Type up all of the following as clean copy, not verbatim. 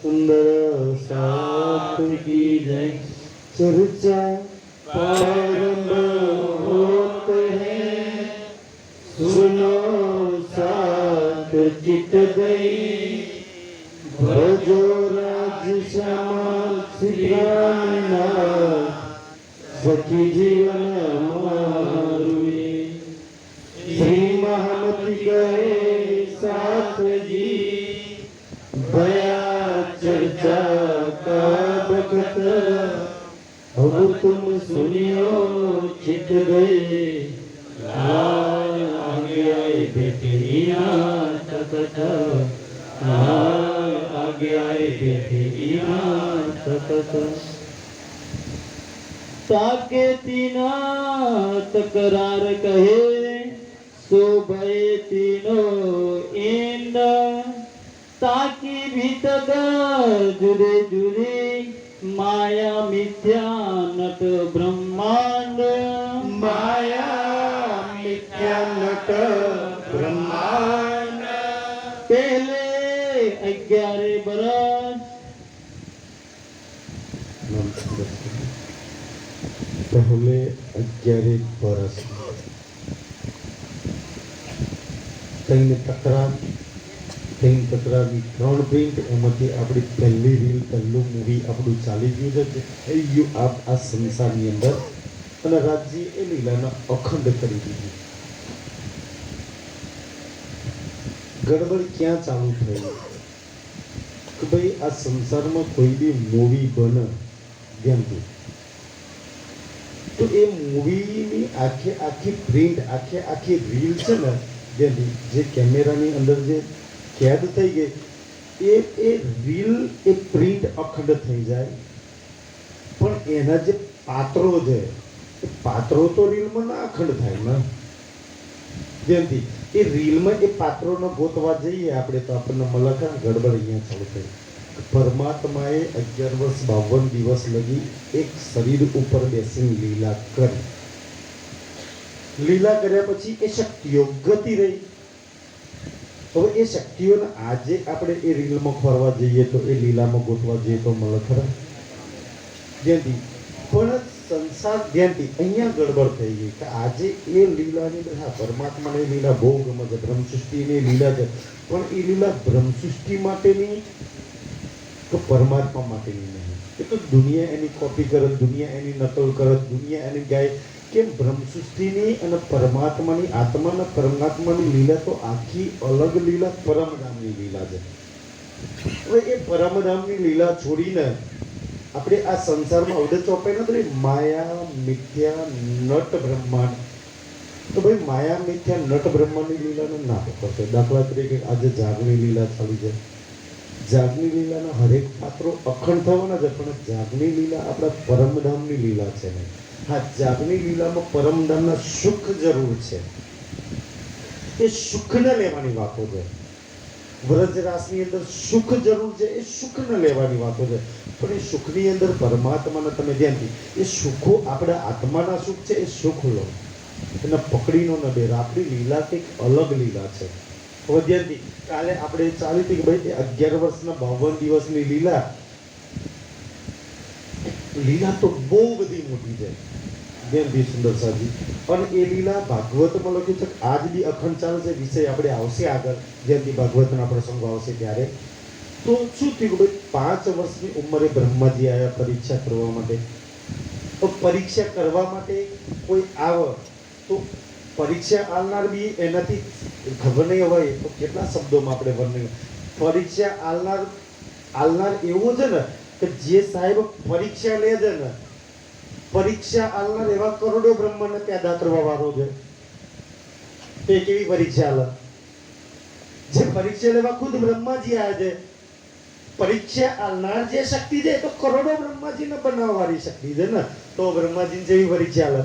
सुंदर साथ की जय चर्चा प्रारंभ होते हैं सुनो साथ चित गई भजो राज श्यामा सखी जीवन मारुए श्री महामती गए साथ जी भया चर्चा का बखत अब तुम सुनियो छिट गए आगे आए बेटिया तकत आगे आए बेटिया तकत ताके तीना तकरार कहे सो भय तीनों इंद ताकि भीतर जुड़े जुड़े माया मिथ्या नट ब्रह्मांड माया मिथ्या नट ब्रह्मांड पहले 11 बरस पहले 11 बरस कहीं तकरार तीन तकरारी 3 प्रिंट एमांथी आपणी पहली रील पहलू मूवी आपणुं चाली गयुं छे થઈ ગયું આ સંસારની અંદર અને રાજજી એ લીલાને અખંડ કરી દીધી ગડબડ ક્યાં ચાલુ થઈ કે ભાઈ આ સંસારમાં કોઈ બી મૂવી બને ધ્યાનથી તો એ મૂવીની આખી પ્રિન્ટ આખી રીલ છે ને જે કેમેરાની અંદર જે कैद થઈ ગઈ એ રીલ એ પ્રિન્ટ અખંડ થઈ જાય પણ એના જે પાત્રો છે એ પાત્રો તો રીલમાં ના અખંડ થાય ને જેમથી એ રીલમાં એ પાત્રોને ગોતવા જઈએ આપણે તો આપણને મલકા ગડબડ અહીંયા ચાલુ થઈ પરમાત્માએ 11 વર્ષ 52 દિવસ લગી એક શરીર ઉપર બેસીને લીલા કરી લીલા કર્યા પછી એ શક્તિઓ ગતિ રહી હવે એ શક્તિઓને આજે આપણે એ રીલમાં ફરવા જઈએ તો એ લીલામાં ગોતવા જઈએ તો મળે ખરા જેથી પણ સંસાર ધ્યાનથી અહીંયા ગડબડ થઈ ગઈ કે આજે એ લીલાની હા પરમાત્માની લીલા બહુ ગમે છે બ્રહ્મ સૃષ્ટિની લીલા છે પણ એ લીલા બ્રહ્મ સૃષ્ટિ માટેની તો પરમાત્મા માટેની નહીં એ તો દુનિયા એની કોપી કરે દુનિયા એની નકલ કરે દુનિયા એની ગાય કે બ્રહ્મ સૃષ્ટિની અને પરમાત્માની આત્માના પરમાત્માની લીલા તો આખી અલગ લીલા પરમધામની લીલા છે હવે એ પરમધામની લીલા છોડીને આપણે આ સંસારમાં અવડે ચોપાઈ નથી માયા મિથ્યા નટ બ્રહ્માંડ તો ભાઈ માયા મિથ્યા નટ બ્રહ્માંડની લીલાને ના પકડશે દાખલા તરીકે આજે જાગની લીલા ચાલી છે જાગની લીલાના હરેક પાત્રો અખંડ થવાના છે પણ જાગની લીલા આપણા પરમધામની લીલા છે ને હા જાગની લીલામાં પરમધામના સુખ જરૂર છે એ સુખને લેવાની વાતો છે વ્રજરાસની અંદર સુખ જરૂર છે એ સુખને લેવાની વાતો છે પણ એ સુખની અંદર પરમાત્માના તમે ધ્યાનથી એ સુખો આપણા આત્માના સુખ છે એ સુખ લો એને પકડીનો ન બેર આપણી લીલા કંઈક અલગ લીલા છે હવે ધ્યાનથી કાલે આપણે ચાલી હતી કે ભાઈ 11 વર્ષના 52 દિવસની લીલા લીલા તો બહુ બધી મોટી છે ધ્યાનથી સુંદર સાજી અને એ લીલા ભાગવતમાં લખ્યું છે આજ બી અખંડ ચાલે છે વિષય આપણે આવશે આગળ ધ્યાનથી ભાગવતના પ્રસંગો આવશે ત્યારે તો શું થયું ભાઈ 5 વર્ષની ઉંમરે બ્રહ્માજી આવ્યા પરીક્ષા કરવા માટે તો પરીક્ષા કરવા માટે કોઈ આવે તો પરીક્ષા આલનાર બી એનાથી ખબર નહીં હોય તો કેટલા શબ્દોમાં આપણે વર્ણન પરીક્ષા આલનાર એવું છે ને કે જે સાહેબ પરીક્ષા લે છે ને પરીક્ષા આલનાર એવા કરોડો બ્રહ્માંડને પેદા કરવા વાળો છે તે કેવી પરીક્ષા આલે જે પરીક્ષા લેવા ખુદ બ્રહ્માજી આવ્યા છે પરીક્ષા આલનાર જે શક્તિ છે તો કરોડો બ્રહ્માજીને બનાવવાની શક્તિ છે ને તો બ્રહ્માજી જેવી પરીક્ષા આલે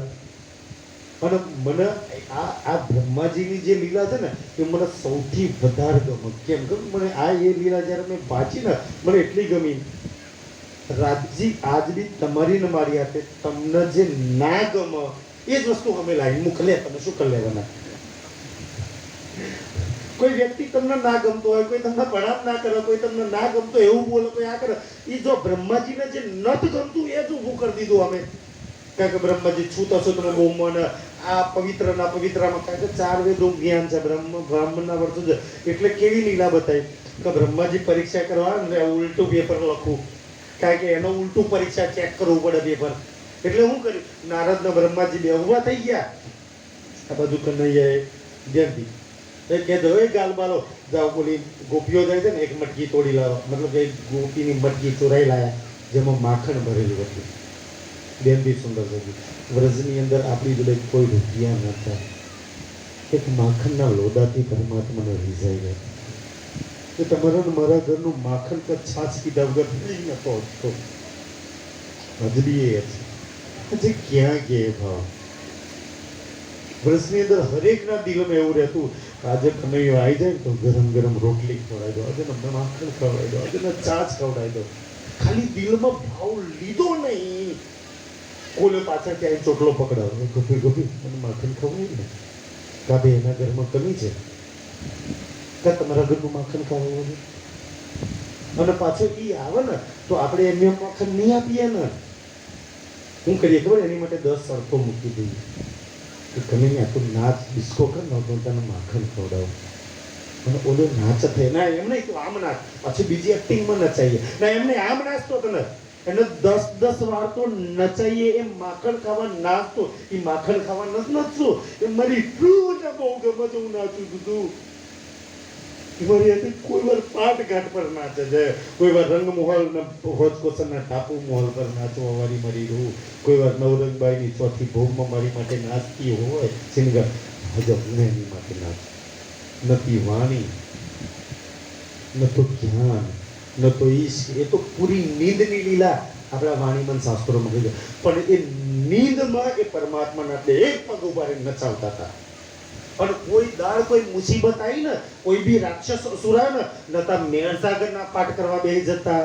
અને મને આ બ્રહ્માજીની જે લીલા છે ને એ મને સૌથી વધારે ગમે કેમ કે મને આ એ લીલા જ્યારે મેં વાંચી ને મને એટલી ગમી રાજજી આજ બી તમારી ને મારી હાથે તમને જે ના ગમે એ જ વસ્તુ અમે લાઈન મોકલે તમે શું કરી લેવાના કોઈ વ્યક્તિ તમને ના ગમતો હોય, કોઈ તમને પ્રણામ ના કરે, કોઈ તમને ના ગમતો એવું બોલે, કોઈ આ કરે, એ જો બ્રહ્માજીને જે નથી ગમતું એ જ ઊભું કરી દીધું અમે. કારણ કે બ્રહ્માજી છૂત અછૂતનો બહુમાન, આ પવિત્ર ના પવિત્રમાં, કારણ કે 4 વેદનું જ્ઞાન છે, બ્રાહ્મણના વર્ષો છે. એટલે કેવી લીલા બતાવી કે બ્રહ્માજી પરીક્ષા કરવા ને ઉલટું પેપર લખવું, કારણ કે એનો ઉલટું પરીક્ષા ચેક કરવું પડે પેપર. એટલે શું કર્યું, નારદ ને બ્રહ્માજી બે ઉભા થઈ ગયા. આ બાજુ કનૈયાએ ધ્યાનથી એ કહેતો, એ ગાલ બાલો જાઓ, બોલી ગોપીઓ જાય છે ને, એક મટકી તોડી લાવો, મતલબ કે ગોપીની મટકી ચોરાઈ લાયા, જેમાં માખણ ભરેલું હતું. બેનથી સુંદર હતી. વ્રજની અંદર આપણી જોડે કોઈ રૂપિયા નહોતા, એક માખણના લોદાથી પરમાત્માને રીઝાઈ ગયા. તો તમારા મારા ઘરનું માખણ તો છાશ પીધા વગર નહીં નતો હતો. હજબી એ છે હજી ક્યાં કે ભાવ. વ્રજની અંદર હરેકના દિલમાં એવું રહેતું, આજે કનૈયો આવી જાય ને તો ગરમ ગરમ રોટલી ખવડાવી દો, આજે માખણ ખવડાવી દો, આજે છાશ ખવડાવી દો. ખાલી દિલમાં ભાવ લીધો નહીં. કોલે પાછળ ક્યાંય ચોટલો પકડાવો, ગોપી ગોપી મને માખણ ખવડાવી ને, કા બે એના ઘરમાં કમી છે, કા તમારા ઘરનું માખણ ખાવું છે. અને પાછો એ આવે ને તો આપણે એમને માખણ નહીં આપીએ ને. શું કરીએ ખબર, એની માટે 10 શરતો મૂકી દઈએ કે તમે તું નાચ ડિસ્કો કર ને તો તને માખણ ખવડાવો. અને ઓલો નાચ થાય ના, એમ નહીં તું આમ નાચ, પાછી બીજી એક્ટિંગમાં નચાઈએ ના, એમને આમ નાચતો તને એને 10 વાર તો નચાઈએ. એ માખણ ખાવા નાચતો, એ માખણ ખાવા નથી નાચતો, એ મારી એટલું બહુ ગમે છે, હું નાચું છું. કોઈ વાર પાટ ઘાટ પર નાચે છે, કોઈ વાર રંગમહોલ હોજકોસરના ટાપુ મહોલ પર નાચવા વાળી મરી રહું, કોઈ વાર નવરંગબાઈની ચોથી ભોગમાં મારી માટે નાચતી હોય સિંગર, હજબ એની માટે નાચ. નથી વાણી, ન તો જ્ઞાન, ન તો ઈશ. એ તો પૂરી નીંદની લીલા આપણા વાણીમાં શાસ્ત્રોમાં કહી છે. પણ એ નીંદમાં એ પરમાત્માના આપણે એક પગ ઉભા રહીને નચાવતા હતા. અને કોઈ દાળ કોઈ મુસીબત આવી ને, કોઈ બી રાક્ષસ અસુરા ને, નતા મેણસાગરના પાઠ કરવા બેસી જતા,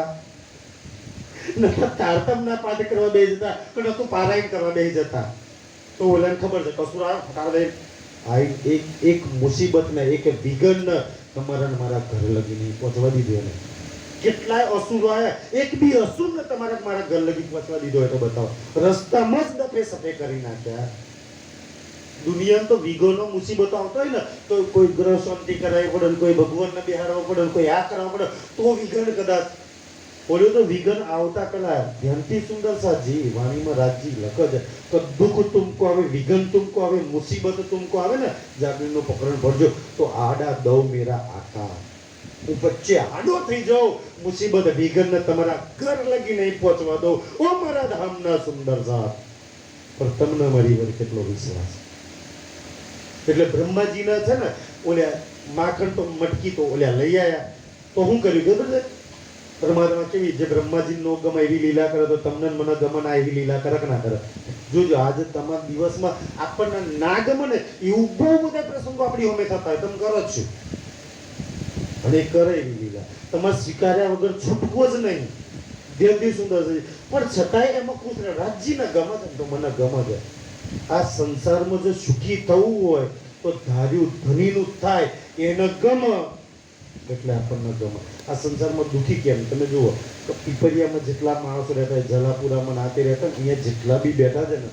નતા તારતમના પાઠ કરવા બેસી જતા, કે નતું પારાયણ કરવા બેસી જતા. તો ઓલાને ખબર છે કસુરા આ એક મુસીબત ને એક વિઘન તમારા મારા ઘર લગી નહીં પહોંચવા દીધું એને. કેટલાય અસુરો આવ્યા, એક બી અસુર ને તમારા મારા ઘર લગી પહોંચવા દીધો હોય તો બતાવો. રસ્તામાં જ દફે સફે કરી નાખ્યા. દુનિયા તો વિઘનો મુસીબતો આવતો હોય ને તો કોઈ ગ્રહ શાંતિ કરાવી પડે, કોઈ ભગવાનને બેહાડવા પડે, કોઈ આ કરવા પડે તો વિઘન કદાચ. બોલ્યો તો વિઘન આવતા પેલા ધ્યાનથી સુંદર સાજી વાણીમાં રાજજી લખ છે કે દુઃખ તુમકો આવે, વિઘન તુમકો આવે, મુસીબત તુમકો આવે ને, જાગરીનો પકડન ભરજો તો આડા દઉ મેરા આકા, હું વચ્ચે આડો થઈ જાઉં, મુસીબત વિઘન ને તમારા ઘર લગી નહીં પહોંચવા દઉં. ઓ મારા ધામના સુંદર સાથ, પણ તમને મારી પર કેટલો વિશ્વાસ. એટલે બ્રહ્માજીના છે ને ઓલ્યા માખણ તો મટકી તો ઓલ્યા લઈ આવ્યા. તો શું કર્યું ખબર છે, પરમાત્મા કેવી, જે બ્રહ્માજી નો ગમે એવી લીલા કરે તો તમને મને ગમે ના એવી લીલા કરે કે ના કરે. જોજો આજે તમારા દિવસમાં આપણને ના ગમે ને એવું બહુ બધા પ્રસંગો આપણી સામે થતા હોય, તમે કરો જ છો. અને કરે એવી લીલા તમારે સ્વીકાર્યા વગર છૂટકો જ નહીં. દેવદી સુંદર છે પણ છતાંય એમાં ખુશ રહે. રાજજીને ગમે છે તો મને ગમે છે. આ સંસારમાં જો સુખી થવું હોય તો ધાર્યું ધનીનું થાય, એને ગમે એટલે આપણને ગમે. આ સંસારમાં દુઃખી કેમ, તમે જુઓ તો પીપરિયામાં જેટલા માણસો રહેતા હોય, જલાપુરામાં નાતે રહેતા, અહીંયા જેટલા બી બેઠા છે ને,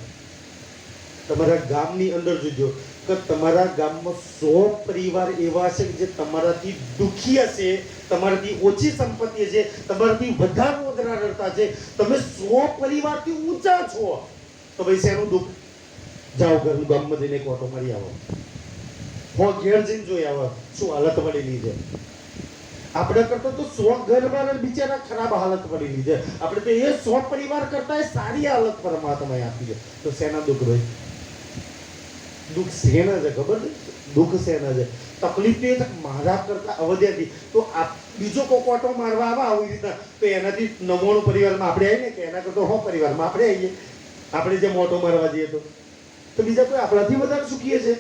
તમારા ગામની અંદર જોજો કે તમારા ગામમાં 100 પરિવાર એવા છે જે તમારાથી દુઃખી હશે, તમારાથી ઓછી સંપત્તિ છે, તમારાથી વધારે રોજગાર કરતા છે, તમે 100 પરિવારથી ઊંચા છો, તો ભાઈ શેનું દુઃખ. જાઓ ઘરનું ગામમાં જઈને એક ઓટો મારી આવો, હો ઘેર જઈને જોઈ આવો શું હાલત પડેલી છે. આપણે કરતા તો 100 ઘરવાળા બિચારા ખરાબ હાલત પડેલી છે, આપણે તો એ 100 પરિવાર કરતા સારી હાલત પરમાત્માએ આપી છે. તો શેના દુઃખ ભાઈ, દુઃખ શેના છે ખબર છે, દુઃખ શેના છે, તકલીફ તો એ છે મારા કરતા અવધ્યાથી તો આ બીજો કોક ઓટો મારવા આવે આવી રીતના, તો એનાથી 99 પરિવારમાં આપણે આવીએ ને કે એના કરતા 100 પરિવારમાં આપણે આવીએ. આપણે જે મોટો મારવા જઈએ તો બીજા કોઈ આપણાથી વધારે સુખીએ છે.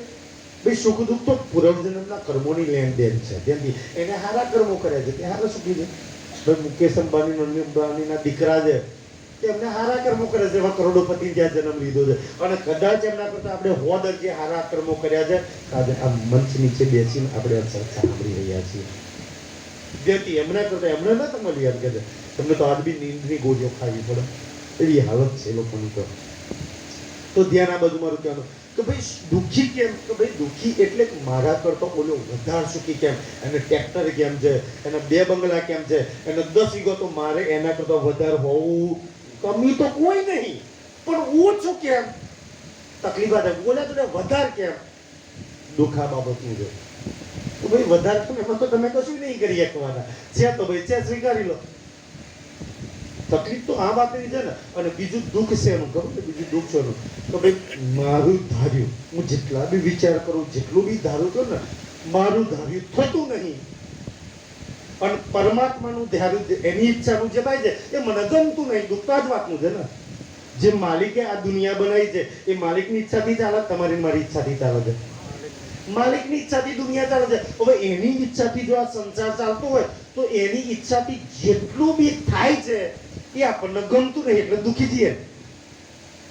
ભાઈ સુખ દુઃખ તો પૂર્વજન્મના કર્મોની લેણદેણ છે, ત્યાંથી એને સારા કર્મો કર્યા છે તે સારા સુખી છે. ભાઈ મુકેશ અંબાણીના દીકરા છે, કે એમને હારા કર્મો કરે છે, એવા કરોડોપતિ ત્યાં જન્મ લીધો છે, અને કદાચ એમના કરતા આપણે 100 દરજે હારા કર્મો કર્યા છે. આજે આ મંચ નીચે બેસીને આપણે આ ચર્ચા સાંભળી રહ્યા છીએ. જેથી એમના કરતા એમને ના તમારી યાદ કરે, તમને તો આજ બી નીંદની ગોળીઓ ખાવી પડે, એવી હાલત છે લોકોની. તો ધ્યાન આ બધું મારું કહેવાનું કે ભાઈ દુઃખી કેમ, કે ભાઈ દુઃખી એટલે મારા કરતો ઓલો વધારે સુખી કેમ, એને ટ્રેક્ટર કેમ છે, એને 2 બંગલા કેમ છે, એને 10 વીઘો, તો મારે એના કરતા વધારે હોવું. કમી તો કોઈ નહીં, પણ ઓછું કેમ તકલીફ આવે, બોલ્યા તો વધારે કેમ. દુઃખ આ બાબતનું છે. તો ભાઈ વધારે તમે એમાં તો તમે કશું નહીં કરી શકવાના છે, તો ભાઈ છે સ્વીકારી લો. તકલીફ તો આ વાતની છે ને. અને બીજું દુઃખ છે એનું, ખબર છે બીજું દુઃખ છે એનું, તો ભાઈ મારું ધાર્યું, હું જેટલા બી વિચાર કરું, જેટલું બી ધારું છું ને, મારું ધાર્યું થતું નહીં. અને પરમાત્માનું ધાર્યું, એની ઈચ્છાનું જે ભાઈ છે એ મને ગમતું નહીં. દુઃખ તો આ જ વાતનું છે ને. જે માલિકે આ દુનિયા બનાવી છે એ માલિકની ઈચ્છાથી ચાલે, તમારી મારી ઈચ્છાથી ચાલે છે. માલિકની ઈચ્છાથી દુનિયા ચાલે છે. હવે એની ઈચ્છાથી જો આ સંસાર ચાલતો હોય તો એની ઈચ્છાથી જેટલું બી થાય છે એ આપણને ગમતું નહીં, એટલે દુઃખી છીએ.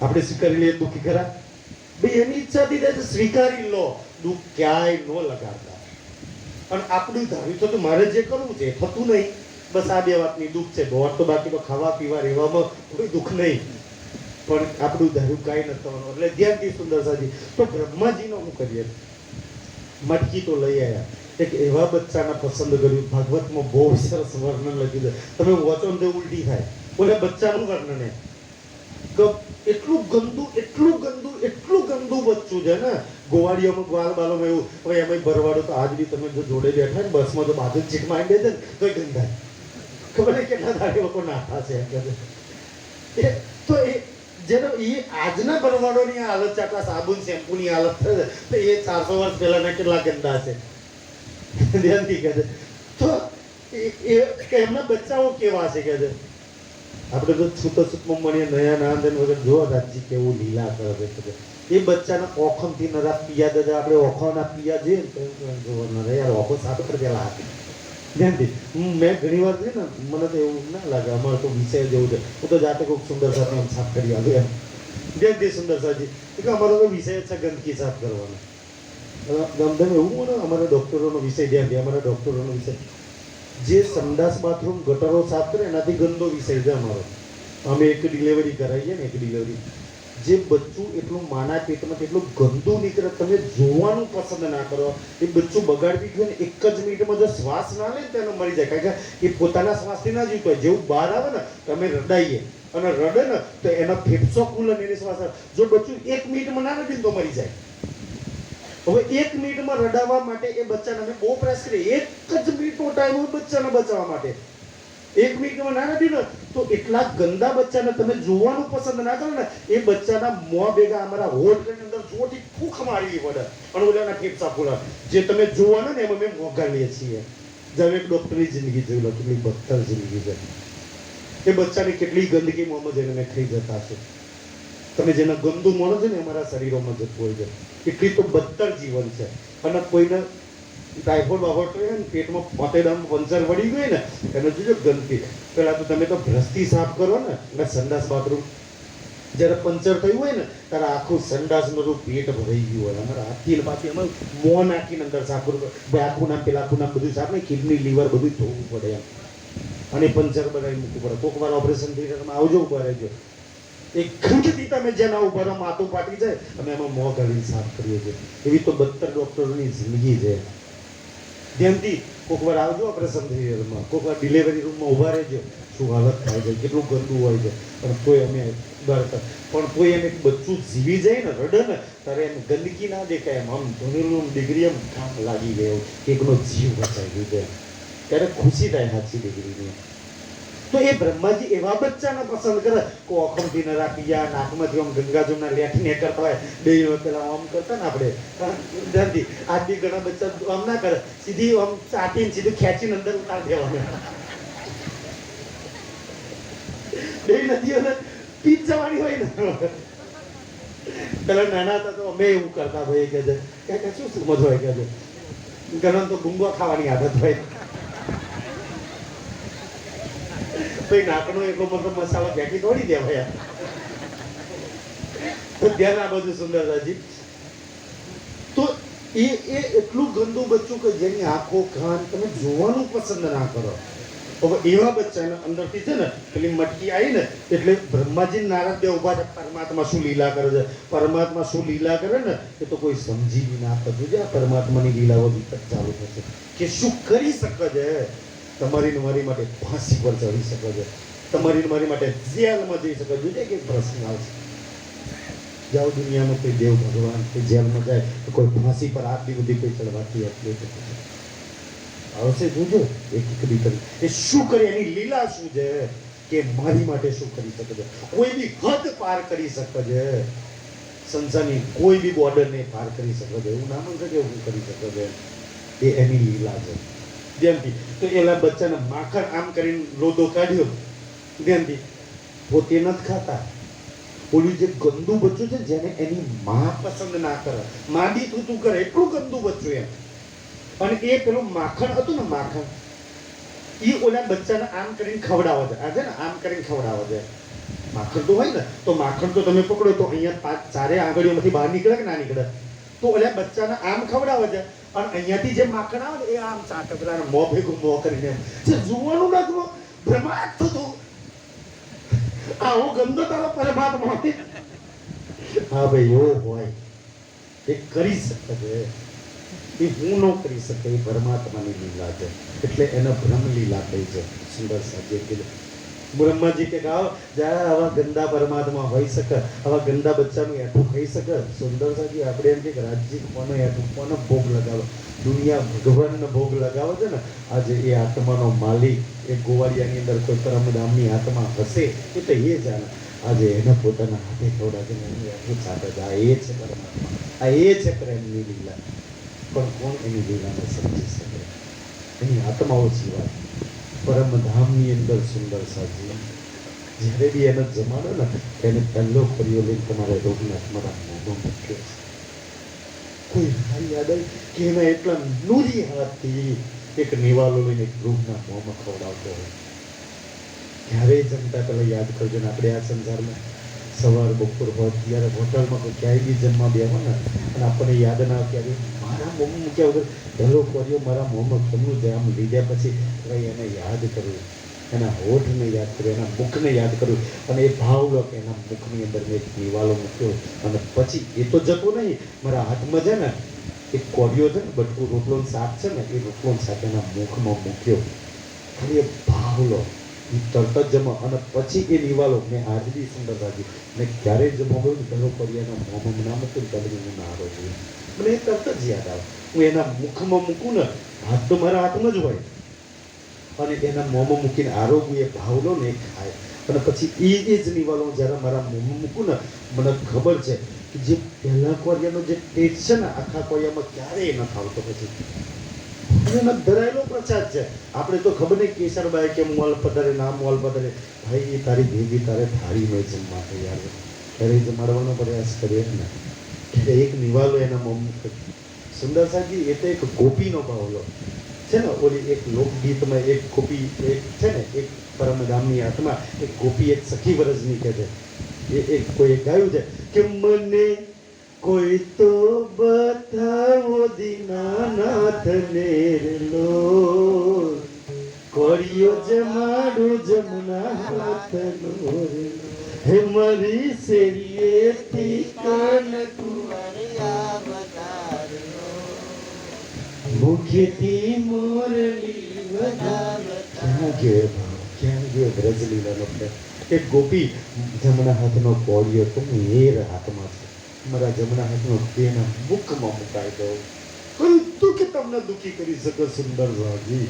આપણે સ્વીકારી લઈએ દુઃખી ખરા. ભાઈ એની ઈચ્છાથી સ્વીકારી લો, દુઃખ ક્યાંય ન લગાડતા. અને આપણું ધાર્યું તો મારે જે કરવું છે થતું નહીં, બસ આ 2 વાતની દુઃખ છે. તો બાકી તો ખાવા પીવા રહેવામાં કોઈ દુઃખ નહીં, પણ આપણું ધાર્યું કાંઈ નથી થવાનું. એટલે ધ્યાનથી સુંદર સાજી. તો બ્રહ્માજીનો શું કરીએ, મટકી તો લઈ આવ્યા, એક એવા બચ્ચાને પસંદ કર્યું. ભાગવતમાં બહુ સરસ વર્ણન લખ્યું છે, તમે વાંચો ને ઉલટી થાય. બોલે બચ્ચાનું વર્ણન એટલું ગંદુ, એટલું ગંદુ, એટલું ગંદુ બચ્ચું છે ને. ગોવાળીઓમાં ગ્વાલ બાલોમાં એવું. હવે એમાં ભરવાડો તો આજ બી તમે જો જોડે બેઠા ને બસમાં, તો બાજુ ચીટ માંડી દે ને તો ગંધાય. ખબર નહીં કેટલા દાડે લોકો નાઠા છે એમ કહે. તો એ જેનો એ આજના ભરવાડોની હાલત છે, આટલા સાબુન શેમ્પૂની હાલત થશે, તો એ 400 વર્ષ પહેલાના કેટલા ગંદા છે. ધ્યાનથી કહે છે. તો એમના બચ્ચાઓ કેવા છે કે છે. આપણે તો છૂટમાં મળીએ નયા નાંદન વગર જો રાજજી કેવું લીલા કરે છે. એ બચ્ચાના ઓખમથી નરા પિયા દે, આપણે ઓખોના પિયા જોઈએ ને તો યાર ઓખો સાફ કરી પેલા આપી. ધ્યાનથી મેં ઘણી વાર છે ને, મને તો એવું ના લાગે, અમારે તો વિષય જેવું છે, હું તો જાતે કોઈક સુંદર સાથે આમ સાફ કરી આવ્યું એમ. ધ્યાનથી સુંદર સાજી, એટલે અમારો તો વિષય છે ગંદકી સાફ કરવાનો. ગમધમ એવું ને અમારા ડૉક્ટરોનો વિષય, ધ્યાનથી અમારા ડૉક્ટરોનો વિષય જે સંડાસ બાથરૂમ ગટરો સાફ કરે એનાથી ગંદો વિષય છે અમારો. અમે એક ડિલિવરી કરાવીએ ને, એક ડિલિવરી, જે બચ્ચું એટલું માના પેટમાં એટલું ગંદુ નીકળે, તમે જોવાનું પસંદ ના કરો. એ બચ્ચું બગાડવી ગયું ને 1 જ મિનિટમાં જો શ્વાસ ના લે તો એનો મરી જાય, કારણ કે એ પોતાના શ્વાસથી ના જીવતો હોય. જેવું બહાર આવે ને તમે રડાઈએ અને રડે ને તો એના ફેફસો ખુલે ને એની શ્વાસ. જો બચ્ચું 1 મિનિટમાં ના રડીને તો મરી જાય. હવે 1 મિનિટમાં રડાવવા માટે એ બચ્ચાને અમે બહુ પ્રયાસ કરીએ. 1 જ મિનિટનો ટાઈમ હોય બચ્ચાને બચાવવા માટે. 1 મિનિટમાં ના રડી ને તો એટલા ગંદા બચ્ચાને તમે જોવાનું પસંદ ના કરો ને, એ બચ્ચાના મોં ભેગા અમારા હોઠની અંદર જોરથી ફૂંક મારવી પડે અને ઓલાના ફેફસા ફૂલા. જે તમે જોવાના ને એમાં અમે મોંઘાડીએ છીએ. જેમ એક ડૉક્ટરની જિંદગી જોઈ લો, કેટલી બદતર જિંદગી છે. એ બચ્ચાની કેટલી ગંદકી મોંમાં જઈને મેં ખાઈ જતા છે. તમે જેને ગંદુ મળો છો ને અમારા શરીરોમાં જતું હોય છે. એટલી તો બદતર જીવન છે. અને કોઈને ટાઈફોઇડ બાફોડ હોય ને, પેટમાં પોતેડામાં પંચર વળી ગઈ ને, એને જોજો ગંદકી. પેલા તો તમે તો ભ્રષ્ટી સાફ કરો ને, એટલે સંડાસ બાથરૂમ જ્યારે પંચર થયું હોય ને ત્યારે આખું સંડાસનું પેટ ભરાઈ ગયું હોય. અમારા હાથથી પાછી એમાં મોં નાખીને અંદર સાફ કરવું પડે. આખું નામ પેલા આખું નામ બધું સાફ નહીં, કિડની લીવર બધું ધોવું પડે એમ. અને પંચર બનાવી મૂકવું પડે. કોઈક વાર ઓપરેશન થઈ જાય તમે આવજો, ઉભા રહેજો. એક ઘંટથી તમે જેના ઉપર માથું પાટી જાય અમે એમાં મોં ગાળીને સાફ કરીએ છીએ. એવી તો બદતર ડૉક્ટરોની જિંદગી છે. ધ્યાનથી કોઈક વાર આવજો ઓપરેશન થિયેટરમાં, કોઈક વાર ડિલિવરી રૂમમાં ઊભા રહેજો, શું હાલત થાય છે, કેટલું ગંદુ હોય છે. પણ કોઈ અમે પણ કોઈ એમ એક બચ્ચું જીવી જાય ને, રડે ને, ત્યારે એમ ગંદકી ના દેખાય. એમ આમ ધોનેલું ડિગ્રી એમ કામ લાગી ગયો, એકનો જીવ બચાવી ગયો, ત્યારે ખુશી થાય સાચી ડિગ્રીની. તો એ બ્રહ્માજી એવા બચ્ચાને પસંદ કરે કે ઓખમથી ન રાખીયા, નાકમાંથી આમ ગંગાજમના લેઠ ને કરતા હોય, બે પેલા આમ કરતા ને આપણે ધ્યાનથી. આજ બી ઘણા બચ્ચા આમ ના કરે, સીધી આમ ચાટીને સીધું ખેંચીને અંદર ઉતારી દેવાનું. બે નદીઓને પીત જવાની હોય ને. પેલા નાના હતા તો અમે એવું કરતા ભાઈ કે છે શું સમજ હોય કે છે, ઘણા તો ગુંગવા ખાવાની આદત હોય. ભાઈ નાકનો એટલો મોટો મસાલો ફેંકી તોડી દે ભાઈ. તો ધ્યાન આ બધું સુંદરતાજી. તો એ એટલું ગંદુ બચ્ચું કે જેની આંખો કાન તમે જોવાનું પસંદ ના કરો. હવે એવા બચ્ચાને અંદરથી છે ને પેલી મટકી આવી ને એટલે બ્રહ્માજી નારદ દેવ ઉભા છે. પરમાત્મા શું લીલા કરે છે, પરમાત્મા શું લીલા કરે ને એ તો કોઈ સમજી ના કરતું છે. આ પરમાત્માની લીલાઓ વિકટ ચાલુ થશે કે શું કરી શકે છે. તમારી ને મારી માટે ફાંસી પર ચડી શકે છે, તમારી ને મારી માટે જેલમાં જઈ શકે છે. કે પ્રશ્ન આવશે, જાઓ દુનિયામાં કોઈ દેવ ભગવાન કોઈ જેલમાં જાય તો કોઈ ફાંસી પર આટલી બધી કોઈ ચડવાથી એટલી આવશે. જોજો એક કરી એ શું કરે, એની લીલા શું છે કે મારી માટે શું કરી શકે છે. કોઈ બી હદ પાર કરી શકે છે, સંસારની કોઈ બી બોર્ડરને પાર કરી શકે છે. એવું ના માનશે કે એવું કરી શકે છે. એ એની લીલા છે. જેમથી તો એલા બચ્ચાને માખણ આમ કરીને લોદો કાઢ્યો, જેમથી પોતે નથી ખાતા. ઓલું જે ગંદુ બચ્ચું છે જેને એની માં પસંદ ના કરે, માં બી તું કરે એટલું ગંદુ બચ્ચું એમ. અને એ પેલું માખણ હતું ને માખણ, એ ઓલા બચ્ચાને આમ કરીને ખવડાવે છે. આ છે ને આમ કરીને ખવડાવે છે. માખણ તો હોય ને તો માખણ તો તમે પકડો તો અહીંયા ચારે આંગળીઓમાંથી બહાર નીકળે કે ના નીકળે. તો ઓલા બચ્ચાને આમ ખવડાવે છે અને અહીંયાથી જે માખણ આવે ને એ આમ ચાટે પેલા મોં ભેગું મોં કરીને એમ જોવાનું ના જુઓ ભ્રમાટ થતું. આવો ગંદો તારો પરમાત્મા. હા ભાઈ એવો હોય એ કરી શકે છે, એ હું ન કરી શકે. એ પરમાત્માની લીલા છે એટલે એને બ્રહ્મ લીલા કહી છે. સુંદર સાજી કીધું બ્રહ્માજી કે ગાવ જ્યારે આવા ગંદા પરમાત્મા હોઈ શકે, આવા ગંદા બચ્ચાનું એઠું ખાઈ શકે. સુંદર સાજી આપણે એમ કે રાજજી કોનો એઠું કોનો ભોગ લગાવો, દુનિયા ભગવાનનો ભોગ લગાવે છે ને. આજે એ આત્માનો માલિક એ ગોવાળિયાની અંદર કોઈ પરમધામની આત્મા હશે એ તો એ જાણે. આજે એને પોતાના હાથે ખવડાવીને એની એટલું ચાલે છે. આ એ છે પરમાત્મા, આ એ છે પ્રેમની લીલા. પણ કોણ એની લીલાને સમજી શકે? એની આત્માઓ સિવાય. પરમધામની અંદર સુંદર સાજી જ્યારે બી એને જમાડો ને એને પહેલો કર્યો લઈને તમારે રોગના તમારા મોઢું મૂક્યો. કોઈ હારી યાદ આવી કે એના એટલા નૂરી હાથથી એક નિવાલો લઈને એક રોગના મોંમાં ખવડાવતો હોય. ક્યારેય જમતા પહેલા યાદ કરજો ને. આપણે આ સંસારમાં સવાર બપોર હોય ત્યારે હોટલમાં કોઈ ક્યાંય બી જમવા બેહો ને અને આપણને યાદ ના આવે ક્યારે મારા મોંમાં મૂક્યા વગર પહેલો કર્યો મારા મોંમાં ખમનું જાય આમ લીધા પછી ભાઈ એને યાદ કરવું, એના હોઠને યાદ કરવું, એના મુખને યાદ કરવું. અને એ ભાવ લો કે એના મુખની અંદર મેં એક નિવાલો મૂક્યો અને પછી એ તો જતો નહીં મારા હાથમાં છે ને એક કોડિયો છે ને બટકું રોટલો શાક છે ને એ રોટલો શાક એના મુખમાં મૂક્યો. ખાલી એ ભાવ લો એ તરત જ જમો. અને પછી એ નિવાલો મેં આજ બી સુંદર રાખ્યું. મેં ક્યારેય જમવા ગયું પેલો કર્યાના મોંમાં ના મૂકું ત્યારે હું ના આરો છું. મને એ તરત જ યાદ આવે. હું એના મુખમાં મૂકું ને હાથ તો મારા હાથમાં જ હોય અને એના મોંમાં મૂકીને આરોગ્ય એ ભાવ લો ને એ ખાય. અને પછી એ જ નિવાલો જ્યારે મારા મોંમાં મૂકું ને મને ખબર છે કે જે પહેલા કોરિયાનો જે ટેસ્ટ છે ને આખા કોરિયામાં ક્યારેય ન ખાવતો. પછી એનો ધરાયેલો પ્રસાદ છે. આપણે તો ખબર નહીં કેસરબાઈ કે મોલ પધારે ના મોલ પધારે ભાઈ એ તારી ભેગી તારે થાળી નહીં જમવા તૈયાર ત્યારે જમાડવાનો પ્રયાસ કરીએ ને એટલે એક નિવાલો એના મોંમાં. સુંદર સાજી એ તો એક ગોપીનો ભાવલો છે ને. ઓલી એક લોકગીતમાં એક ગોપી એક છે ને એક પરમધામની આત્મા એક ગોપી એક સખી વરજની કહે છે. એ એક કોઈ ગાયું છે કે મને કોઈ તો બતાવો દીનાનાથને લો કોરિયો જમાડું જમના હાથનો હે મારી શેરીએથી કાન કુંવરિયા વધારો મુખેથી મોરલી વધારો. ક્યાં ગયો બ્રજલીલાનો પ્રેમ. એક ગોપી જમણા હાથનો કોળિયો તો મેર હાથમાં છે. મારા જમણા હાથનો તેના મુખમાં મુકાઈ દો. કોઈ દુઃખ તમને દુઃખી કરી શકે. સુંદર રાજી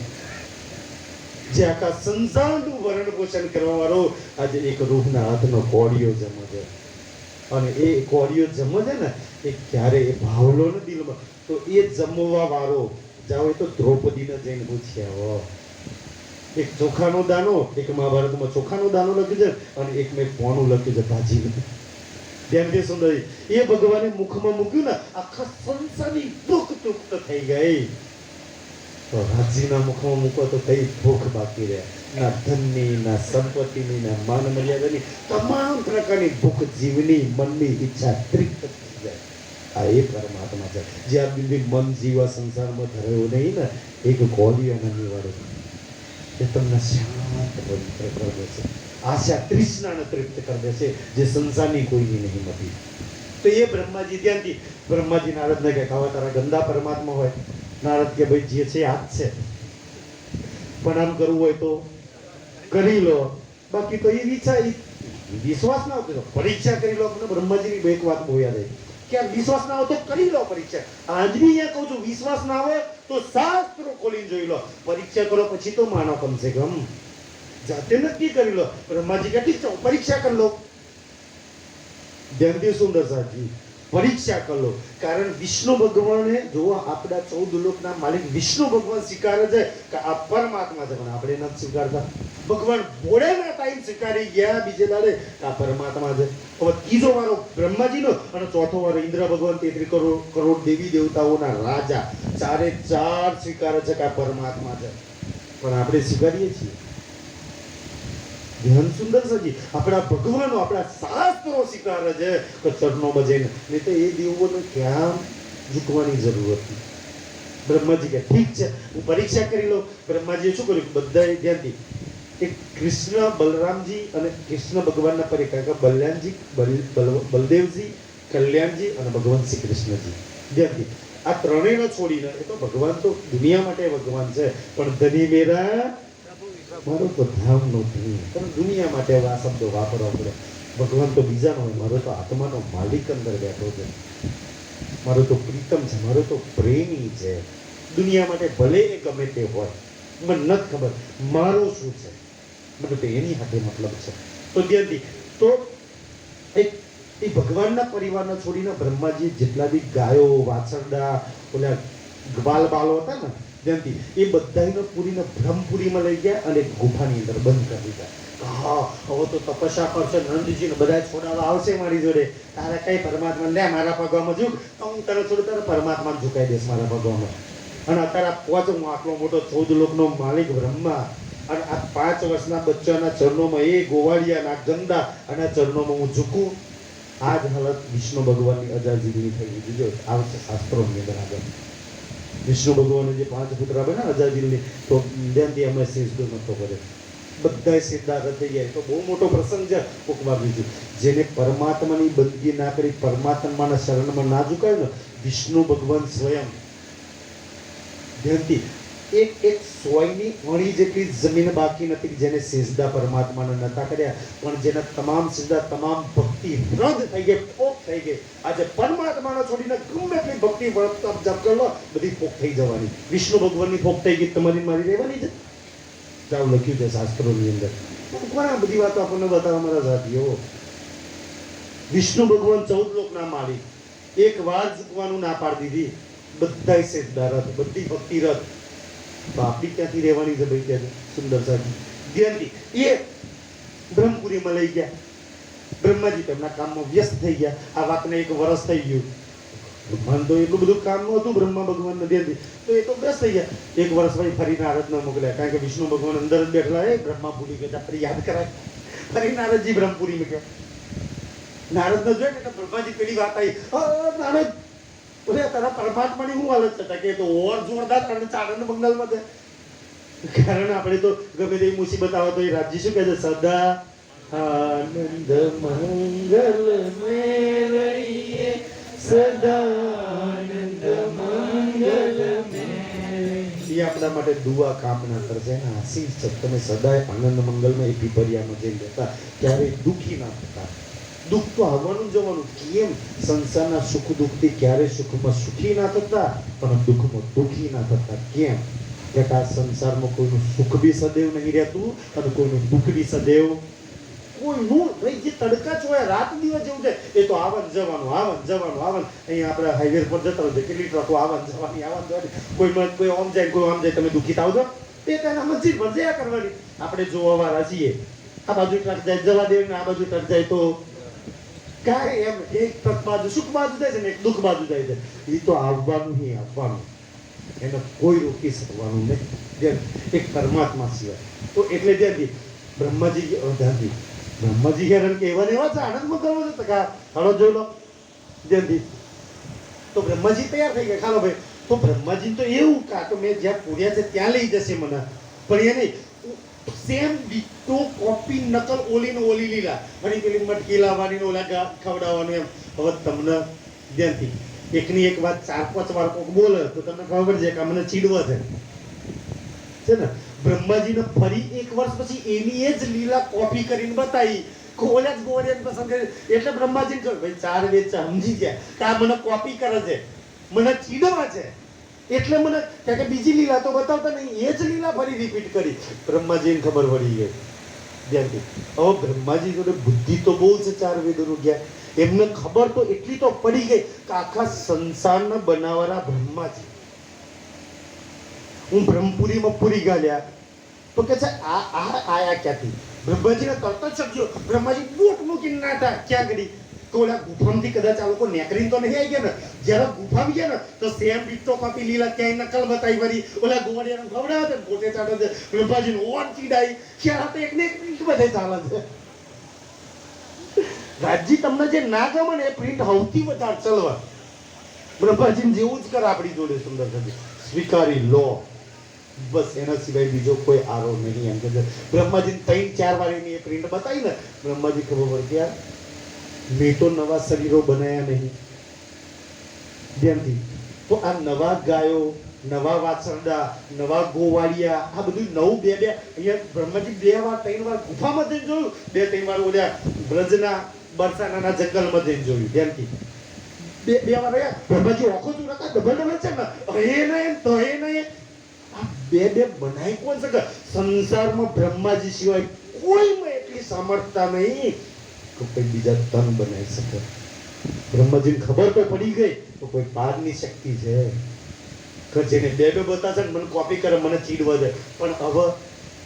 જે આખા સંસારનું વરણ પોષણ કરવા વાળો આજે એક રૂહના હાથનો કોળિયો જમે છે. અને એ કોળિયો જમે છે ને એ ક્યારે એ ભાવલો ને દિલમાં તો એ જમવા વાળો જાઓ તો દ્રૌપદીને જઈને પૂછ્યા હો. એક ચોખાનો દાનો, એક મહાભારતમાં ચોખાનો દાનો લખ્યું છે અને એક મેં પોનું લખ્યું છે ભાજી. જેમ કે સુંદર એ ભગવાને મુખમાં મૂક્યું ને આખા સંસારની દુઃખ તુપ્ત થઈ ગઈ. તો રાજીના મુખમાં મૂકો તો કઈ ભૂખ બાકી રહે? ના ધનની, ના સંપત્તિની, ના માન મર્યાદાની, તમામ પ્રકારની ભૂખ જીવની મનની ઈચ્છા તૃપ્ત થઈ જાય. આ એ પરમાત્મા છે. જ્યાં બિંદી મન જીવા સંસારમાં ધરાયો નહીં ને, એક ગોળી અને નિવાડે એ તમને શાંત પવિત્ર કરી દેશે. આશા તૃષ્ણાને તૃપ્ત કરી દેશે, જે સંસારની કોઈની નહીં હતી. તો એ બ્રહ્માજી ત્યાંથી બ્રહ્માજી નારદને કહે, હવે તારા ગંદા પરમાત્મા હોય. નારદ કે ભાઈ જે છે આ જ છે, પણ આમ કરવું હોય તો કરી લો, બાકી તો એ વિશ્વાસ ના આવતો પરીક્ષા કરી લો. બ્રહ્માજીની એક વાત બહુ યાદ આવી કે વિશ્વાસ ના આવે તો કરી લો પરીક્ષા. આજ બી અહીંયા કહું છું, વિશ્વાસ ના આવે તો શાસ્ત્રો ખોલીને જોઈ લો. પરીક્ષા કરો પછી તો માનો, કમસે કમ જાતે નક્કી કરી લો. બ્રહ્માજી કે ઠીક છે પરીક્ષા કરી લો. ધ્યાનથી સુંદર સાહેબજી પરીક્ષા કરી લો. કારણ વિષ્ણુ ભગવાને જો આપણા 14 લોકના માલિક વિષ્ણુ ભગવાન સ્વીકારે છે કે આ પરમાત્મા છે, પણ આપણે નથી સ્વીકારતા. ભગવાન ભોળેના ટાઈમ સ્વીકારી ગયા બીજે દાડે આ પરમાત્મા છે. હવે ત્રીજો વારો બ્રહ્માજીનો અને ચોથો વારો ઇન્દ્ર ભગવાન 33 કરોડ દેવી દેવતાઓના રાજા, ચારે ચાર સ્વીકારે છે કે આ પરમાત્મા છે, પણ આપણે સ્વીકારીએ છીએ. ધ્યાન સુંદર સજી આપણા ભગવાનો આપણા શાસ્ત્રો સ્વીકારે છે કે ચરણોમાં જઈને, નહીં તો એ દેવોને ક્યાં ઝૂકવાની જરૂર હતી. બ્રહ્માજી કે ઠીક છે હું પરીક્ષા કરી લઉં. બ્રહ્માજીએ શું કર્યું? બધાએ ધ્યાનથી એક કૃષ્ણ બલરામજી અને કૃષ્ણ ભગવાનના પરિકાર બલદેવજી, કલ્યાણજી અને ભગવાન શ્રી કૃષ્ણજી. ધ્યાનથી આ ત્રણેયને છોડીને, એ તો ભગવાન તો દુનિયા માટે ભગવાન છે, પણ ધની મેરા મારો તો ધામ નથી, પણ દુનિયા માટે આ શબ્દો વાપરવા પડે. ભગવાન તો બીજાનો હોય, મારો તો આત્માનો માલિક અંદર બેઠો છે, મારો તો પ્રીતમ છે, મારો તો પ્રેમી છે. દુનિયા માટે ભલે એ ગમે તે હોય, મને નથી ખબર મારો શું છે, મને તો એની સાથે મતલબ છે. તો ત્યાંથી તો એક એ ભગવાનના પરિવારને છોડીને બ્રહ્માજી જેટલા બી ગાયો, વાછરડા, ઓલા બાલ બાલો હતા ને, ત્યાંથી એ બધાને પૂરીને બ્રહ્મપુરીમાં લઈ ગયા અને ગુફાની અંદર બંધ કરી દીધા. હા હવે તો તપસ્યા કરશે નંદજી ને બધા છોડાવવા આવશે મારી જોડે. તારે કઈ પરમાત્મા લે મારા પગમાં ઝૂક, તો હું તને છોડું, તારે પરમાત્માને ઝુકાઈ દઈશ મારા પગમાં. અને અત્યારે પહોંચ હું આટલો મોટો 14 લોકનો માલિક બ્રહ્મા, અને આ 5 વર્ષના બચ્ચાના ચરણોમાં એ ગોવાળિયાના ગંદા અને ચરણોમાં હું ઝૂકું. આ જ હાલત વિષ્ણુ ભગવાનની અજાજીની થઈ ગઈ. જો આવશે શાસ્ત્રોની અંદર આગળ વિષ્ણુ ભગવાને જે 5 પુત્ર બન્યા અજાજીલની, તો ત્યાંથી અમે સિદ્ધ નતો કરે, બધા સિદ્ધાર્થ થઈ ગયા. તો બહુ મોટો પ્રસંગ છે. કોકમાં બીજું જેને પરમાત્માની બંદગી ના કરી, પરમાત્માના શરણમાં ના ઝુકાય ને, વિષ્ણુ ભગવાન સ્વયં ધ્યાનથી એક સોયની અણી જેટલી જમીન બાકી નથી જેને સિજદા પરમાત્માને નતા કર્યા, પણ જેના તમામ સિજદા, તમામ ભક્તિ રદ થઈ ગઈ, પોક થઈ ગઈ. આજે પરમાત્માને છોડીને ગમે એટલી ભક્તિ જપ કરી લો, બધી પોક થઈ જવાની. વિષ્ણુ ભગવાનની પોક થઈ ગઈ, તમારી મારી રહેવાની છે. જાવ લખ્યું છે શાસ્ત્રોની અંદર. કોણ બધી વાતો આપણને બતાવવા મારા સાથીઓ? વિષ્ણુ ભગવાન 14 લોકના માલિક, એક વાર ઝૂકવાનું ના પાડી દીધી, બધા સિજદા રદ, બધી ભક્તિ રદ. તો આપણી ક્યાંથી રહેવાની છે ભાઈ? ત્યાં સુંદર સાહેબ ધ્યાનથી એ બ્રહ્મપુરીમાં લઈ ગયા. બ્રહ્માજી તેમના કામમાં વ્યસ્ત થઈ ગયા. આ વાતને 1 વર્ષ થઈ ગયું. ભગવાન તો એટલું બધું કામ નહોતું બ્રહ્મા ભગવાનને ધ્યાનથી, તો એ તો વ્યસ્ત થઈ ગયા. 1 વર્ષ પછી ફરી નારદને મોકલ્યા, કારણ કે વિષ્ણુ ભગવાન અંદર જ બેઠેલા, એ બ્રહ્માપુરી કહેતા ફરી યાદ કરાય. ફરી નારદજી બ્રહ્મપુરી મૂક્યા. નારદને જોઈને એટલે બ્રહ્માજી પેલી વાત આવી, નારદ બોલે તારા પરમાત્માની શું હાલત થતા કે તો ઓર જોરદાર તને ચારણ મંગલમાં છે. કારણ આપણે તો ગમે તેવી મુસીબત આવે તો એ રાજ્ય શું કહે છે? સદા આનંદ મંગલ મેં રહીએ, સદા આનંદ મંગલ મેં. એ આપણા માટે દુઆ કામના કરશે ને આશીષ છે. તમે સદાય આનંદ મંગલમાં એ પીપરિયામાં જઈ રહેતા, ક્યારેય દુઃખી ના થતા. દુઃખ તો આવવાનું જવાનું. કેમ? સંસારના સુખ દુઃખથી ક્યારે સુખમાં સુખી ના થતા, પણ દુઃખમાં દુઃખી ના થતા. કેમ? કે આ સંસારમાં કોઈનું સુખ બી સદૈવ નહીં રહેતું અને કોઈનું દુઃખ બી સદૈવ કોઈનું ભાઈ. જે તડકા ચોય રાત દિવસ જેવું છે, એ તો આવન જવાનું, આવન જવાનું, આવન. અહીંયા આપણે હાઈવે પર જતા હોય કેટલી ટ્રકો આવન જવાની, આવન જવાની. કોઈ આમ જાય, કોઈ આમ જાય, તમે દુઃખી થાવ છો? એ તેના મસ્જિદ પર જયા કરવાની. આપણે જોવા વાળા છીએ. આ બાજુ ટ્રક જાય જવા દે, આ બાજુ ટ્રક જાય તો કાંઈ એમ એક તક બાજુ સુખ બાજુ જાય છે ને એક દુઃખ બાજુ જાય છે. એ તો આવવાનું, આવવાનું. એને કોઈ રોકી શકવાનું નહીં, જેમ એક પરમાત્મા સિવાય. તો એટલે ત્યાંથી બ્રહ્માજી ત્યાંથી બ્રહ્માજી હેરાન કે એવા ને એવા છે, આનંદમાં કરવો છે તો હાલો જોઈ લો ત્યાંથી. તો બ્રહ્માજી તૈયાર થઈ ગયા, ખાલો ભાઈ. તો બ્રહ્માજી તો એવું કા તો મેં જ્યાં પૂર્યા છે ત્યાં લઈ જશે મને, પણ એ નહીં સેમ ડિટો કોપી નકલ ઓલીને ઓલી લીલા અને પેલી મટકી લાવવાની ને ઓલા ખવડાવવાનું એમ. હવે તમને ધ્યાનથી એકની એક વાત 4-5 વાર કોક બોલે તો તમને ખબર પડશે કે મને ચીડવા છે ને. બ્રહ્માજીને ફરી 1 વર્ષ પછી એની એ જ લીલા કોપી કરીને બતાવી, ઓલા જ ગોળિયાને પસંદ કરી. એટલે બ્રહ્માજીને કહ્યું ભાઈ 4 વેચ સમજી ગયા કે આ મને કોપી કરે છે, મને ચીડવા છે, એટલે મને કે બીજી લીલા તો બતાવતા નહીં, એ જ લીલા ફરી રિપીટ કરી. બ્રહ્માજીને ખબર પડી ગઈ ધ્યાનથી. હવે બ્રહ્માજી જોડે બુદ્ધિ તો બહુ છે 4 વેદોનું જ્ઞાન, એમને ખબર તો એટલી તો પડી ગઈ કે આખા સંસારને બનાવવાના બ્રહ્માજી. હું બ્રહ્મપુરીમાં પૂરી ગાલ્યા તો કે છે આ આયા ક્યાંથી? બ્રહ્માજીને તરત જ સમજ્યો. બ્રહ્માજી બોટ મૂકીને નાટા ક્યાં ગઈ તો ઓલા ગુફામાંથી કદાચ આ લોકો નેકરીને તો નહીં આવી ગયા ને. જ્યારે ગુફામાં ગયા ને તો સેમ ડિટો કોપી લીલા ક્યાંય નકલ બતાવી વળી ઓલા ગોવાડિયાને ખવડાવે છે, પોતે ચાલે છે. બ્રહ્માજીને ઓર ચીડાઈ ક્યાં તો એકને એક પ્રિન્ટ બધે ચાલે છે. રાજજી તમને જે ના ગમે ને એ પ્રિન્ટ સૌથી વધારે ચલવા બ્રહ્માજી જેવું જ કરે આપણી જોડે. સુંદર સ્વીકારી લો, બસ એના સિવાય બીજો કોઈ આરો નહીં એમ કે બ્રહ્માજી 3-4 વાર એની એ પ્રિન્ટ બતાવી ને બ્રહ્માજી ખબર પડી કે યાર મેં તો નવા શરીરો બનાવ્યા નહીં ધ્યાનથી. તો આ નવા ગાયો, નવા વાછરડા, નવા ગોવાળિયા, આ બધું નવું બે અહીંયા બ્રહ્માજી 2 વાર 3 વાર ગુફામાં જઈને જોયું, 2-3 વાર ઓલા બ્રજના બરસાનાના જંગલમાં જઈને જોયું ધ્યાનથી. બે વાર રહ્યા બ્રહ્માજી ઓખો જ નતા ડબલ છે ને એ નહીં તો એ નહીં. આ બે બનાવી કોણ શકે? સંસારમાં બ્રહ્માજી સિવાય કોઈમાં એટલી સામર્થ્યતા નહીં તો કોઈ બીજા તન બનાવી શકે. બ્રહ્માજીને ખબર તો પડી ગઈ તો કોઈ પારની શક્તિ છે કે જેને બે બતાવશે ને મને કોપી કરે, મને ચીડવા દે. પણ હવે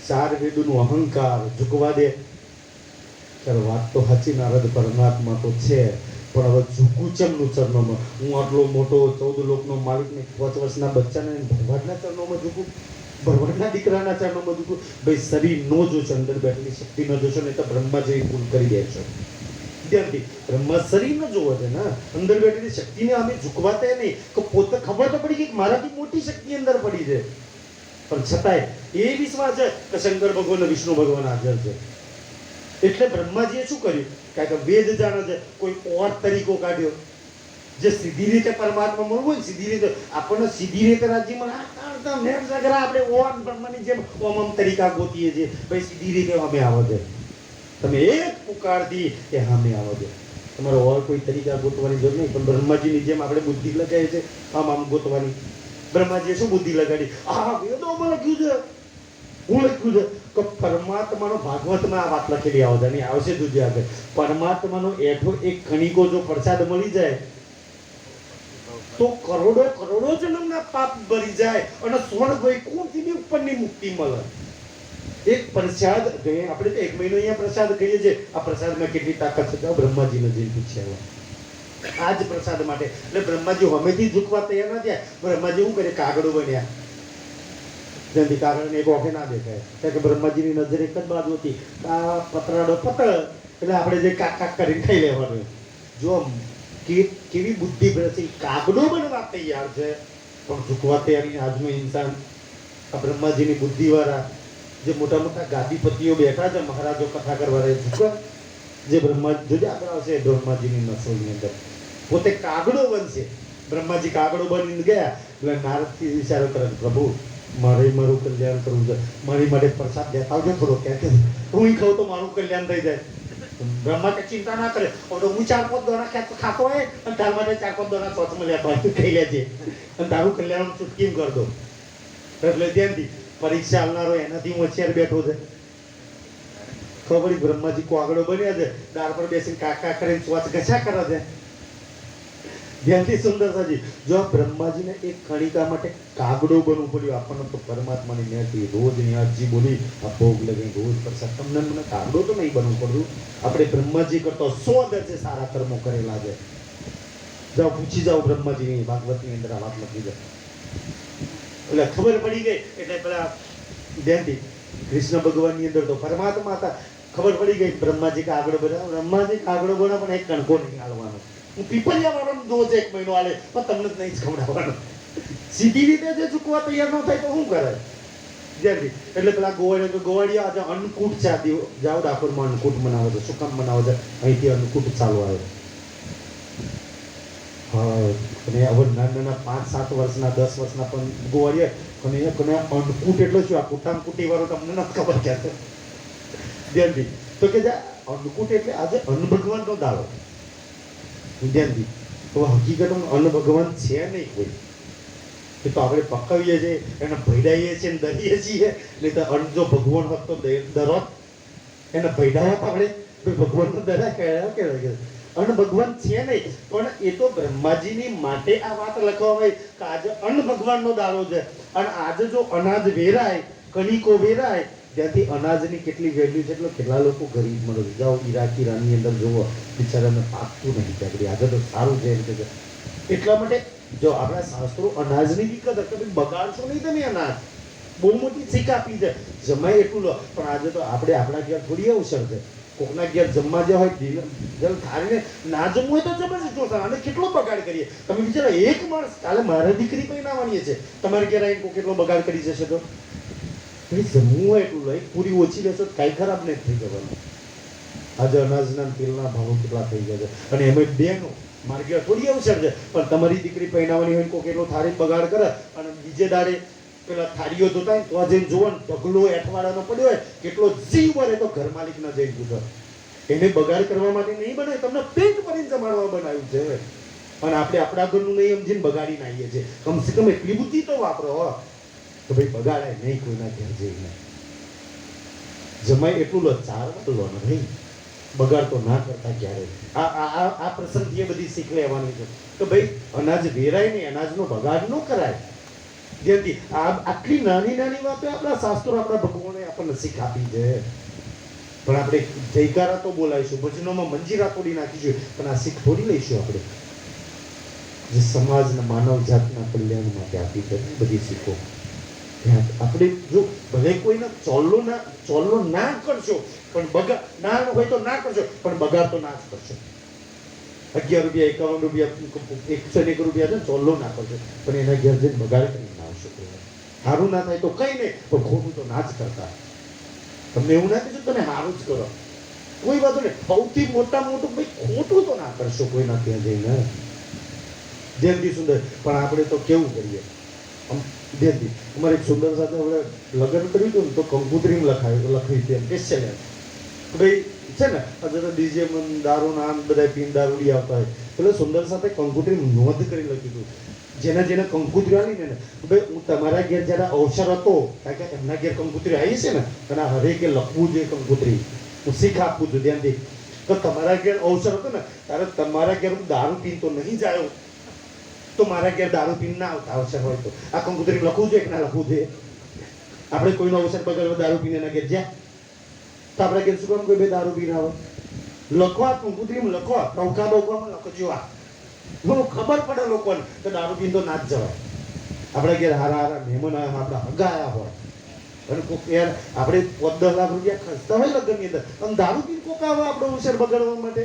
4 વેદોનું અહંકાર ઝૂકવા દે. ત્યારે વાત તો સાચી, નારદ પરમાત્મા તો છે, પણ હવે ઝૂકું ચમનું ચરણોમાં. હું આટલો મોટો 14 લોકનો માલિક ને 5 વર્ષના બચ્ચાને ભરવાડના ચરણોમાં ઝૂકું, ભરવાડના દીકરાના ચરણોમાં ઝૂકું. ભાઈ શરીર નો જોશો, અંદર બેઠેલી શક્તિ ન જોશો નહીં તો બ્રહ્મા જેવી ભૂલ કરી દેશો. વિદ્યાર્થી બ્રહ્મા શરીર ન જોવો છે ને, અંદર બેઠેલી શક્તિને અમે ઝૂકવાતા નહીં. તો પોતે ખબર તો પડી ગઈ કે મારાથી મોટી શક્તિ અંદર પડી છે, પણ છતાંય એ વિશ્વાસ છે કે શંકર ભગવાન વિષ્ણુ ભગવાન હાજર છે. એટલે બ્રહ્માજીએ શું કર્યું? કારણ કે વેદ જાણે છે, કોઈ ઓર તરીકો કાઢ્યો જે સીધી રીતે પરમાત્મા મળવું ને સીધી રીતે આપણને સીધી રીતે રાજ્યમાં આપણે ઓર બ્રહ્માની જેમ ઓમ તરીકા ગોતીએ છીએ. ભાઈ સીધી રીતે અમે આવો છે, તમે એક પુકારથી કે અમે આવો છે, તમારે ઓર કોઈ તરીકા ગોતવાની જરૂર નહીં. પણ બ્રહ્માજીની જેમ આપણે બુદ્ધિ લગાવીએ છીએ આમ ગોતવાની. બ્રહ્માજીએ શું બુદ્ધિ લગાડી? વેદોમાં લખ્યું છે, હું લખ્યું છે કે પરમાત્માનો ભાગવતમાં આ વાત લખેલી આવશે દૂજે આગળ. પરમાત્માનો એઠો એક ખણીકો જો પ્રસાદ મળી જાય તો કરોડો જન્મના પાપ ભરી જાય અને સ્વર્ગ વૈકુંઠની ઉપરની મુક્તિ મળે. એક પ્રસાદ આપણે તો 1 મહિનો અહીંયા પ્રસાદ કહીએ છીએ, આ પ્રસાદમાં કેટલી તાકાત છે બ્રહ્માજીને જઈને પૂછ્યા આ જ પ્રસાદ માટે. એટલે બ્રહ્માજી હમેથી ઝૂકવા તૈયાર ના થયા. બ્રહ્માજી શું કરે? કાગડો બન્યા. જેથી કાગળને એક ઓખે ના દેખાય, કારણ કે બ્રહ્માજીની નજર એક જ બાજુ હતી. આ પતરાડો પતળ એટલે આપણે જે કાક કરીને ખાઈ લેવાનું. જો કેવી બુદ્ધિ છે, કાગડો બનવા તૈયાર છે પણ ઝૂકવા તૈયારી. આજનો ઇન્સાન આ બ્રહ્માજીની બુદ્ધિવાળા જે મોટા ગાદીપતિઓ બેઠા છે, મહારાજો કથા કરવા રહે ઝૂકવા, જે બ્રહ્માજી આગળ આવશે બ્રહ્માજીની નસલની અંદર પોતે કાગડો બનશે. બ્રહ્માજી કાગડો બનીને ગયા એટલે નારદથી વિચારો કરે પ્રભુ મારે મારું કલ્યાણ કરવું છે, મારી માટે પ્રસાદ દેતા આવજો થોડો, કે હું ખાઉં તો મારું કલ્યાણ થઈ જાય. બ્રહ્મા કે ચિંતા ના કરે, હું 4-5 દોણા ખાતો હોય અને તાર માટે 4-5 દોણા સ્વચ્છમાં લેતો હોય તું ખાઈ લેજે અને તારું કલ્યાણ ચૂટકીમ કર દો. એટલે ધ્યાનથી પરીક્ષા આવનારો એનાથી હું હોશિયાર બેઠો છે. ખબર બ્રહ્માજી કાગડો બન્યા છે, દાળ પર બેસીને કાકા કરીને સ્વચ્છ ઘસા કરે છે. ધ્યાનથી સુંદરતાજી, જો બ્રહ્માજીને એક કણિકા માટે કાગડો બનવું પડ્યું, આપણને તો પરમાત્માની ન્યાથી રોજ ન્યાજી બોલી આ ભોગ લગી રોજ પ્રસાદ. તમને મને કાગડો તો નહીં બનવું પડ્યું. આપણે બ્રહ્માજી કરતો 100 દરજે સારા કર્મો કરેલા છે. જાઓ પૂછી જાઓ બ્રહ્માજીની ભાગવતની અંદર આ વાત લખી છે. એટલે ખબર પડી ગઈ એટલે પેલા ધ્યાનથી કૃષ્ણ ભગવાનની અંદર તો પરમાત્મા હતા. ખબર પડી ગઈ બ્રહ્માજી કાગડો બના, બ્રહ્માજી કાગડો બના પણ એક કણકો નહીં હાલવાનો. હું પીપળિયા વાળાનો દોજ 1 મહિનો હાલે પણ તમને જ નહીં જ ખવડાવવાનો. સીધી રીતે જે ચૂકવા તૈયાર ન થાય તો શું કરે? જ્યાંથી એટલે પેલા ગોવાળીઓ આજે અન્નકૂટ ચાદી જાઓ ડાકોરમાં અન્નકૂટ મનાવો છે. શું કામ મનાવો છે? અહીંથી અન્નકૂટ ચાલુ આવે. હા, અને હવે નાના 5-7 વર્ષના 10 વર્ષના પણ ગોવાળીએ અને અન્નકૂટ એટલે શું? આ કુટામકુટી વાળો તમને નથી ખબર ક્યાં ધ્યાનથી તો કે અન્નકૂટ એટલે આજે અન્ન ભગવાનનો દાડો. ધ્યાનથી તો હકીકતમાં અન્ન ભગવાન છે નહીં કોઈ. એ તો આપણે પકાવીએ છીએ, એને ભૈડાઈએ છીએ, દરીએ છીએ. નહીં તો અન્ન જો ભગવાન હોત તો દરોત એને ભૈડાયા આપણે ભગવાનનો દરા કહેવાય. અન્ન ભગવાન છે નહીં, પણ એ તો બ્રહ્માજીની માટે આ વાત લખવા હોય કે આજે અન્ન ભગવાનનો દાડો છે. અને આજે જો અનાજ વેરાય, કણિકો વેરાય, ત્યાંથી અનાજની કેટલી વેલ્યુ છે. એટલે કેટલા લોકો ગરીબ મળે છે. જાઓ ઈરાક ઈરાનની અંદર જુઓ, બિચારાને પાકતું નહીં ચાકરી. આજે તો સારું છે એમ કે એટલા માટે જો આપણા શાસ્ત્રો અનાજની બી કદર કે બગાડશો નહીં તમે અનાજ. બહુ મોટી શીખ આપી છે. જમાય એટલું લો. પણ આજે તો આપણે આપણા ઘેર થોડી અવસર છે. કોકના ઘેર જમવા જે હોય જલ ખાઈને ના જમવું હોય તો જબરજસ્ત અને કેટલો બગાડ કરીએ. તમે બિચારા એક માણસ કાલે મારા દીકરી પહેરાવાની છે, તમારે ઘેર આવીને કોઈ કેટલો બગાડ કરી જશે તો જમવું હોય એટલું લો. પૂરી ઓછી લેશો તો કાંઈ ખરાબ નહીં થઈ જવાનું. આજે અનાજના તેલના ભાવો કેટલા થઈ ગયા છે. અને એમાં બેનો મારે ઘેર થોડી અવસર છે, પણ તમારી દીકરી પહેરાવાની હોય કોઈ કેટલો થાળી બગાડ કરે અને બીજે દાડે પેલા થાળીઓ ધોતા હોય તો જઈને જોવો ને ઢગલો એઠવાડાનો પડ્યો હોય, કેટલો જીવ વરે તો ઘર માલિક ના જઈને પૂછો. એને બગાડ કરવા માટે નહીં બનાવ્યું, તમને પેટ ભરીને જમાડવા બનાવ્યું છે. અને આપણે આપણા ઘરનું નહીં સમજીને બગાડીને આવીએ છીએ. કમસે કમ એટલી બુદ્ધિ તો વાપરો હો તો ભાઈ બગાડાય નહીં કોઈના ઘેર જઈને. જમાય એટલું લો, ચાર લો નહીં, બગાડ તો ના કરતા ક્યારે. આ પ્રસંગથી બધી શીખ લેવાની છે કે ભાઈ અનાજ વેરાય નહીં, અનાજનો બગાડ ન કરાય. જેથી આટલી નાની નાની વાતો આપણા શાસ્ત્રો આપણા ભગવાને આપણને શીખ આપી છે. પણ આપણે જયકારા તો બોલાવીશું, ભજનોમાં મંજીરા તોડી નાખીશું, પણ આ શીખ થોડી લઈશું આપણે જે સમાજના માનવ જાતના કલ્યાણ માટે આપી છે બધી શીખો. આપણે જો ભલે કોઈને ચોલ્લો ના કરશો, પણ બગાડ ના હોય તો ના કરશો, પણ બગાડ તો ના જ કરશો. 11 રૂપિયા 51 રૂપિયા 101 રૂપિયા છે, ચોલ્લો ના કરશો, પણ એના ઘેર જઈને બગાડ કરી ના આવશો. સારું ના થાય તો કઈ નહીં, પણ ખોટું તો ના જ કરતા. તમને એવું ના કીધું તમે સારું જ કરો, કોઈ વાતો નહીં. સૌથી મોટું ભાઈ ખોટું તો ના કરશો કોઈના ત્યાં જઈને. જયંતિ સુંદર પણ આપણે તો કેવું કરીએ. જયંતિ અમારે એક સુંદર સાથે હવે લગ્ન કર્યું હતું ને તો કંકુત્રી લખાવી હતી એમ સ્પેશિયલ ભાઈ છે ને. અત્યારે ડીજે દારૂ નામ બધા પીન દારૂડી આવતા હોય એટલે સુંદર સાથે કંકુત્રી નોંધ કરી લખ્યું હતું. જેને કંકુત્રી આવી ને ભાઈ હું તમારા ઘેર જયારે અવસર હતો, કારણ કે એમના ઘેર કંકુત્રી આવી છે ને, અને હરેકે લખવું જોઈએ કંકુત્રી. હું શીખ આપું છું ધ્યાનથી. તો તમારા ઘેર અવસર હતો ને ત્યારે તમારા ઘેર હું દારૂ પીન તો નહીં જાય, તો મારા ઘેર દારૂ પીને ના આવતા અવસર હોય તો આ કંકુત્રી લખવું જોઈએ કે ના લખવું જોઈએ? આપણે કોઈનો અવસર બગાડવા દારૂ પીને ના ઘેર જ્યાં તો આપણે ઘેર શું કામ કોઈ ભાઈ દારૂ પીને આવે? લખવા કંકુત્રીમાં લખો, ટવકા બવકામાં લખજો. આ બહુ ખબર પડે લોકોને કે દારૂ પીને તો ના જ જવાય. આપણે ઘેર હારા મહેમાન આવ્યા, આપણા હગાયા હોય અને કોક યાર આપણે 10 લાખ રૂપિયા ખર્ચતા હોય લગ્નની અંદર અને દારૂ પીને કોક આવે આપણો અવસર બગાડવા માટે.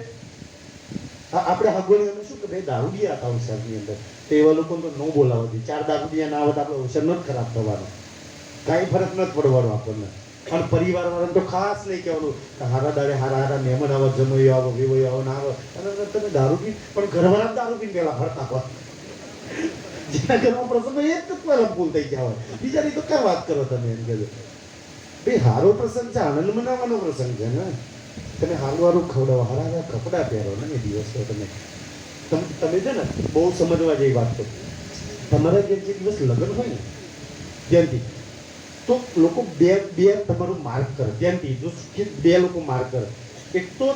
આપણે હગવણીઓને શું કે ભાઈ દારૂડિયા હતા અવસરની અંદર, તો એવા લોકોને તો ન બોલાવતી. 4 દારૂડિયા ના આવે તો આપણો અવસર નથી ખરાબ થવાનો, કાંઈ ફરક નથી પડવાનો આપણને. અને પરિવાર વાળાને તો ખાસ નહીં કહેવાનું કે હારા દાડે હારા મહેમાન આવો, જમૈયો આવો, વિવૈયો આવો ના આવે અને તમે દારૂ પી, પણ ઘરવાળા દારૂ પીને પહેલા ફરતા હોય. જેના ઘરમાં પ્રસંગ હોય એ જ પહેલા ભૂલ થઈ ગયા હોય, બીજાની તો ક્યાં વાત કરો તમે? એમ કહેજો ભાઈ સારો પ્રસંગ છે, આનંદ મનાવવાનો પ્રસંગ છે ને. તમે હારું ખવડાવો, હારા કપડાં પહેરો ને એ દિવસ તો તમે છે ને બહુ સમજવા જેવી વાત કરો. તમારા જે દિવસ લગ્ન હોય ને ત્યાંથી તો લોકો બે તમારું માર્ક કરે. ત્યાંથી જો બે લોકો માર્ક કરે, એક તો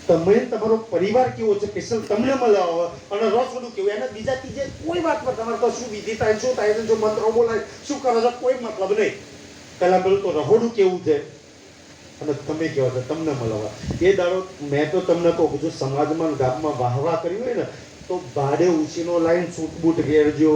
તમે તમારો પરિવાર કેવો છે સ્પેશિયલ તમને મળાવો અને રસોડું કેવું, એના બીજા ત્રીજે કોઈ વાત પર તમારે તો શું વિધિ થાય, શું થાય છે, જો મંત્રો બોલાય, શું કરો છો, કોઈ મતલબ નહીં. પહેલા પેલું તો રહોડું કેવું છે અને તમે કેવા છો તમને મળવા. એ દાડો મેં તો તમને કહું, જો સમાજમાં ગામમાં વાહવા કરી હોય ને તો ભાડે ઉછીનો લાઈન સૂટ બૂટ ઘેરજો,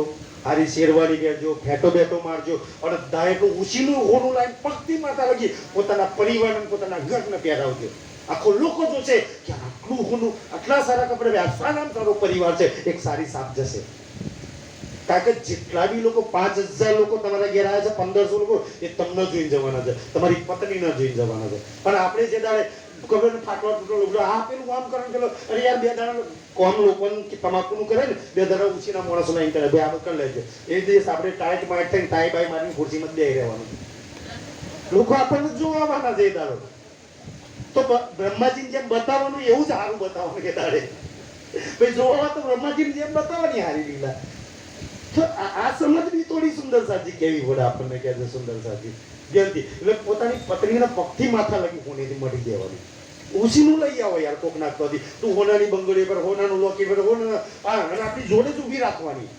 હારી શેરવાની પહેરજો, ફેટો બેટો મારજો અને દાય એટલું ઉછીનું હોનું લાઈન પગથી માતા લગી પોતાના પરિવારને પોતાના ઘરને પહેરાવજો. આખો લોકો જોશે કે આટલું હોનું, આટલા સારા કપડે આટલા નામ સારો પરિવાર છે, એક સારી સાપ જશે. કારણ કે જેટલા બી લોકો 5000 લોકો તમારા ઘેર આવ્યા છે, 1500 લોકો એ તમને જોઈને જવાના છે, તમારી પત્નીને જોઈને જવાના છે. પણ આપણે જે દાડે ખબર ને ફાટવા તૂટો આ પેલું આમ કરે પેલો અરે યાર 2 દાડા કોમ લોકોનું તમાકુનું કરે ને 2 દાડા ઉછીના માણસો લાઈન કરે 2 આપણે કરી લેજો. એ દિવસ આપણે ટાઈટ માઈટ થઈને ટાઈ બાઈ મારીને ખુરશીમાં જ બેહી રહેવાનું. લોકો આપણને જોવાના છે એ દાડો. તો બ્રહ્માજીને જેમ બતાવવાનું એવું જ સારું બતાવવાનું કે દાડે ભાઈ જોવા તો બ્રહ્માજીને જેમ બતાવવાની હારી લીલા. તો આ સમજવી થોડી સુંદર સાજી કેવી પડે આપણને કે છે સુંદર સાજી જયંતી એટલે પોતાની પત્નીના પગથી માથા લગી હોનેથી મળી દેવાની. ઉછીનું લઈ આવો યાર કોક નાખવાથી તું હોનાની બંગડી પર હોનાનું લોકી પર હોના અને આપણી જોડે જ ઊભી રાખવાની.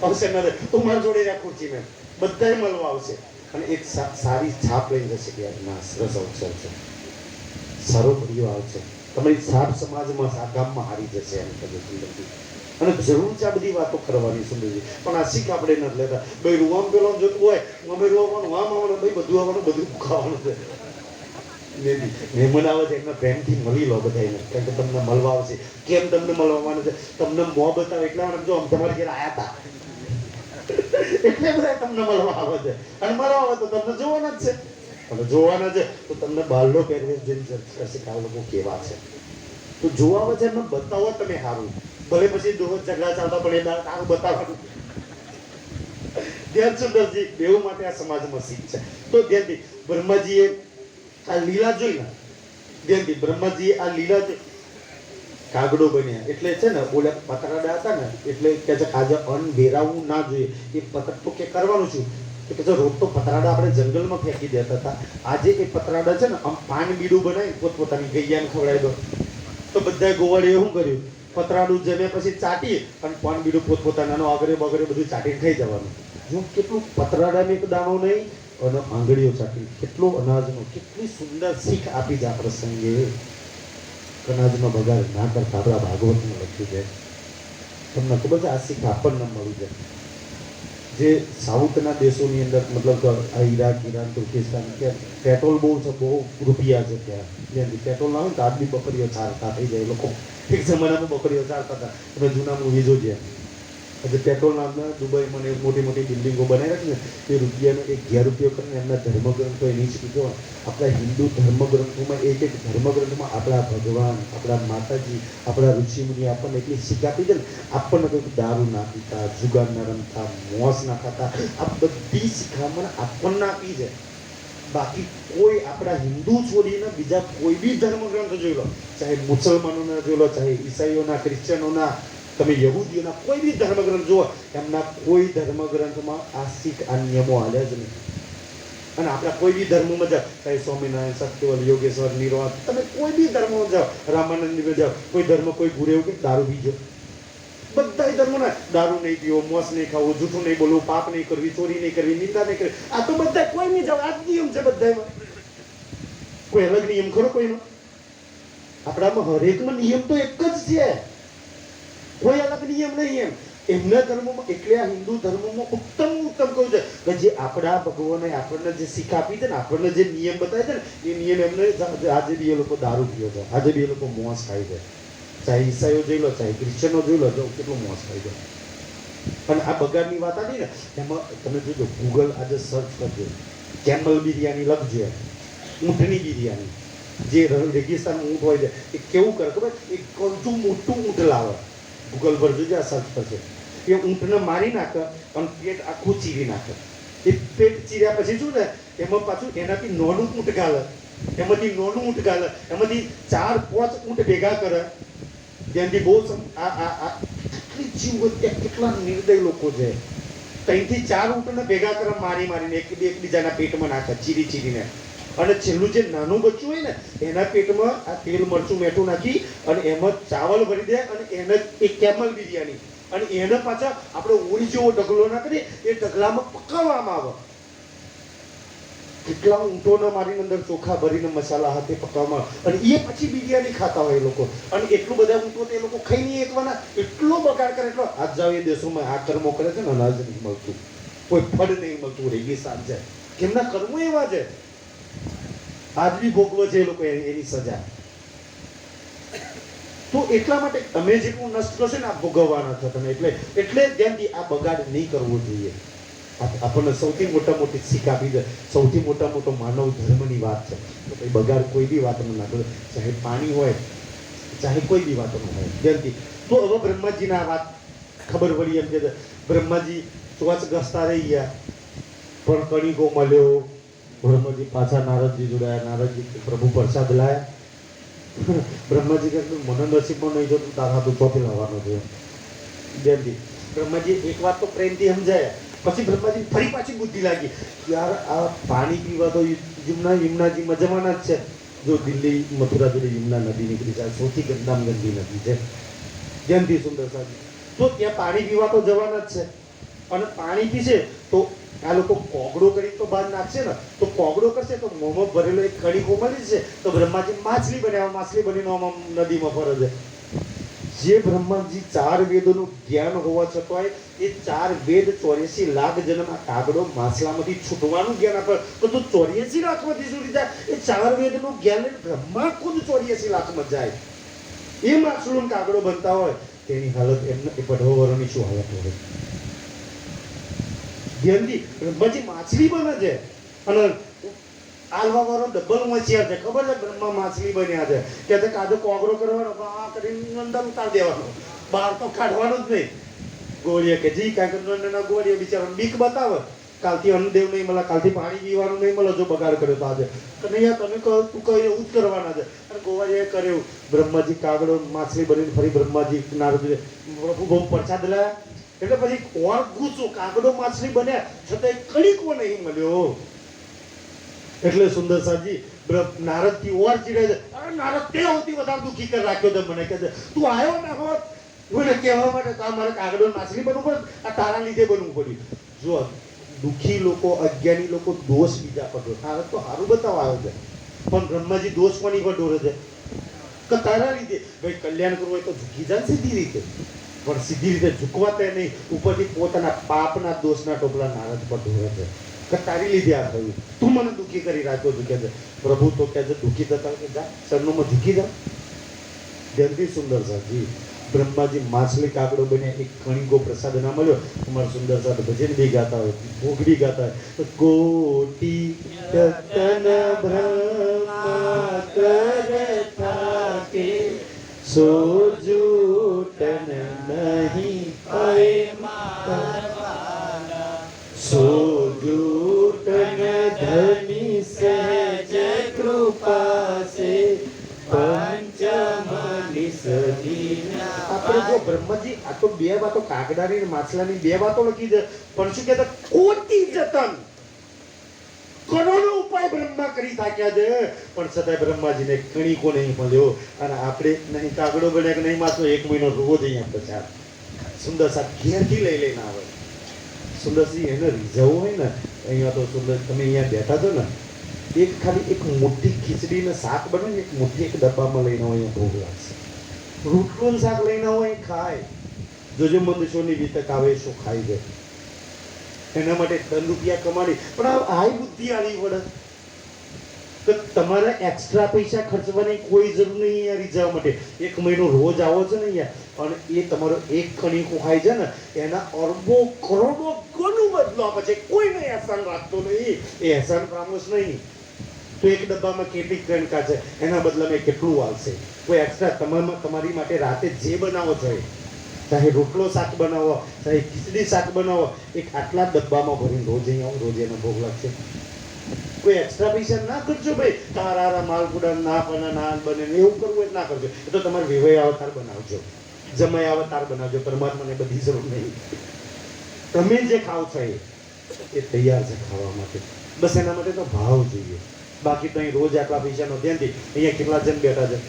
આવશે ન તું મારા જોડે રાખ ખુરશી મેં બધાય મળવા આવશે અને એક સારી છાપ લઈ જશે કે યાર ના સરસ અવસર છે, સારો પરિવાર આવશે, તમારી છાપ સમાજમાં આ ગામમાં હારી જશે એમ કદે સુંદરજી. અને જરૂર છે આ બધી વાતો કરવાની સુંદરજી, પણ આ શીખ આપણે નથી લેતા. ભાઈ રૂવામ પેલો જોતું હોય અમે રૂવાનું આમ આવવાનું ભાઈ બધું આવવાનું બધું ખાવાનું છે. મહેમાન આવે છે એમના પ્રેમથી મળી લો બધાને, કારણ કે તમને મળવા આવશે. કેમ તમને મળવાનું છે? તમને મોં બતાવે એટલા માટે જો આમ તમારી ઘરે આવ્યા હતા એટલે બધા તમને મળવા આવે છે. અને મળવા આવે તો તમને જોવાના જ છે, અને જોવાના છે તો તમને બારનો પહેરવેશ જોઈને કરશે કે આ લોકો કેવા છે. તો જોવા આવે છે એમને બતાવો તમે સારું, ભલે પછી દોહો ઝઘડા ચાલતા પણ એ સારું બતાવવાનું. ધ્યાન સુંદરજી બેઉ માટે આ સમાજમાં શીખ છે. તો ધ્યાનથી બ્રહ્માજીએ આ લીલા જોઈ ને, ધ્યાનથી બ્રહ્માજીએ આ લીલા જોઈ કાગડો બન્યા એટલે છે ને ઓલા પતરાડા હતા ને એટલે કે છે આજે અન્ન ભેરાવું ના જોઈએ. એ પતર તો કે કરવાનું છું કે રોજ તો પતરાડા આપણે જંગલમાં ફેંકી દેતા હતા. આજે એ પતરાડા છે ને આમ પાન બીડું બનાવી પોતપોતાની ગૈયાને ખવડાવી દો. તો બધા ગોવાળીએ શું કર્યું? પતરાડું જમ્યા પછી ચાટી અને પાન બીડું પોતપોતાના આગળ બગરે બધું ચાટીને ખાઈ જવાનું. જો કેટલું પતરાડાને એક દાણો નહીં અને આંગળીઓ ચાટી, કેટલો અનાજનો, કેટલી સુંદર શીખ આપી છે આ પ્રસંગે. અનાજનો બગાડ ના કરતા આપણા ભાગવતમાં લખ્યું છે. તમને ખબર છે આ શીખ આપણને મળી જાય. જે સાઉથના દેશોની અંદર મતલબ ઈરાક, ઈરાન, તુર્કિસ્તાન ત્યાં પેટ્રોલ બહુ છે, બહુ રૂપિયા છે ત્યાં. જ્યાંથી પેટ્રોલ ના હોય ને તો આદમી બકરીઓ ચારતા થઈ જાય. લોકો એક જમાનામાં બકરીઓ ચારતા હતા. તમે જૂના મૂવી જોજે. આજે પેટ્રોલ નામના દુબઈમાં મને મોટી મોટી બિલ્ડિંગો બનાવી રાખી ને એ રૂપિયાનો 1000 રૂપિયા કરીને એમના ધર્મગ્રંથો એની જ કીધો. આપણા હિન્દુ ધર્મગ્રંથોમાં એક ધર્મગ્રંથમાં આપણા ભગવાન, આપણા માતાજી, આપણા ઋષિમુનિ આપણને એટલી શીખ આપી છે ને. આપણને કોઈ દારૂ ના પીતા, જુગાર ના રમતા, મોસ ના ખાતા, આ બધી શિખામણ આપણને આપી છે. બાકી કોઈ આપણા હિન્દુ છોડીને બીજા કોઈ બી ધર્મગ્રંથ જોઈ લો, ચાહે મુસલમાનોના જોઈ લો, ચાહે ઈસાઈઓના, ક્રિશ્ચિયનોના, તમે યહૂદીઓના કોઈ બી ધર્મગ્રંથ જુઓ, એમના કોઈ ધર્મગ્રંથમાં આ શીખ આ નિયમો હાલ્યા જ નહીં. અને આપણા કોઈ બી ધર્મમાં જાઓ, ચાહે સ્વામિનારાયણ, સત્યવલ, યોગેશ્વર, નિર્વાણ, તમે કોઈ બી ધર્મમાં જાઓ, રામાનંદમાં જાઓ, કોઈ ધર્મ કોઈ ગુરુ એવું કે દારૂ પીજો. બધા ધર્મોના દારૂ નહીં પીવો, મોસ નહીં ખાવું, જૂઠું નહીં બોલવું, પાપ નહીં કરવી, ચોરી નહીં કરવી, નિંદા નહીં કરવી. આ તો બધા કોઈ નહીં જાવ, આ જ નિયમ છે બધામાં. કોઈ અલગ નિયમ ખરો કોઈનો? આપણામાં હરેકમાં નિયમ તો એક જ છે, કોઈ અલગ નિયમ નહીં. એમના ધર્મમાં એટલે આ હિન્દુ ધર્મમાં ઉત્તમ કહું છે કે જે આપણા ભગવાને આપણને જે શીખ આપી છે ને, આપણને જે નિયમ બતાવે છે ને, એ નિયમ એમને આજે બી એ લોકો દારૂ પીવે છે, આજે બી એ લોકો મોસ ખાય છે. ચાહે ઈસાઈઓ જોઈ લો, ચાહે ક્રિશ્ચનો જોઈ લો, કેટલું મોસ ખાય છે. પણ આ બગાડની વાત આવી ને એમાં તમે જોજો, ગૂગલ આજે સર્ચ કરજો, કેમલ બિરયાની લખજો, ઊંટની બિરયાની. જે રેગિસ્તાનમાં ઊંટ હોય છે એ કેવું કરે ખબર? એક કલતું મોટું ઊંટ લાવે, ગૂગલ પર જોજો, આ સર્ચ કરશે. એ ઊંટને મારી નાખે અને પેટ આખું ચીરી નાખે. એ પેટ ચીર્યા પછી શું ને એમાં પાછું એનાથી નાનું ઊંટ ગાલે, એમાંથી નાનું ઊંટ ગાલે, એમાંથી 4-5 ઊંટ ભેગા કરે. ત્યાંથી બહુ કેટલી જીવ ત્યાં કેટલા નિર્દય લોકો છે. 3-4 ઊંટને ભેગા કરે મારીને એકબીજાના પેટમાં નાખે ચીરીને. અને છેલ્લું જે નાનું બચ્ચું હોય ને એના પેટમાં આ તેલ મરચું મેઠું નાખી અને એમાં ચાવલ ભરી દે અને એને એક કેમલ બિરયાની અને એને પાછા આપણે ઓળી જેવો ઢગલો ના કરીએ એ ઢગલામાં પકાવવામાં આવે. કેટલા ઊંટોને મારીને અંદર ચોખા ભરીને મસાલા હાથે પકાવવામાં, અને એ પછી બિરયાની ખાતા હોય એ લોકો. અને એટલું બધા ઊંટો તે લોકો ખાઈ નહીં એકવાના, એટલો બગાડ કરે. એટલો આજ જાવ એ દેશોમાં આ કર્મો કરે છે ને, અનાજ નહીં મળતું, કોઈ ફળ નહીં મળતું, રેગિસ્તાન છે. કેમના કર્મો એવા છે, આજ બી ભોગવે છે એ લોકો એની સજા. તો એટલા માટે તમે જેટલું નષ્ટ કરશો ને આ ભોગવવાના છો તમે. એટલે ધ્યાનથી આ બગાડ નહીં કરવો જોઈએ. આપણને સૌથી મોટી શીખ આપી છે, સૌથી મોટો માનવ ધર્મની વાત છે. તો ભાઈ બગાડ કોઈ બી વાતનો ના કરો, ચાહે પાણી હોય, ચાહે કોઈ બી વાતનો હોય, ધ્યાનથી. તો હવે બ્રહ્માજીને આ વાત ખબર પડી. એમ કે બ્રહ્માજી ચોચ ઘસતા રહી ગયા, પણ કણિકો મળ્યો. બ્રહ્માજી પાછા નારદજી જોડાયા. નારદજી પ્રભુ પ્રસાદ લાયા. બ્રહ્માજી કહે મને નસીબમાં નહીં જોતું, તારા તો ચોથી લાવવાનો છે. ધ્યાનથી બ્રહ્માજી એક વાત તો પ્રેમથી સમજાયા. પછી બ્રહ્માજી ફરી પાછી બુદ્ધિ લાગી, યાર આ પાણી પીવા તો યમુનાજીમાં જવાના જ છે. જો દિલ્હી મથુરા જોડે યમુના નદી નીકળી જાય, સૌથી ગંદામાં ગંદી નદી છે. ધ્યાનથી સુંદર સાહેબ, તો ત્યાં પાણી પીવા તો જવાના જ છે. અને પાણી પીશે તો આ લોકો કોગળો કરી તો બહાર નાખશે ને, તો કોગળો કરશે તો મોંમાં ભરેલો એક કણીકો મળી જશે. તો બ્રહ્માજી માછલી બન્યા, માછલી બનીને નદીમાં ફરે છે. જે બ્રહ્માજી 4 વેદોનું જ્ઞાન હોવા છતાંય એ 4 વેદ 84 લાખ જન્મ આ કાગડો માછલામાંથી છૂટવાનું જ્ઞાન આપે, તો 84 લાખમાંથી છૂટી જાય. એ 4 વેદનું જ્ઞાન બ્રહ્મા ખુદ 84 લાખમાં જાય. એ માછલું કાગડો બનતા હોય તેની હાલત એમને એ પઢવરોની શું હાલત હોય. ધ્યાનથી બ્રહ્માજી માછલી બને છે, અને આલવા વાળો ડબલ હોશિયાર છે. ખબર છે બ્રહ્મા માછલી બન્યા છે કે તે કાદો કોગળો કરવાનો, આ કરીને અંદર ઉતાર દેવાનો, બહાર તો કાઢવાનો જ નહીં. ગોળીએ કે જી કાંઈ ના ગોળીએ બિચારા બીક બતાવે, કાલથી અન્નદેવ નહીં મળે, કાલથી પાણી પીવાનું નહીં મળે જો બગાડ કર્યો તો આજે. કનૈયા તમે કહો તું કહે એવું જ કરવાના છે. અને ગોવાળીએ કર્યું. બ્રહ્માજી કાગડો માછલી બનીને ફરી બ્રહ્માજી નારદ પ્રભુ બહુ પ્રસાદ લાયા. એટલે પછી ઓર ગુસ્સો, કાગડો માછલી બન્યા છતાં કડીકો નહીં મળ્યો. એટલે સુંદર સાજી નારદ થી ઓર ચીડે છે. અરે નારદ તે સૌથી વધારે દુઃખી કરી રાખ્યો તો મને કહે છે તું આવ્યો ના હોત મને કહેવા માટે તો મારે કાગડો માછલી બનવું પડે, આ તારા લીધે બનવું પડ્યું. જો દુઃખી લોકો, અજ્ઞાની લોકો દોષ બીજા પર ઢોરે. નારદ તો સારું બતાવવા આવ્યો છે, પણ બ્રહ્માજી દોષ કોની પર ઢોરે છે કે તારા લીધે. ભાઈ કલ્યાણ કરવું હોય તો ઝૂકી જાય સીધી રીતે, પણ સીધી રીતે ઝૂકવા તે નહીં, ઉપરથી પોતાના પાપના દોષના ટોપલા નારદ પર ઢોરે છે કે તારી લીધે આ થયું, તું મને દુઃખી કરી રાખ્યો છું. કે છે પ્રભુ તો કહે છે દુઃખી થતા કે જા સરનામાં ઝૂકી જા. જલ્દી સુંદર સાજી બ્રહ્માજી માછલી કાગડો બન્યા, એક કણીકો પ્રસાદ ના મળ્યો. તમારા સુંદર સાહેબ ભજન બી ગાતા હોય, ભોગ બી ગાતા હોય. કોટી રતન બ્રહ્મા કરતા કે સો જૂટન નહીં સો જૂટન ધની સહજ કૃપા સે પંચમની સદીના. આપણે જો બ્રહ્માજી આ તો બે વાતો કાગડાની અને માછલાની બે વાતો લખી છે, પણ શું કહેતા કોટી જતન કરોડો ઉપાય બ્રહ્મા કરી થાક્યા છે, પણ છતાંય બ્રહ્માજીને કણીકો નહીં મળ્યો. અને આપણે નહીં કાગડો બન્યા કે નહીં માછલો, 1 મહિનો રોજ અહીંયા પ્રચાર સુંદર સાહેબ ઘેરથી લઈને આવે. સુંદરસિંહ એને રીઝવવું હોય ને અહીંયા તો સુંદર તમે અહીંયા બેઠા છો ને, એક ખાલી એક મોટી ખીચડી ને શાક બને ને એક મોટી એક ડબ્બામાં લઈને હોય ભોગ લાગશે. રોટલું શાક લઈને હોય ખાય. જોજો મનુષ્યોની વિતક આવે શું ખાઈ જાય. એના માટે 3 રૂપિયા કમાડી, પણ આ બુદ્ધિ આવી પડે તો તમારે એક્સ્ટ્રા પૈસા ખર્ચવાની કોઈ જરૂર નહીં અહીંયા રીઝવવા માટે. 1 મહિનો રોજ આવો છો ને અહીંયા, અને એ તમારો એક કણીકો ખાય છે ને એના અરબો કરોડો ગણું બદલો આપે છે. કોઈને એહસાન રાખતો નહીં, એ એહસાન પ્રામોસ નહીં. તો એક ડબ્બામાં કેટલી કણકા છે એના બદલામાં કેટલું આવશે. કોઈ એક્સ્ટ્રા તમારી માટે રાતે જે બનાવો છો, ચાહે રોટલો શાક બનાવો, ચાહે ખીચડી શાક બનાવો, એક આટલા ડબ્બામાં ભરીને રોજ અહીંયા આવો, રોજ એનો ભોગ લાગશે. કોઈ એક્સ્ટ્રા પૈસા ના ખર્ચો ભાઈ. તારા માલપુડા ના બને ના બને એવું કરવું હોય ના કરજો. એ તો તમારે વિવય અવતાર બનાવજો, જમાય અવતાર બનાવજો. પરમાત્માને બધી જરૂર નહીં. તમે જે ખાવ છો એ તૈયાર છે ખાવા માટે, બસ એના માટે તો ભાવ જોઈએ. બાકી તો અહીં રોજ આટલા પૈસાનો ધ્યાનથી અહીંયા કેટલા જણ બેઠા છે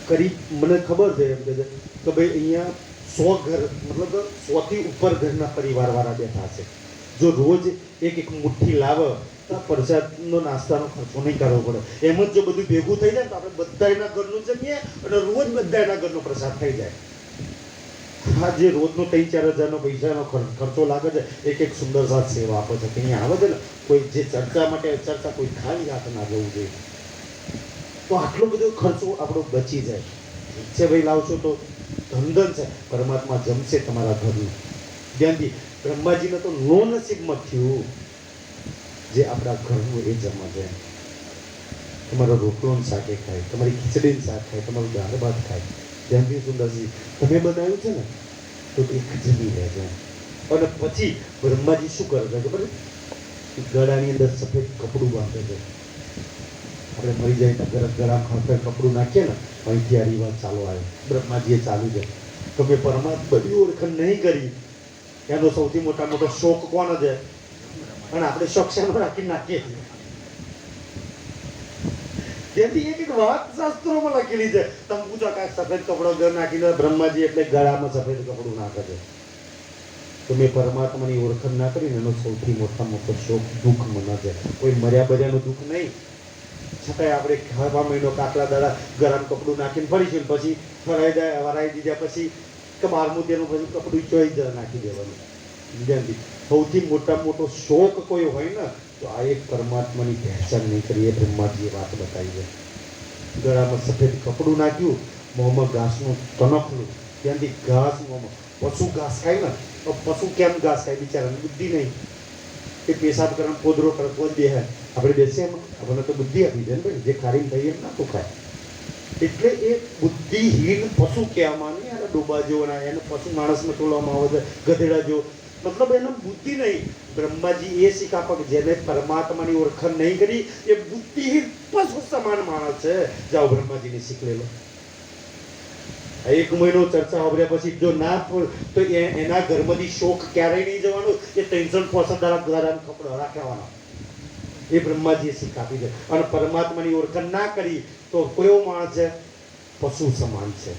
કરીબ મને ખબર છે એમ કે છે કે ભાઈ અહીંયા 100 ઘર મતલબ 100 થી ઉપર ઘરના પરિવારવાળા બેઠા છે. જો રોજ એક મુઠ્ઠી લાવે પ્રસાદનો નાસ્તાનો ખર્ચો નહીં કરવો પડે. એમ જ જો બધું ભેગું થઈ જાય તો આપણે બધા એના ઘરનું જમીએ અને રોજ બધા એના ઘરનો પ્રસાદ થઈ જાય. હા, જે રોજનો 3-4 હજારનો પૈસાનો ખર્ચો લાગે છે, એક સુંદર સાથ સેવા આપે છે કે અહીંયા આવે છે ને કોઈ જે ચર્ચા માટે ચર્ચા કોઈ ખાલી હાથ ના જવું જોઈએ, તો આટલો બધો ખર્ચો આપણો બચી જાય છે. ભાઈ લાવશો તો ધંધન છે, પરમાત્મા જમશે તમારા ઘરનું. ધ્યાનથી બ્રહ્માજીને તો નો નસીબમાં થયું જે આપણા ઘરનું એ જમા છે. તમારો રોટલો શાકે ખાય, તમારી ખીચડી શાક ખાય, તમારું દાળ ભાત ખાય. ધ્યાનથી સુંદરજી તમે બનાવ્યું છે ને તો એક જમી રહે છે. અને પછી બ્રહ્માજી શું કરે છે ખબર? ગળાની અંદર સફેદ કપડું બાંધે છે. આપણે મરી જાય તો ગળામાં સફેદ કપડું નાખીએ ને, અહીંથી આ રિવાજ ચાલુ આવે. બ્રહ્માજીએ ચાલુ છે. તમે પરમાત્મા બધી ઓળખાણ નહીં કરી, એનો સૌથી મોટો શોખ કોણ છે? અને આપણે શોખ શેનો રાખી નાખીએ છીએ. તેથી એક વાત શાસ્ત્રોમાં લખેલી છે. તમે પૂછો કાંઈક સફેદ કપડો ઘર નાખીને બ્રહ્માજી એટલે ગળામાં સફેદ કપડું નાખે છે. તમે પરમાત્માની ઓળખાણ ના કરીને એનો સૌથી મોટો શોખ દુઃખ મને છે. કોઈ મર્યા બર્યાનું દુઃખ નહીં, છતાંય આપણે ખાવા મહિનો કાકલા દાડા ગરમ કપડું નાખીને ફરીશું, પછી વરાઈ દીધા પછી કે 12મું તેનું પછી કપડું ચોઈ જ નાખી દેવાનું. સૌથી મોટો શોખ કોઈ હોય ને તો આ એક પરમાત્માની પહેચાન નહીં કરી. એ બ્રહ્માજીએ વાત બતાવી છે. ગળામાં સફેદ કપડું નાખ્યું, મોંમાં ઘાસનું તનખલું. ત્યાંથી ઘાસ મોંમાં. પશુ ઘાસ ખાય ને તો પશુ કેમ ઘાસ ખાય? બિચારાને બુદ્ધિ નહીં. એ પેશાબ કરે, પોદરો કરે, પોત બેહાય. આપણે બેસીએ એમાં આપણને તો બુદ્ધિ આપી દે ને, જે ખારીને ખાઈએ એમ ના તો ખાય. એટલે એ બુદ્ધિહીન પશુ કહેવામાં નહીં. એને ડોબા જેવો ના, એને પશુ માણસને તોડવામાં આવે છે ગધેડા જેવો. મતલબ એનો બુદ્ધિ નહીં. બ્રહ્માજી એ શીખ આપે કે જેને પરમાત્માની ઓળખાણ નહીં કરી એ બુદ્ધિહીન પશુ સમાન માણસ છે. જાઓ બ્રહ્માજીને શીખ લેલો. 1 મહિનો ચર્ચા વાપર્યા પછી જો ના તો એના ઘરમાંથી શોખ ક્યારેય નહીં જવાનું. એ 365 દાડા કપડો રાખવાનો. એ બ્રહ્માજીએ શીખ આપી છે. અને પરમાત્માની ઓળખાણ ના કરી તો કયો માણસ છે? પશુ સમાન છે.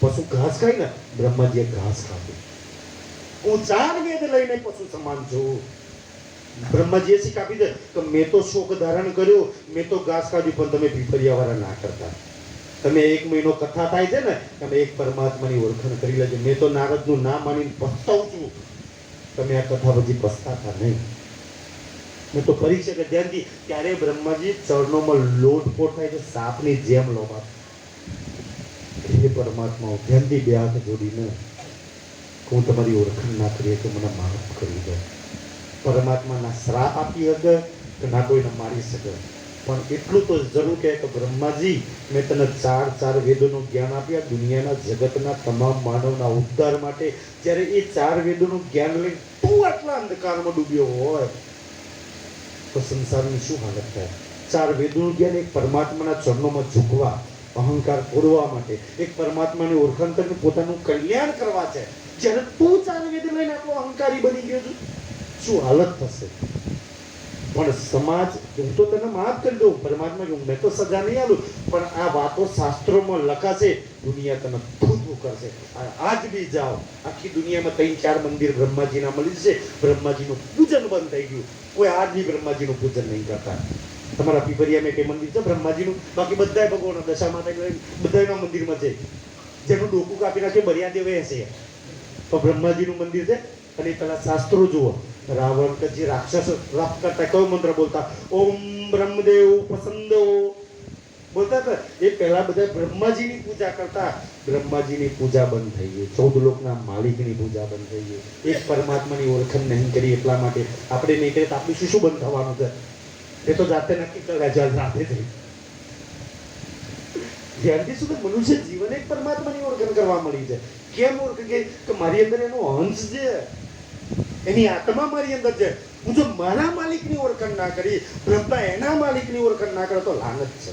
પશુ ઘાસ ખાય ને, બ્રહ્માજીએ ઘાસ ખાધું. હું 4 વેદ લઈને પશુ સમાન છું. બ્રહ્માજીએ શીખ આપી છે કે મેં તો શોક ધારણ કર્યો, મેં તો ઘાસ ખાધું, પણ તમે પીપરિયાવાળા ના કરતા. તમે 1 મહિનો કથા થાય છે ને, તમે એક પરમાત્માની ઓળખાણ કરી લેજો. મેં તો નારદનું નામ માનીને પસ્તાવું છું, તમે આ કથા પછી પસ્તાતા નહીં. મેં તો કરી છે કે ધ્યાનથી ત્યારે બ્રહ્માજી ચરણોમાં લોટપોટ થાય છે, સાપની જેમ લોભા. એ પરમાત્મા ધ્યાનથી 2 હાથ જોડીને હું તમારી ઓળખાણ ના કરીએ તો મને માફ કરી દો. પરમાત્માના શ્રાપ આપી શકે કે ના કોઈને મારી શકે, પણ એટલું તો જરૂર કહે કે બ્રહ્માજી મેં તને 4 વેદોનું જ્ઞાન આપ્યા દુનિયાના જગતના તમામ માનવના ઉદ્ધાર માટે. જ્યારે એ 4 વેદોનું જ્ઞાન લઈને તું આટલા અંધકારમાં ડૂબ્યો હોય તો સંસારની શું હાલત થાય? 4 વેદોનું જ્ઞાન એક પરમાત્માના ચરણોમાં ઝૂકવા, અહંકાર તોડવા માટે, એક પરમાત્માની ઓળખાણ કરીને પોતાનું કલ્યાણ કરવા છે. જ્યારે તું 4 વેદ લઈને આટલો અહંકારી બની ગયો છું, શું હાલત થશે? પણ સમાજ, હું તો તને માફ કરી દઉં, પરમાત્મા કહું મેં તો સજા નહીં આલું, પણ આ વાતો શાસ્ત્રોમાં લખાશે, દુનિયા તને થૂથું કરશે. આજ બી જાઓ, આખી દુનિયામાં 3-4 મંદિર બ્રહ્માજીના મળી જશે. બ્રહ્માજીનું પૂજન બંધ થઈ ગયું. કોઈ આજ બી બ્રહ્માજીનું પૂજન નહીં કરતા. તમારા પીપરિયામાં કઈ મંદિર છે બ્રહ્માજીનું? બાકી બધાય ભગવાન દશા માતા બધાના મંદિરમાં છે. જેનું ડોકું કાપી નાખ્યું મર્યાદે હશે, તો બ્રહ્માજીનું મંદિર છે. અને પેલા શાસ્ત્રો જુઓ, રાવણ કે જે રાક્ષસ રાપ કરતા કયો મંત્ર બોલતા? ઓમ બ્રહ્મદેવ પસંદો બોલતા હતા. એ પહેલા બધા બ્રહ્માજીની પૂજા કરતા. બ્રહ્માજીની પૂજા બંધ થઈ ગઈ. 14 લોકના માલિકની પૂજા બંધ થઈ ગઈ. એક પરમાત્માની ઓળખાણ નહીં કરી એટલા માટે. આપણે નહીં કરીએ તો આપણે શું બંધ થવાનું છે? એ તો જાતે નક્કી કરે છે, જાતે થઈ. ધ્યાનથી શું મનુષ્ય જીવન એક પરમાત્માની ઓળખાણ કરવા મળી છે. કેમ ઓળખે? કે મારી અંદર એનો અંશ છે, એની આત્મા મારી અંદર છે. હું જો મારા માલિકની ઓળખાણ ના કરી, બ્રહ્મા એના માલિકની ઓળખાણ ના કરે તો લાનત છે.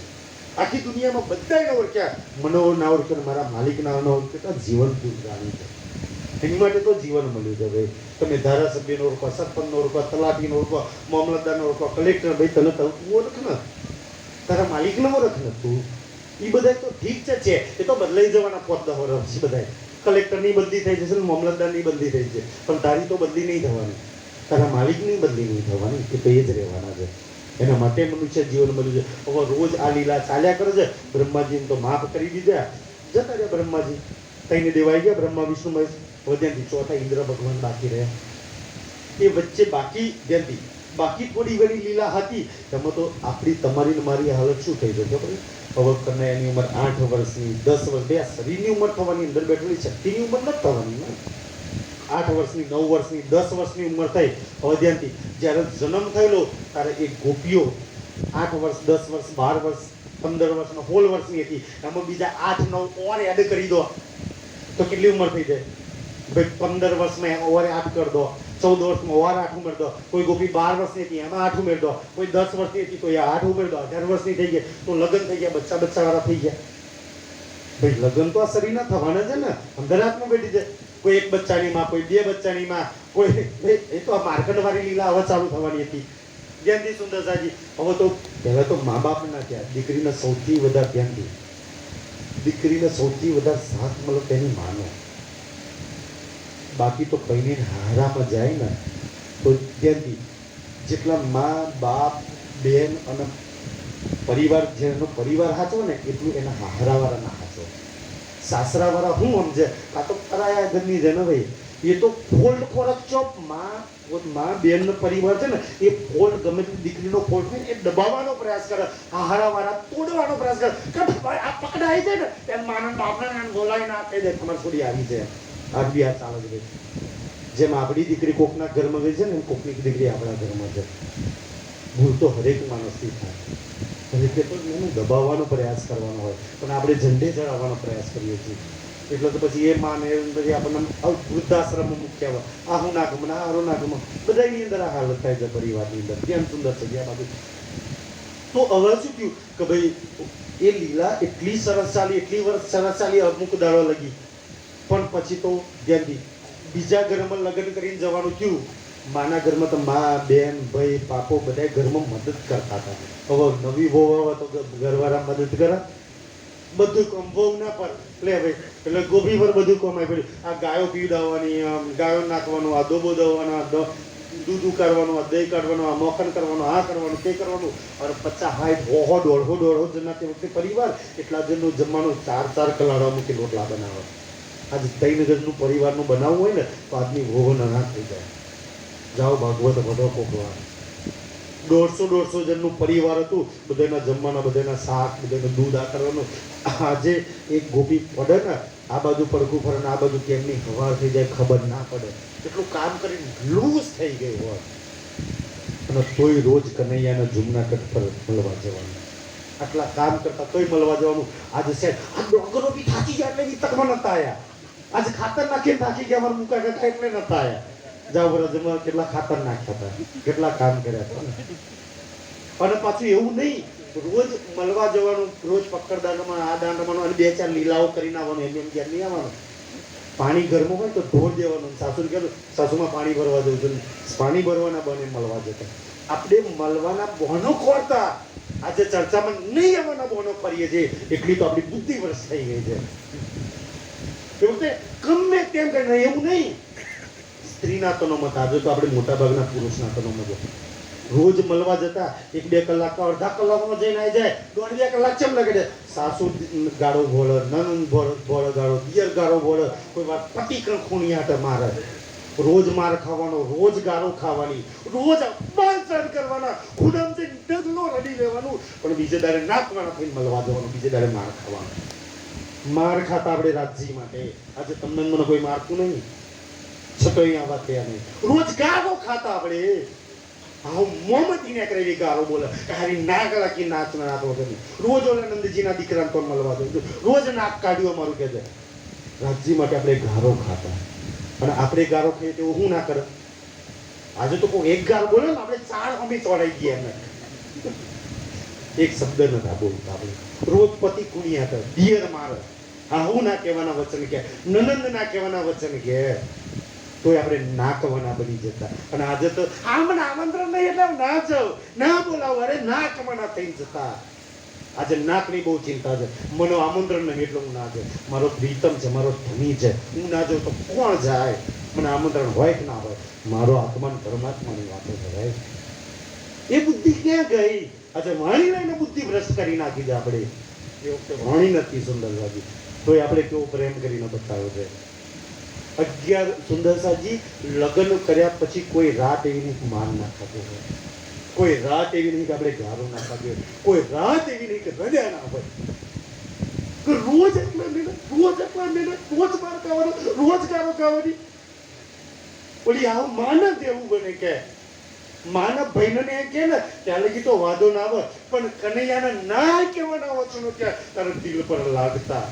આખી દુનિયામાં બધા એને ઓળખ્યા, મને ના ઓળખ્યો, મારા માલિક ના ઓળખ્યો, જીવન પૂરવાની છે. એની માટે તો જીવન મળ્યું છે. ભાઈ તમે ધારાસભ્યનો ઓળખો, સરપંચનો ઓળખો, તલાટીનો ઓળખો, મામલતદારનો ઓળખો, કલેક્ટર, ભાઈ તને તું ઓળખ ને, તારા માલિકને ઓળખ ને તું. એ બધા તો ઠીક છે, એ તો બદલાઈ જવાના 5-10 વર્ષ બધા. કલેક્ટરની બદલી થઈ જશે, મામલતદારની બદલી થઈ છે, પણ તારી તો બદલી નહીં થવાની, તારા માલિકની બદલી નહીં થવાની. એ તો એ જ રહેવાના છે. એના માટે મનુષ્ય જીવન મળ્યું છે. હવે રોજ આ લીલા ચાલ્યા કરે છે. બ્રહ્માજીને તો માફ કરી દીધા, જતા રહ્યા બ્રહ્માજી, તઈને દેવાઈ ગયા બ્રહ્મા વિષ્ણુ મહેશ. હવે ત્યાંથી ચોથા ઇન્દ્ર ભગવાન બાકી રહ્યા. એ વચ્ચે બાકી થોડી ઘણી લીલા હતી. એમાં તો આપણી તમારી ને મારી હાલત શું થઈ જાય ખબર? હવે કનૈયાની ઉંમર 8 વર્ષની 10 વર્ષ, બે શરીરની ઉંમર થવાની, અંદર બેઠેલી શક્તિની ઉંમર નથી થવાની ને. 8 વર્ષની 9 વર્ષની 10 વર્ષની ઉંમર થઈ. હવે ધ્યાનથી જ્યારે જન્મ થયેલો ત્યારે એ ગોપીઓ 8 વર્ષ 10 વર્ષ 12 વર્ષ 15 વર્ષ 16 વર્ષની હતી. એમાં બીજા 8 9 ઓર એડ કરી દો તો કેટલી ઉંમર થઈ જાય ભાઈ? 15 વર્ષમાં ઓર 8 કરી દો, 14 વર્ષમાં ઓર 8 ઉમેર દો. કોઈ ગોપી 12 વર્ષની હતી એમાં 8 ઉમેર દો, કોઈ 10 વર્ષની હતી તો એ 8 ઉમેર દો. 18 વર્ષની થઈ ગઈ તો લગ્ન થઈ ગયા, બચ્ચા વાળા થઈ ગયા. ભાઈ લગ્ન તો આ શરીરના થવાના છે ને, અંદર આત્મા બેઠી છે. કોઈ એક બચ્ચાની માં, કોઈ 2 બચ્ચાની માં, કોઈ એ તો આ માર્કંડ વાળી લીલા હવે ચાલુ થવાની હતી. ધ્યાનથી સુંદરસાજી, હવે તો પહેલા તો મા બાપના ત્યાં દીકરીને સૌથી વધારે ધ્યાનથી, દીકરીને સૌથી વધારે સાથ મળે તેની માનો. બાકી તો કઈને હારામાં જાય ને તો ધ્યાનથી જેટલા મા બાપ બેન અને પરિવાર, જેનો પરિવાર હાચો ને એટલું એના હારાવાળા ના હાચો. સાસરાવાળા હું સમજે આ તો પરાયા ઘરની છે ને ભાઈ, એ તો ફોલ્ટ ખોરાક ચોપ માં બેનનો પરિવાર છે ને એ ફોલ્ટ ગમે તે દીકરીનો ફોલ્ટ ને એ દબાવવાનો પ્રયાસ કરે, હારાવાળા તોડવાનો પ્રયાસ કરે કે આ પકડાઈ જાય ને તેમ માનન બાપને બોલાવી ના કહી દે તમારે થોડી આવી છે. આજ બી આ ચાલે છે ભાઈ. જેમ આપણી દીકરી કોકના ઘરમાં ગઈ છે ને એમ કોકની દીકરી આપણા ઘરમાં છે. ભૂલ તો હરેક માણસથી થાય. હરેકે તો એને દબાવવાનો પ્રયાસ કરવાનો હોય, પણ આપણે ઝંડે ચડાવવાનો પ્રયાસ કરીએ છીએ. એટલે તો પછી એ માને પછી આપણને વૃદ્ધાશ્રમમાં મૂક્યા હોય, આ હું ના ગમે, આ હારું ના ગમે, બધાની અંદર આ હાલત થાય છે પરિવારની અંદર. કેમ સુંદર છે ગયા બાજુ. તો હવે શું થયું કે ભાઈ એ લીલા એટલી સરસ ચાલી, એટલી વર્ષ સરસ ચાલી, અમુક દાડો લગી. પણ પછી તો ધ્યાનથી બીજા ઘરમાં લગ્ન કરીને જવાનું થયું. માના ઘરમાં તો મા બેન ભાઈ પાપો બધા ઘરમાં મદદ કરતા હતા. હવે નવી વહુ આવે તો ઘરવાળા મદદ કરે, બધું કામ વહુ ના પર લે ભાઈ, એટલે ગોભી પર બધું કમાય પડ્યું. આ ગાયો પીવડાવવાની, ગાયો નાખવાનું, આ દોબો દોવાના, દૂધ ઉકાળવાનું, આ દહીં કાઢવાનું, આ મોખણ કરવાનું, આ કરવાનું તે કરવાનું. અને 50 60 100 જણા તે વખતે પરિવાર એટલા જણનું જમવાનું, 4 કલાડા મૂકી રોટલા બનાવે. આજે 3 ગજનું પરિવારનું બનાવવું હોય ને તો આજની વહુ નાના થઈ જાય. જાઓ ભાગવત બધો કોકવા 150 જણનું પરિવાર હતું, બધાના જમવાના, બધાના શાક, બધાનું દૂધ આ કરવાનું. આજે એક ગોપી પડે ને આ બાજુ પડખું ફરે ને આ બાજુ કેમની હવાર થઈ જાય ખબર ના પડે. એટલું કામ કરીને લૂઝ થઈ ગઈ હોય અને તોય રોજ કનૈયાના જુમનાગઢ પર મળવા જવાનું. આટલા કામ કરતા તોય મળવા જવાનું. આજે સાહેબ આ ડોગરો બી થાકી ગયા એટલે તકમાં નતા આવ્યા. આજે ખાતર નાખીને થાકી ગયા અમારા મુકા કાકા એટલે નતા આવ્યા. જાઓ બરાબર કેટલા ખાતર નાખ્યા હતા, કેટલા કામ કર્યા હતા. અને પાછું એવું નહીં રોજ મળવા જવાનું, રોજ પકડદાનમાં આ દાંડમાં અને 2-4 લીલાઓ કરીને આવવાનું, એમ ક્યાં નહીં આવવાનું. પાણી ઘરમાં હોય તો ઢોળ દેવાનું. સાસુને કહેલું સાસુમાં પાણી ભરવા જવું છે, પાણી ભરવાના બને મળવા જતા. આપણે મળવાના બહનો ખોરતા, આજે ચર્ચામાં નહીં આવવાના બહનો કરીએ છીએ. એટલી તો આપણી બુદ્ધિ વર્ષ થઈ ગઈ છે. એવું તે ગમે તેમ કરીને એવું નહીં. સ્ત્રીના તો નો મત, આજે તો આપણે મોટા ભાગના પુરુષના તો નો મત. રોજ મળવા જતા 1-2 કલાક, અડધા કલાકમાં જઈને આવી જાય, 1.5-2 કલાક ચમ લાગે છે. સાસુ ગાળો ભોળ, નનંદ ભોળ ગાળો, દિયર ગાળો ભોળ, કોઈ વાર પતિ ખૂણિયાટ મારે. રોજ માર ખાવાનો, રોજ ગાળો ખાવાની, રોજ અપમાન સહન કરવાના, ખુદમથી ડગલો રડી લેવાનું. પણ બીજે દાડે નાકવાના થઈને મળવા જવાનું, બીજે દાડે માર ખાવાનું. માર ખાતા આપણે રાજજી માટે. આજે તમને મને કોઈ મારતું નહીં, છતો અહીંયા વાત થયા નહીં. રોજ ગાળો ખાતા આપણે. હું મોહમ્મદી ને કરેવી ગાળો બોલે હારી નાક લાગી નાચ ના તો રોજ ઓલા નંદજીના દીકરાને તો મળવા દઉં, રોજ નાક કાઢ્યું અમારું કે છે. રાજજી માટે આપણે ગારો ખાતા, અને આપણે ગારો ખાઈએ તો હું ના કરે. આજે તો કોઈ એક ગારો બોલે ને આપણે 4 અમી ચોડાઈ ગયા એમને. એક શબ્દ નતા બોલતા આપણે. રોજ પતિ કુણિયા હતા, દિયર મારે, હા હું ના કહેવાના વચન કે, નનંદ ના કહેવાના વચન કે, તોય આપણે નાકવાના બની જતા. અને આજે તો આમને આમંત્રણ નહીં એટલે ના જાવ, ના બોલાવો, અરે નાકવાના થઈ જતા. આજે નાકની બહુ ચિંતા છે. મને આમંત્રણ નહીં એટલે હું ના જાઉં. મારો પ્રીતમ છે, મારો ધણી છે, હું ના જાઉં તો કોણ જાય? મને આમંત્રણ હોય કે ના હોય, મારો આત્મા પરમાત્માની વાતો કરાય. એ બુદ્ધિ ક્યાં ગઈ? આજે વાણી લઈને બુદ્ધિ ભ્રષ્ટ કરી નાખી છે આપણે. એ વખતે વાણી નથી સુંદરસાજી, તોય આપણે કેવો પ્રેમ કરીને બતાવ્યો છે. 11 સુંદરસાજી લગ્ન કર્યા પછી કોઈ રાત એવી નહીં માન ના ખાતું હોય, કોઈ રાત એવી નહીં કે આપણે ગારો ના ખાધી હોય, કોઈ રાત એવી નહીં કે રજા ના હોય. રોજ એટલા મહેનત, રોજ એટલા મહેનત, રોજ માર ખાવાનો, રોજ ગારો ખાવાની. ઓલી આવું માનવ એવું બને કે માનવ ભાઈને કે ને ત્યાં લગી તો વાદો ના આવે, પણ કનૈયાને ના કહેવાના વચનો ત્યાં તારા દિલ પર લાગતા.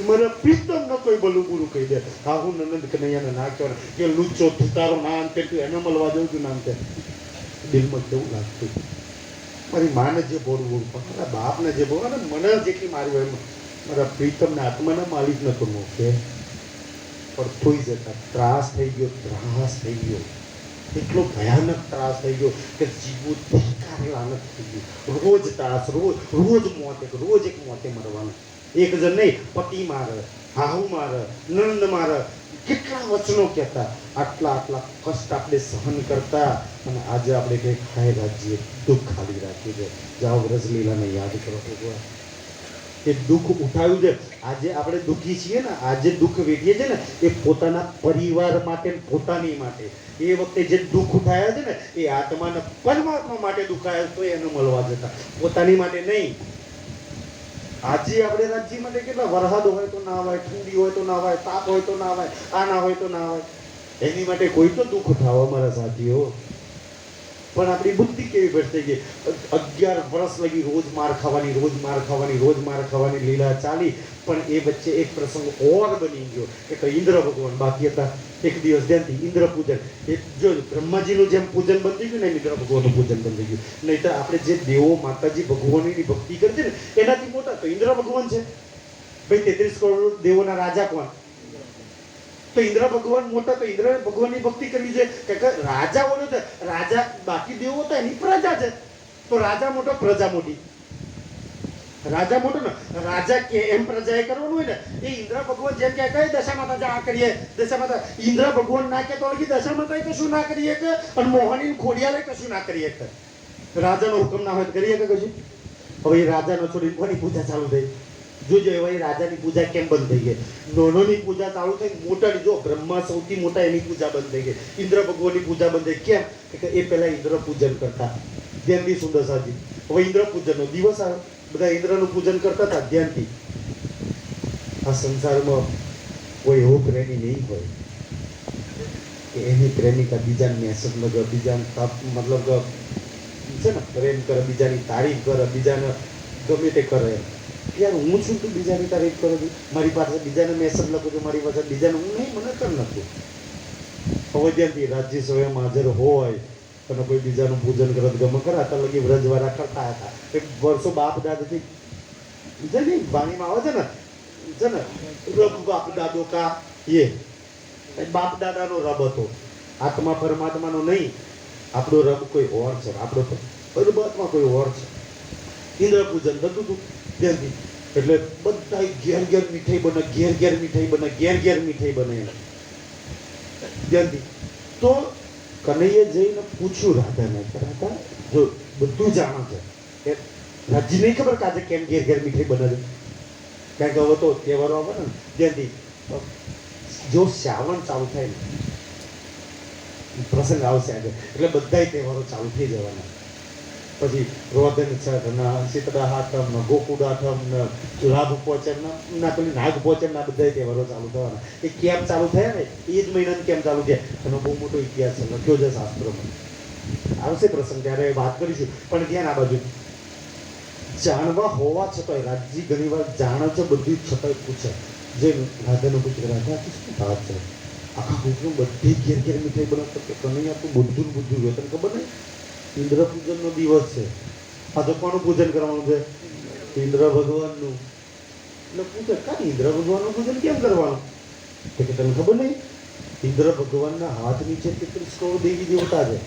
મને પ્રીતમ ન કોઈ ભલું પૂરું કહી દે, હા હું નનંદ કનૈયાને ના કહેવાના કે લુચ્ચો તારો નામ તે તું એને મળવા જવું છું નામ તે દિલમાં કેવું લાગતું. મારી માને જે બોલવું, મારા બાપને જે બોલ, અને મને જેટલી મારી હોય મારા પ્રીતમને આત્માના માલિક નતો કે પણ થોઈ જતા ત્રાસ થઈ ગયો, ત્રાસ થઈ ગયો, એટલો ભયાનક ત્રાસ થઈ ગયો કે જીવવું ધિક્કારેલા નથી થઈ ગયું. રોજ ત્રાસ, રોજ રોજ મોતે, રોજ એક મોતે મરવાનું. એક જણ નહીં, પતિ મારે, હાહુ મારે, નંદ મારે, કેટલા વચનો કહેતા. આટલા આટલા કષ્ટ આપણે સહન કરતા, અને આજે આપણે કંઈક ખાઈ રાખીએ, દુઃખ ખાલી રાખીએ છે. જાઓ વ્રજલીલાને યાદ કરો ભગવાન, એ દુઃખ ઉઠાવ્યું છે. આજે આપણે દુઃખી છીએ ને, આજે દુઃખ વેઠીએ છીએ ને, એ પોતાના પરિવાર માટે, પોતાની માટે. એ વખતે જે દુઃખ ઉઠાયા છે ને, એ આત્માને પરમાત્મા માટે દુખાયા તો એને મળવા જતા, પોતાની માટે નહીં. આજે આપણે રાજ્ય માટે કેટલા વરસાદ હોય તો ના હોય, ઠંડી હોય તો ના હોય, તાપ હોય તો ના હોય, આ ના હોય તો ના હોય. એની માટે કોઈ તો દુઃખ ઉઠાવો મારા સાથીઓ. પણ આપણી બુદ્ધિ કેવી ભ્રષ્ટ થઈ ગઈ. 11 વર્ષ લગી રોજ માર ખાવાની, રોજ માર ખાવાની, રોજ માર ખાવાની લીલા ચાલી. પણ એ વચ્ચે એક પ્રસંગ ઓર બની ગયો કે ઇન્દ્ર ભગવાન બાકી હતા. એક દિવસ ધ્યાનથી ઇન્દ્ર પૂજન, એ જો બ્રહ્માજીનું જેમ પૂજન બંધ થઈ ગયું ને, ઇન્દ્ર ભગવાનનું પૂજન બંધ થઈ ગયું. નહીં તો આપણે જે દેવો માતાજી ભગવાનની ભક્તિ કરતી ને એનાથી મોટા તો ઇન્દ્ર ભગવાન છે. ભાઈ 33 કરોડ દેવોના રાજા કોણ? તો ઇન્દ્ર ભગવાન મોટા, તો ઇન્દ્ર ભગવાનની ભક્તિ કરવી છે કે રાજા બોલો છે. રાજા બાકી દેવો હતા એની પ્રજા છે, તો રાજા મોટો પ્રજા મોટી. રાજા મોટો ને રાજા કે એમ પ્રજાએ કરવાનું હોય ને. એ ઇન્દ્ર ભગવાન જેમ કે કઈ દશા માતા જા કરીએ, દશા માતા ઇન્દ્ર ભગવાન ના કે તો દશા માતા કશું ના કરીએ કે, અને મોહની ખોડિયાલે કશું ના કરીએ કે. રાજાનો હુકમ ના હોય તો કરીએ કે કશું. હવે એ રાજાનો છોડીને કોની પૂજા ચાલુ થઈ? જોજો એવા એ રાજાની પૂજા કેમ બંધ થઈ ગઈ. નોનોની પૂજા ચાલુ થઈ, મોટાની જો બ્રહ્મા સૌથી મોટા એની પૂજા બંધ થઈ ગઈ. ઇન્દ્ર ભગવાનની પૂજા બંધ થઈ. કેમ કે એ પહેલા ઇન્દ્ર પૂજન કરતા. ધ્યાનથી સુંદરસાજી, હવે ઇન્દ્ર પૂજનનો દિવસ આવ્યો, બધા ઇન્દ્રનું પૂજન કરતા હતા ધ્યાનથી. આ સંસારમાં કોઈ એવો પ્રેમી નહીં હોય કે એની પ્રેમિકા બીજાને મેસેજ લગે, બીજાને મતલબ છે ને પ્રેમ કરે, બીજાની તારીફ કરે, બીજાને ગમે તે કરે. યાર હું છું તું બીજાની તારીફ કરો છું, મારી પાસે બીજાને મેસેજ લખું છું, મારી પાસે બીજાને હું નહીં, મને કર નાખું. હવે ત્યાંથી રાજ્યસભામાં હાજર હોય અને કોઈ બીજાનું પૂજન કરે ગમે કરે. અત્યારે લગી વ્રજવાળા કરતા હતા એ વર્ષો બાપ દાદાથી છે ને વાણીમાં આવે છે ને રબ બાપ દાદો કા એ બાપ દાદાનો રબ હતો, આત્મા પરમાત્માનો નહીં. આપણો રબ કોઈ ઓર છે, આપણો પરમાત્મા કોઈ ઓર છે. ઇન્દ્ર પૂજન થતું હતું ત્યાંથી. એટલે બધા ઘેર ઘેર મીઠાઈ બને, ઘેર ઘેર મીઠાઈ બને, ઘેર ઘેર મીઠાઈ બને ત્યાંથી. તો કનૈયે જઈને પૂછ્યું રાધાને, રાધા જો બધું જાણે છે કે રાજ્ય નહીં ખબર કે આજે કેમ ઘેર ઘેર મીઠાઈ બને છે. કારણ કે હવે તો તહેવારો આવે ને ત્યાંથી જો શ્રાવણ ચાલુ થાય ને પ્રસંગ આવશે આજે, એટલે બધા તહેવારો ચાલુ થઈ જવાના. પછી રોધન છઠ, શીતળા હાથમ, ગોકુળાઠમ, લાભ પોચમ ના પેલી નાગ પોચમ ના બધા તહેવારો ચાલુ થવાના. એ કેમ ચાલુ થયા ને એ જ મહિનાને કેમ ચાલુ થયા એનો બહુ મોટો ઇતિહાસ છે, લખ્યો છે શાસ્ત્રોમાં. આવશે પ્રસંગ ત્યારે વાત કરીશું. પણ ધ્યાન આ બાજુ જાણવા હોવા છતાંય રાજજી ઘણી વાર જાણે છે બધું છતાંય પૂછે. જે રાધાને પૂછ્યું, રાધા શું વાત છે? આખા કુટુંબ બધી ઘેર ઘેર મીઠાઈ બનાવતો કે કનૈયા તું બધું બધું ગયો, તને ખબર નહીં? ઇન્દ્ર પૂજનનો દિવસ છે. આ તો કોનું પૂજન કરવાનું છે? ઇન્દ્ર ભગવાનનું. એટલે પૂછે કાંઈ ઇન્દ્ર ભગવાનનું પૂજન કેમ કરવાનું? તો કે તને ખબર નહીં? ઇન્દ્ર ભગવાનના હાથ નીચે 33 કરોડ દેવી દેવતા છે.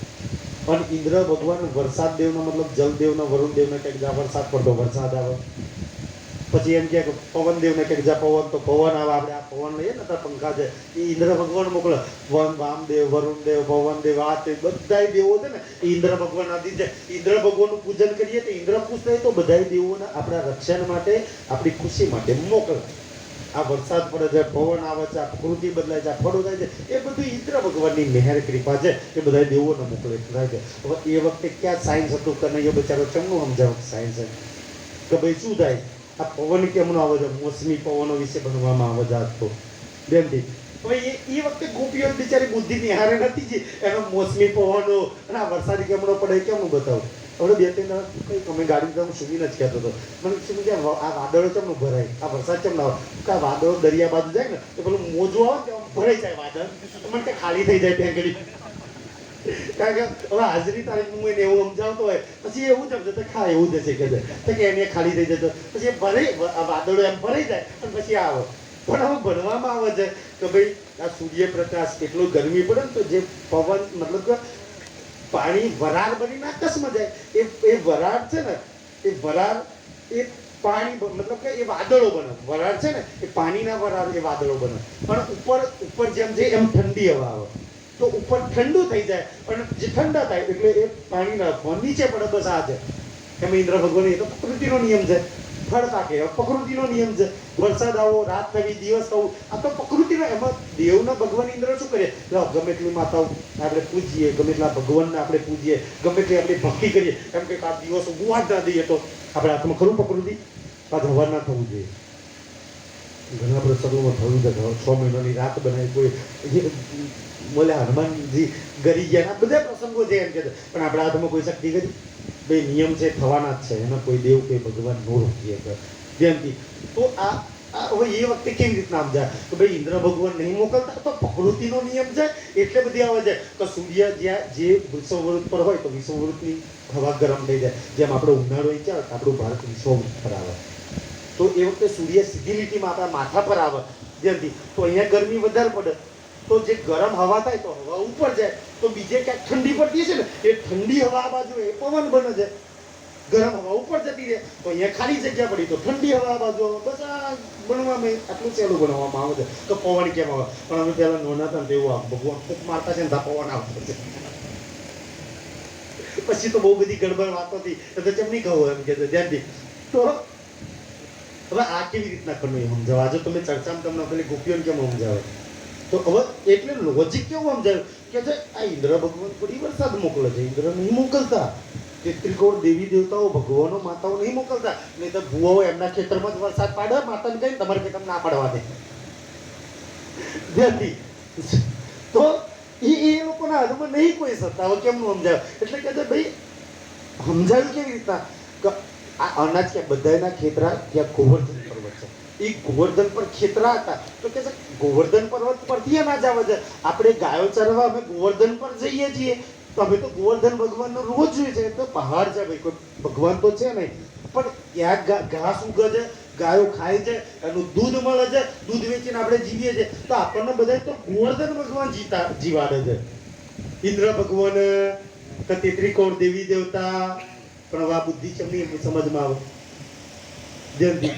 અને ઇન્દ્ર ભગવાન વરસાદ દેવનો મતલબ જલદેવના, વરુણ દેવના કંઈક જ્યાં વરસાદ પડતો વરસાદ આવે. પછી એમ કે પવન દેવને કે જા પવન, તો પવન આવે, આપણે આ પવન લઈએ ને તાર પંખા છે એ ઇન્દ્ર ભગવાન મોકલે. વામદેવ, વરુણદેવ, પવનદેવ, આ તે બધા દેવો છે ને એ ઇન્દ્ર ભગવાન આદિ છે. ઇન્દ્ર ભગવાનનું પૂજન કરીએ તો ઇન્દ્ર ખુશ થાય, તો બધા દેવોને આપણા રક્ષણ માટે, આપણી ખુશી માટે મોકલે. આ વરસાદ પડે છે, પવન આવે છે, આ પ્રકૃતિ બદલાય છે, આ ફળો થાય છે, એ બધું ઇન્દ્ર ભગવાનની મહેર કૃપા છે. એ બધા દેવોને મોકલે થાય છે. હવે એ વખતે ક્યાં સાયન્સ હતું કે નહીં, એ બચારો ચમનું સમજાવ સાયન્સ કે ભાઈ શું થાય, આ પવન કેમનો આવે છે, મોસમી પવનો વિશે ભણવામાં આવે છે આજ તો બેનથી. હવે એ વખતે ગોપીઓ બિચારી બુદ્ધિ નિહારે નથી જે એનો મોસમી પવનો અને આ વરસાદ કેમનો પડે કેમનું બતાવું. હવે બે ત્રણ કંઈક અમે ગાડી તો સુમીને જ કહેતો હતો, મને શું કે આ વાદળો કેમનું ભરાય, આ વરસાદ કેમ ના આવે, કે આ વાદળો દરિયા બાજુ જાય ને તો પેલું મોજું આવે ને ભરાઈ જાય વાદળ, મને કે ખાલી થઈ જાય ત્યાં ઘડી. કારણ કે હવે હાજરી તારીખ હું એને એવું સમજાવતો હોય પછી એવું જ સમજે તો ખા એવું જ હશે કે એને ખાલી થઈ જતો પછી એ ભરાઈ વાદળો એમ ભરાઈ જાય અને પછી આવે. પણ હવે ભણવામાં આવે છે કે ભાઈ આ સૂર્યપ્રકાશ એટલો ગરમી પડે ને તો જે પવન મતલબ કે પાણી વરાળ બનીને આકાશમાં જાય, એ વરાળ છે ને એ વરાળ એ પાણી મતલબ કે એ વાદળો બને. વરાળ છે ને એ પાણીના વરાળ એ વાદળો બને. પણ ઉપર જેમ છે એમ ઠંડી હવા આવે તો ઉપર ઠંડુ થઈ જાય અને જે ઠંડા થાય એટલે એ પાણીના નીચે પડે. બસ આ છે એમ ઇન્દ્ર ભગવાન, એ તો પ્રકૃતિનો નિયમ છે. ફળ પાકે પ્રકૃતિનો નિયમ છે. વરસાદ આવો, રાત થવી, દિવસ થવું, આ તો પ્રકૃતિનો. એમાં દેવના ભગવાન ઇન્દ્ર શું કરે, ગમે એટલી માતાઓ આપણે પૂજીએ, ગમે એટલા ભગવાનને આપણે પૂજીએ, ગમે એટલી આપણે ભક્તિ કરીએ, એમ કે આ દિવસ ઉગવા જ ના દઈએ તો આપણે હાથમાં ખરું પ્રકૃતિ આ હવા ના થવું જોઈએ. ઘણા પ્રસંગોમાં થયું છે, 6 મહિનાની રાત બનાવી, કોઈ બોલે હનુમાનજી ગરી ગયા, બધા પ્રસંગો છે એમ કે, પણ આપણા હાથમાં કોઈ શક્તિ કરી ભાઈ નિયમ છે થવાના જ છે, એમાં કોઈ દેવ કોઈ ભગવાન નો રોકીએ જેમથી. તો આ હવે એ વખતે કેવી રીતના સમજાય કે ભાઈ ઇન્દ્ર ભગવાન નહીં મોકલતા, તો પ્રકૃતિનો નિયમ છે એટલે બધી આવે છે કે સૂર્ય જ્યાં જે વિષુવવૃત્ત પર હોય તો વિષુવવૃત્તની હવા ગરમ થઈ જાય. જેમ આપણો ઉનાળો છે આપણું ભારત વિષુવવૃત્ત પર આવે, તો એ વખતે સૂર્ય સીધી લીટીમાં આપણા માથા પર આવે જેથી, તો અહીંયા ગરમી વધારે પડે તો જે ગરમ હવા થાય તો હવા ઉપર જાય, તો બીજે ક્યાંક ઠંડી પડતી છે ને એ ઠંડી હવા આ બાજુ એ પવન બને છે, ગરમ હવા ઉપર જતી રહે તો અહીંયા ખાલી જગ્યા પડી તો ઠંડી હવા આ બાજુ. બસ આ બનવામાં આટલું સહેલું બનાવવામાં આવે છે તો પવન કેમ આવે. પણ અમે પહેલા નોના હતા ને તેવું આ ભગવાન ફૂંક મારતા છે ને પવન આવતો છે. પછી તો બહુ બધી ગડબડ વાતો હતી તો કેમ નહીં કહું એમ કે ધ્યાનથી. તો હવે આ કેવી રીતના કરવું એ સમજાવો. આજે તમે ચર્ચામાં તમને પેલી ગોપીઓને કેમ સમજાવે, તો હવે એટલે લોજિક કેવું સમજાયું કે આ ઇન્દ્ર ભગવાન થોડી વરસાદ મોકલે છે, ઇન્દ્ર નહીં મોકલતા. 33 કરોડ દેવી દેવતાઓ ભગવાનો માતાઓ નહીં મોકલતા, નહીં તો ભુવાઓ એમના ખેતરમાં જ વરસાદ પાડે, માતાને કહીને તમારે ખેતર ના પાડવા દે જ્યાંથી. તો એ લોકોના હાથમાં નહીં કોઈ સત્તા. હવે કેમનું સમજાવે એટલે કે ભાઈ સમજાવ્યું કેવી રીતના કે આ અનાજ કે બધાના ખેતરા ત્યાં ગોવર્ધન પર્વત છે, એ ગોવર્ધન પર ખેતરા હતા તો કે ગોવર્ધન પર્વત પરથી અનાજ આવે છે. આપણે ગાયો ચરવા અમે ગોવર્ધન પર જઈએ છીએ તો અમે તો ગોવર્ધન ભગવાનનો રોજ જોઈએ છે. તો પહાડ છે ભાઈ, કોઈ ભગવાન તો છે નહીં, પણ ત્યાં ઘાસ ઉગે છે, ગાયો ખાય છે, એનું દૂધ મળે છે, દૂધ વેચીને આપણે જીવીએ છીએ. તો આપણને બધા તો ગોવર્ધન ભગવાન જીવાડે છે. ઇન્દ્ર ભગવાન, 33 કરોડ દેવી દેવતા, પણ હવે આ બુદ્ધિ ચમની એમની સમજમાં આવે જલ્દી.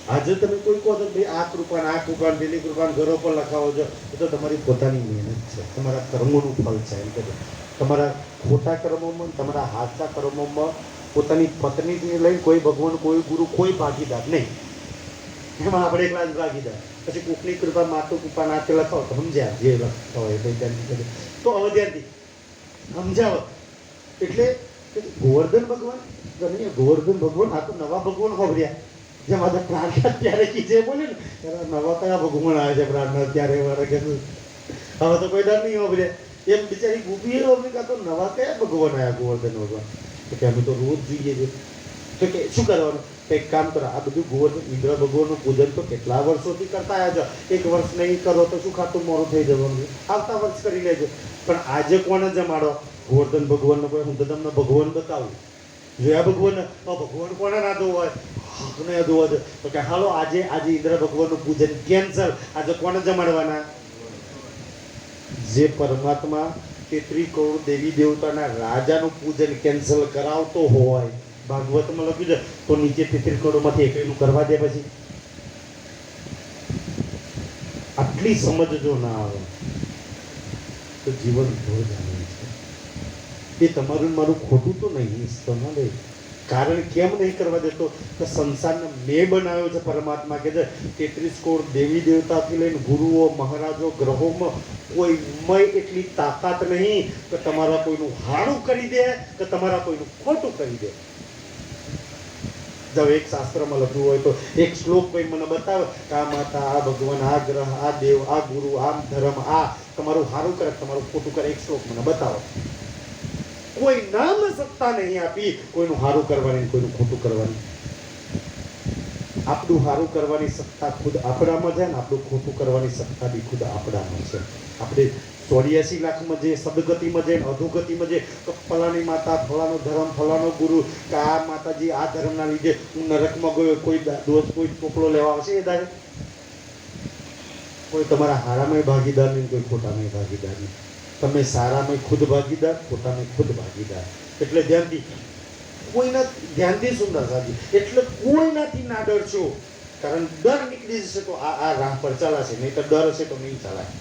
આજે તમે કોઈ કહો તો ભાઈ આ કૃપા પેલી કૃપા ઘરો પર લખાવો છો, એ તો તમારી પોતાની મહેનત છે, તમારા કર્મોનું ફળ છે. એમ કે તમારા ખોટા કર્મોમાં, તમારા હાથના કર્મોમાં પોતાની પત્નીને લઈને કોઈ ભગવાન, કોઈ ગુરુ, કોઈ ભાગીદાર નહીં. એમાં આપણે એકલા જ ભાગીદાર. પછી કોકની કૃપા માતું કૃપા નાતે લખાવો તો સમજ્યા જે લખતા હોય ધ્યાનથી. તો હવે ધ્યાનથી સમજાવો એટલે ગોવર્ધન ભગવાન, ગોવર્ધન ભગવાન આ તો નવા ભગવાન હોભર્યા. જેમ આજે પ્રાર્થના ત્યારે કીજે બોલે ને ત્યારે નવા કયા ભગવાન આવે છે પ્રાર્થના ત્યારે મારે કે હવે તો કોઈ દર નહીં હોભર્યા. એમ બિચારી ગોપીએ હોભરી કાં તો નવા કયા ભગવાન આવ્યા ગોવર્ધન ભગવાન. તો કે અમે તો રોજ જોઈએ છીએ. તો કે શું કરવાનું, એક કામ કરો, આ બધું ગોવર્ધન ઇન્દ્ર ભગવાનનું પૂજન તો કેટલા વર્ષોથી કરતા આવ્યા છો. 1 વર્ષ નહીં કરો તો શું ખાતું મોડું થઈ જવાનું, આવતા વર્ષ કરી લેજો. પણ આજે કોને જમાડો, ગોવર્ધન ભગવાનનો કોઈ. હું તો તમને ભગવાન બતાવું જોયા ભગવાન, ભગવાન કોને ના દો હોય હકને દો છે. તો કે હાલો આજે ઇન્દ્ર ભગવાનનું પૂજન કેન્સલ. આજે કોને જમાડવાના, જે પરમાત્મા 33 કરોડ દેવી દેવતાના રાજાનું પૂજન કેન્સલ કરાવતો હોય ભાગવતમાં લખ્યું છે તો નીચે 33 કરોડમાંથી એકલું કરવા દે પછી આટલી સમજ જો ના આવે તો જીવન ભોર જાણે છે એ તમારું મારું ખોટું તો નહીં તમારે કારણ કેમ નહીં કરવા દેતો કે સંસારને મેં બનાવ્યો છે પરમાત્મા કે 33 કરોડ દેવી દેવતાથી લઈને ગુરુઓ મહારાજો ગ્રહોમાં કોઈ મય એટલી તાકાત નહીં કે તમારા કોઈનું હારું કરી દે કે તમારા કોઈનું ખોટું કરી દે જો એક શાસ્ત્રમાં લખ્યું હોય તો એક શ્લોક કોઈ મને બતાવે કે આ માતા આ ભગવાન આ ગ્રહ આ દેવ આ ગુરુ આ ધર્મ આ તમારું હારું કરે તમારું ખોટું કરે એક શ્લોક મને બતાવો કોઈ નામ સત્તા નહીં આપી કોઈનું હારું કરવાની કોઈનું ખોટું કરવાની આપણું હારું કરવાની સત્તા ખુદ આપણામાં છે ને આપણું ખોટું કરવાની સત્તા બી ખુદ આપણામાં છે આપણે 84 લાખમાં જે સદગતિમાં જે અધોગતિમાં જે તો ફલાણી માતા ફલાણો ધર્મ ફલાણો ગુરુ કે આ માતાજી આ ધર્મના લીધે હું નરકમાં ગયો કોઈ દોષ કોઈ ચોપડો લેવા આવશે એ દાડે કોઈ તમારા હારામાં ભાગીદાર નહીં કોઈ ખોટામાં ભાગીદાર નહીં તમે સારામાં ખુદ ભાગીદાર ખોટામાં ખુદ ભાગીદાર એટલે ધ્યાનથી કોઈના ધ્યાનથી સુંદર સાજી એટલે કોઈનાથી ના ડરશો કારણ ડર નીકળી જશે તો આ રાહ પર ચાલાશે નહીં તો ડર હશે તો નહીં ચાલાય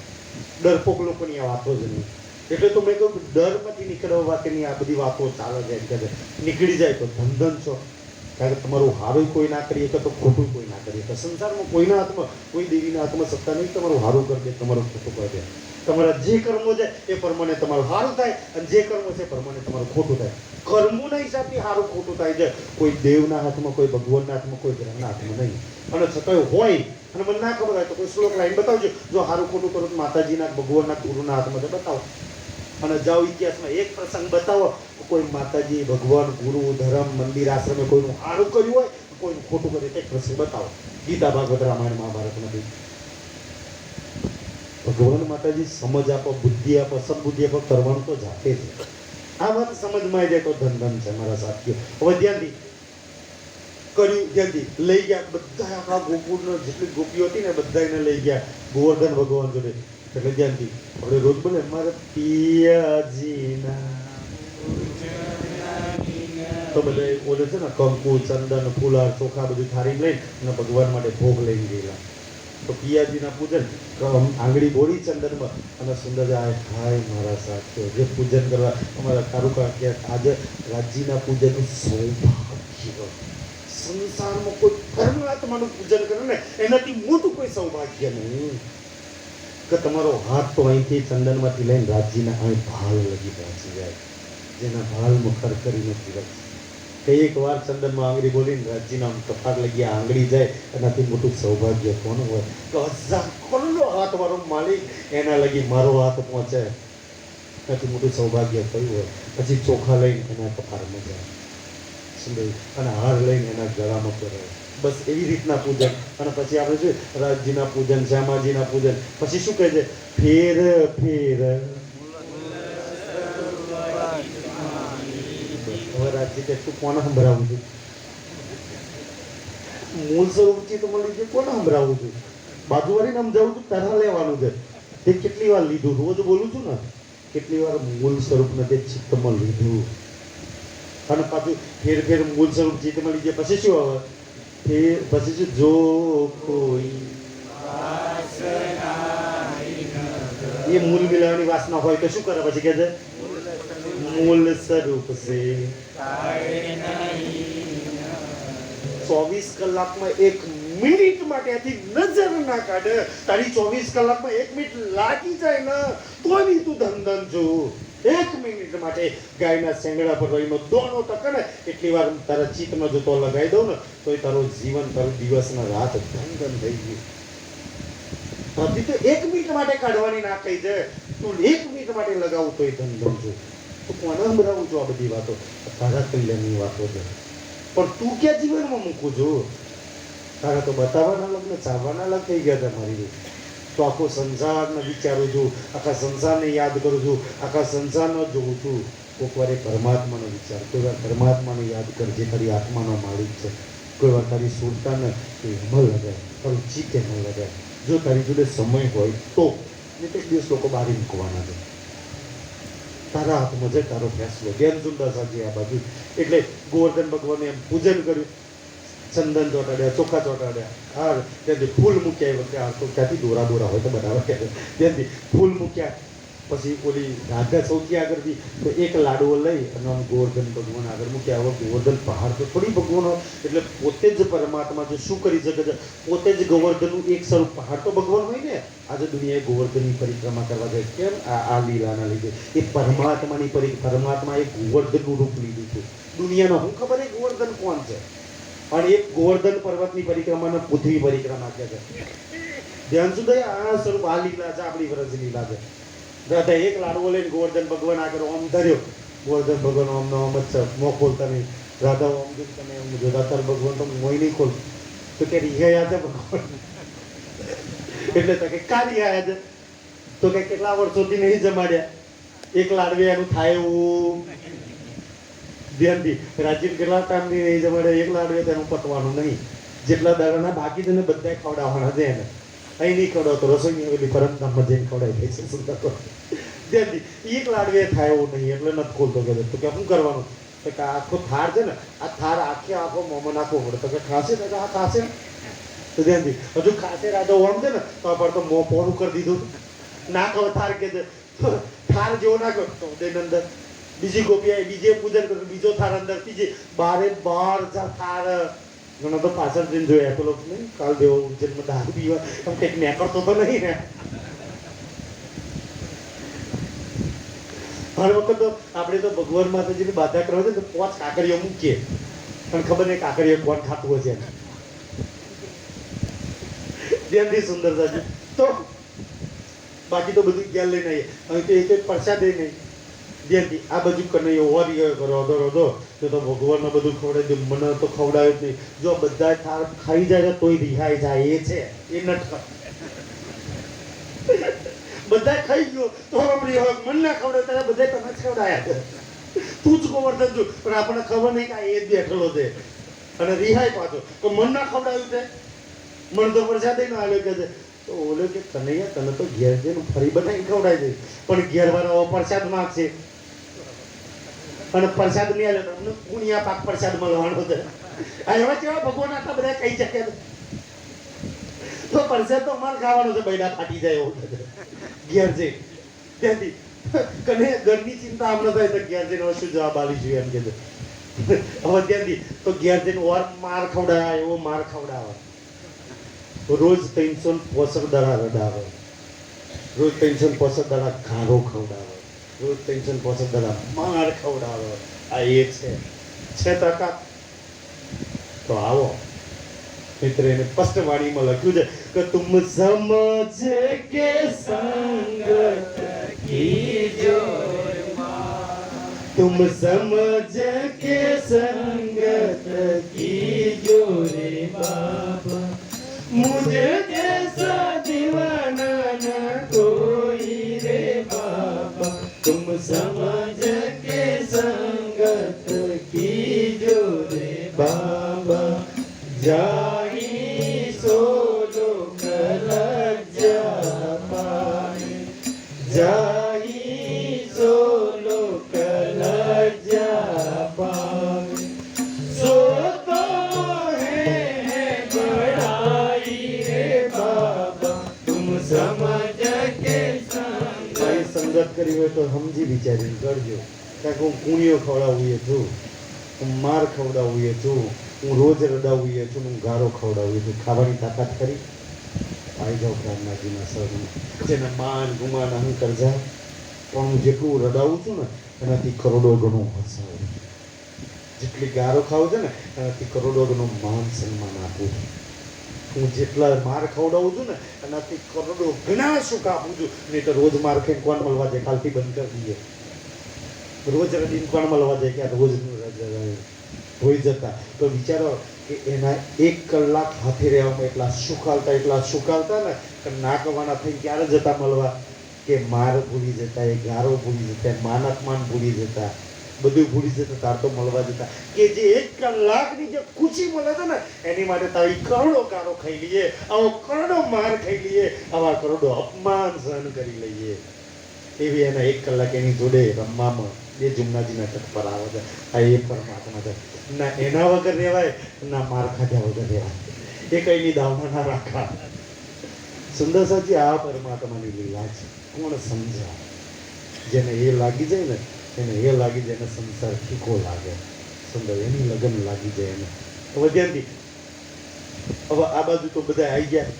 ડરપોક લોકોની આ વાતો જ નહીં એટલે તો મેં કહ્યું ડરમાંથી નીકળવા માટેની આ બધી વાતો ચાલે જાય કે નીકળી જાય તો ધન છો કારણ કે તમારું હારું કોઈ ના કરીએ તો ખોટું કોઈ ના કરીએ તો સંસારમાં કોઈના હાથમાં કોઈ દેવીના હાથમાં સત્તા નહીં તમારું હારું કરી દે તમારું ખોટું કરી દે તમારા જે કર્મો છે એ પ્રમાણે તમારું સારું થાય અને જે કર્મો છે એ પ્રમાણે તમારું ખોટું થાય કર્મોના હિસાબથી સારું ખોટું થાય છે કોઈ દેવના હાથમાં કોઈ ભગવાનના હાથમાં કોઈ ગ્રહના હાથમાં નહીં અને છતાંય હોય અને મને ના ખબર હોય તો કોઈ શ્લોક લાઈન બતાવજો જો સારું ખોટું કરો તો માતાજીના ભગવાનના ગુરુના હાથમાં તો બતાવો અને જાઓ ઇતિહાસમાં એક પ્રસંગ બતાવો કોઈ માતાજી ભગવાન ગુરુ ધર્મ મંદિર આશ્રમે કોઈનું સારું કર્યું હોય કોઈનું ખોટું કર્યું એક પ્રસંગ બતાવો ગીતા ભાગવત રામાયણ મહાભારતમાંથી ભગવાન માતાજી સમજ આપો બુદ્ધિ આપો સદબુદ્ધિ આપો કરવાનું તો જાતે છે આ વાત સમજમાં જાય તો ધન છે મારા સાથીઓ હવે ધ્યાનથી કર્યું ધ્યાનથી લઈ ગયા બધા આપણા ગોકુળનો જેટલી ગોપીઓ હતી ને બધા એને લઈ ગયા ગોવર્ધન ભગવાન જોડે એટલે ધ્યાનથી આપણે રોજ બોલે મારા પિયાજીના તો બધા બોલે છે ને કંકુ ચંદન ફૂલાર ચોખા બધું થારી લઈને અને ભગવાન માટે ભોગ લઈને ગયેલા તો પિયાજીના પૂજન આંગળી બોળી ચંદનમાં અને સુંદર હાય મારા સાથીઓ જે પૂજન કરવા અમારા તારુકા કે આજે રાજ્યના પૂજનનું સૌભાગ્ય સંસારમાં કોઈ પરમાત્માનું પૂજન કરે ને એનાથી મોટું કોઈ સૌભાગ્ય નહીં કે તમારો હાથ તો અહીંથી ચંદનમાંથી લઈને રાજ્યના અહીં ભાલ લગી પહોંચી જાય જેના ભાલમાં ખરખરી નથી રહી એક વાર ચંદનમાં આંગળી બોલીને રાજ્યના કપાટ લગી આંગળી જાય એનાથી મોટું સૌભાગ્ય કોણ હોય તો કરોડો હાથ વાળો માલિક એના લગી મારો હાથ પહોંચે એનાથી મોટું સૌભાગ્ય થયું હોય પછી ચોખા લઈને એના કપાળમાં જાય સુંદર અને હાર લઈને એના ગળામાં કરે બસ એવી રીતના પૂજન અને પછી આપણે જોઈએ રાજ્યના પૂજન શ્યામાજીના પૂજન પછી શું કહે છે ફેર ફેર રાજ્ય કે તું કોને સંભળાવું છું મૂળ સ્વરૂપથી તો મળી છે કોને સંભળાવું છું બાજુવાળીને સમજાવું છું તારા લેવાનું છે તે કેટલી વાર લીધું રોજ બોલું છું ને કેટલી વાર મૂળ સ્વરૂપને તે ચિત્તમાં લીધું અને પાછું ફેર ફેર મૂળ સ્વરૂપ ચિત્તમાં લીધે પછી શું આવે ફેર પછી શું જો કોઈ એ મૂળ મિલાવવાની વાસના હોય તો શું કરે પછી કે છે મૂળ સ્વરૂપ છે 24 કલાકમાં 1 મિનિટ માટે આથી નજર ના કાઢે તારી 24 કલાકમાં 1 મિનિટ લાગી જાય ને તો બી તું ધન છો 1 મિનિટ માટે ગાયના શેંગડા પર રહીનો દોડો ટકે ને એટલી વાર તારા ચિત્તમાં જો તો લગાવી દઉં ને તો તારું જીવન તારું દિવસના રાત ધન થઈ ગયું પ્રતિ તો 1 મિનિટ માટે કાઢવાની ના કહી દે તું 1 મિનિટ માટે લગાવું તો ધન છો તો કોને સંભળાવું છું આ બધી વાતો તારા કલ્યાણની વાતો છે પણ તું ક્યાં જીવનમાં મૂકું છું તારા તો બતાવવાના લગ્ન ચાવવાના લગ થઈ ગયા હતા મારી તો આખો સંસારને વિચારું છું આખા સંસારને યાદ કરું છું આખા સંસારનો જોઉં છું કોઈક વાર એ પરમાત્માનો વિચાર કોઈ વાર પરમાત્માને યાદ કર જે તારી આત્માનો માલિક છે કોઈ વાર તારી સુરતાને હિમલ લગાય તારું ચીતે ન લગાય જો તારી જોડે સમય હોય તો ને તે દિવસ લોકો બહાર મૂકવાના છે તારા હાથમાં છે તારો ફેસલો. ધ્યાન સુંદર સાચી આ બાજુ એટલે ગોવર્ધન ભગવાને એમ પૂજન કર્યું, ચંદન ચોટાડ્યા, ચોખા ચોટાડ્યા, હાર ત્યાંથી ફૂલ મૂક્યા. એ વખતે હાર તો ક્યાંથી દોરા હોય તો બનાવે, ત્યાંથી ફૂલ મૂક્યા. પછી ઓલી રાધા સૌથી આગળથી તો એક લાડવો લઈ અને આમ ગોવર્ધન ભગવાન આગળ મૂક્યા. હવે ગોવર્ધન પહાડ તો થોડી ભગવાન હોય, એટલે પોતે જ પરમાત્મા છે, શું કરી શકે છે? પોતે જ ગોવર્ધનનું એક સ્વરૂપ પહાડ તો ભગવાન હોય ને. આજે દુનિયાએ ગોવર્ધનની પરિક્રમા કરવા જાય કેમ? આ લીલાના લીધે. એ પરમાત્માની પરમાત્માએ ગોવર્ધનનું રૂપ લીધું છે. દુનિયાનો હું ખબર એ ગોવર્ધન કોણ છે? અને એક ગોવર્ધન પર્વતની પરિક્રમાને પૃથ્વી પરિક્રમા કહે છે. ધ્યાન સુધી આ સ્વરૂપ આ લીલા છે, આપણી વ્રજ લીલા છે. રાધા એક લાડવો લઈને ગોવર્ધન ભગવાન આગળ ઓમ ધર્યો. ગોવર્ધન ભગવાન ઓમ નો ઓમ જ છે, મોં ખોલતા નહીં. રાધા ઓમ જો તમે એમ જોતા તાર ભગવાન તો મોય નહીં ખોલ. તો કે રિહાયા છે ભગવાન. એટલે તો કે કા રિહાયા છે? તો કે કેટલા વર્ષોથી નહીં જમાડ્યા. એક લાડવે એનું થાય એવું ધ્યાનથી રાજીવ કેટલા ટાઈમથી નહીં જમાડ્યા. એક લાડવે તેનું પતવાનું નહીં. જેટલા દાડાના બાકી છે ને બધા ખવડાવવાના છે એને. અહીં નહીં ખવડાવતો રસોઈ આવેલી પરમધામમાં જઈને ખવડાવી દે છે. સુંદર ત્યાંથી એક લાડવે થાય એવું નહીં એટલે નથી ખોલતો. કે તો કે શું કરવાનું? તો કે આખો થાર છે ને, આ થાર આખો મોમાં નાખવો પડે. તો કે ખાશે? તો કે આ ખાશે. તો ધ્યાનથી હજુ ખાશે રાધો ઓમ છે ને તો આ પર તો મોં પોરું કરી દીધું. ના ખબર થાર કે થાર જેવો નાખો તો ઉદયન અંદર બીજી ગોપી આવી, બીજે પૂજન કર્યું, બીજો થાર અંદર, ત્રીજે બારે બાર થાર. ઘણા તો પાછળ જઈને જોયા પેલો નહીં કાલ દેવો જન્મ દારૂ પીવા આમ કંઈક નીકળતો તો નહીં ને. હર વખત તો આપણે તો ભગવાન માતાજીને બાધા કરવા છે તો 5 કાકડીઓ મૂકીએ પણ ખબર નહીં કાકડીઓ કોણ ખાતું હશે. જેમથી સુંદર સાચી તો બાકી તો બધું જ્ઞાન લઈને આવીએ. અહીં તો એક પ્રસાદ નહીં. જેથી આ બાજુ કનૈયો ઓરી કરો અધો તો ભગવાનને બધું ખવડાવી દે. મને તો ખવડાવે જ નહીં. જો બધા થાર ખાઈ જાય તોય રિહાઈ જાય. એ છે એ નટક. બધા ખાઈ ગયો તો મન ના ખવડાવે ત્યારે બધા તમે જ ખવડાયા. તું જ ગોવર્ધન છું પણ આપણને ખબર નહીં કે એ જ બેઠેલો છે અને રિહાઈ પાછો તો મન ના ખવડાવ્યું છે. મન તો પ્રસાદ ના આવ્યો કે છે તો ઓલો કે કનૈયા તને તો ઘેર જઈને ફરી બનાવીને ખવડાવી દે પણ ઘેરવાળા પ્રસાદ માગશે અને પ્રસાદ નહીં આવ્યો તમને પુણ્યા પાક પ્રસાદ મળવાનો છે. આ એવા કેવા ભગવાન આટલા બધા કહી શકે તો પ્રસાદ તો અમારે ખાવાનો છે. બૈડા ફાટી જાય એવું ઘેર જઈ ત્યાંથી કને ઘરની ચિંતા આમ ન થાય તો ઘેર જઈને શું જવાબ આપી જોઈએ એમ કે હવે ત્યાંથી તો ઘેર જઈને ઓર માર ખવડાવે એવો માર ખવડાવે. રોજ 365 દાડા રડાવે, રોજ 365 દાડા ઘારો ખવડાવે, રોજ 365 દાડા માર ખવડાવે. આ એ છે તાકાત. તો આવો મિત્ર એને સ્પષ્ટ વાણીમાં લખ્યું છે કે તુમ સમજ કે સંગત કીજો તુમ સમજ કે સંગત કીજો રે બાબા मुझे जैसा दीवाना न कोई रे बाबा तुम समझ के संगत कीजो रे बाबा जाई सोलो कलज्जा पाए जाई सोलो कलज्जा पाए सो સંગત કરી હોય તો સમજી વિચારીને કરજો. કારણ કે હું કુણીઓ ખવડાવું એ છું, હું માર ખવડાવું એ છું, હું રોજ રડાવું એ છું, હું ગારો ખવડાવું છું. ખાવાની તાકાત કરી આવી જાઉં પ્રાર્થનાજીના શરણમાં. જેને માન ગુમાન અહંકાર જાય પણ હું જેટલું રડાવું છું ને એનાથી કરોડો ગણું હસાવું. જેટલી ગારો ખાવું છે ને એનાથી કરોડો ગણું માન સન્માન આપું છું. હું જેટલા માર ખવડાવું છું ને એનાથી કરોડો ઘણા સુખ આપું છું. નહીં તો રોજ માર ખાઈને કોણ મળવા જાય? કાલથી બંધ કરી દઈએ. રોજ રડીને કોણ મળવા જાય? કે રોજનું હોઈ જતા તો વિચારો કે એના 1 કલાક હાથે રહેવામાં એટલા સુખ આવતા ને કે ના કવાના થઈને ક્યારે જતા મળવા? કે માર ભૂલી જતા, એ ગારો ભૂલી જતા, માન અપમાન ભૂલી જતા, બધું ભૂલી જતા તાર તો મળવા જતા. કે જે 1 કલાકની જે ખુશી મળે છે ને એની માટે તારી કરોડો ગારો ખાઈ લઈએ, આવો કરોડો માર ખાઈ લઈએ, આવા કરોડો અપમાન સહન કરી લઈએ. એવી એના 1 કલાક એની જોડે રમવામાં એ જુમનાજીના તટ પર આવે છે. આ એ પરમાત્મા છે. ના એના વગર રહેવાય, ના માર ખાધા વગર રહેવાય. એ કઈની દાવના ના રાખા. સુંદર સાજી આ પરમાત્માની લીલા છે. કોણ સમજાય? જેને એ લાગી જાય ને, એને એ લાગી જાય, એને સંસાર ફીકો લાગે. સુંદર એની લગન લાગી જાય એને. હવે ધ્યાનથી, હવે આ બાજુ તો બધા આવી ગયા.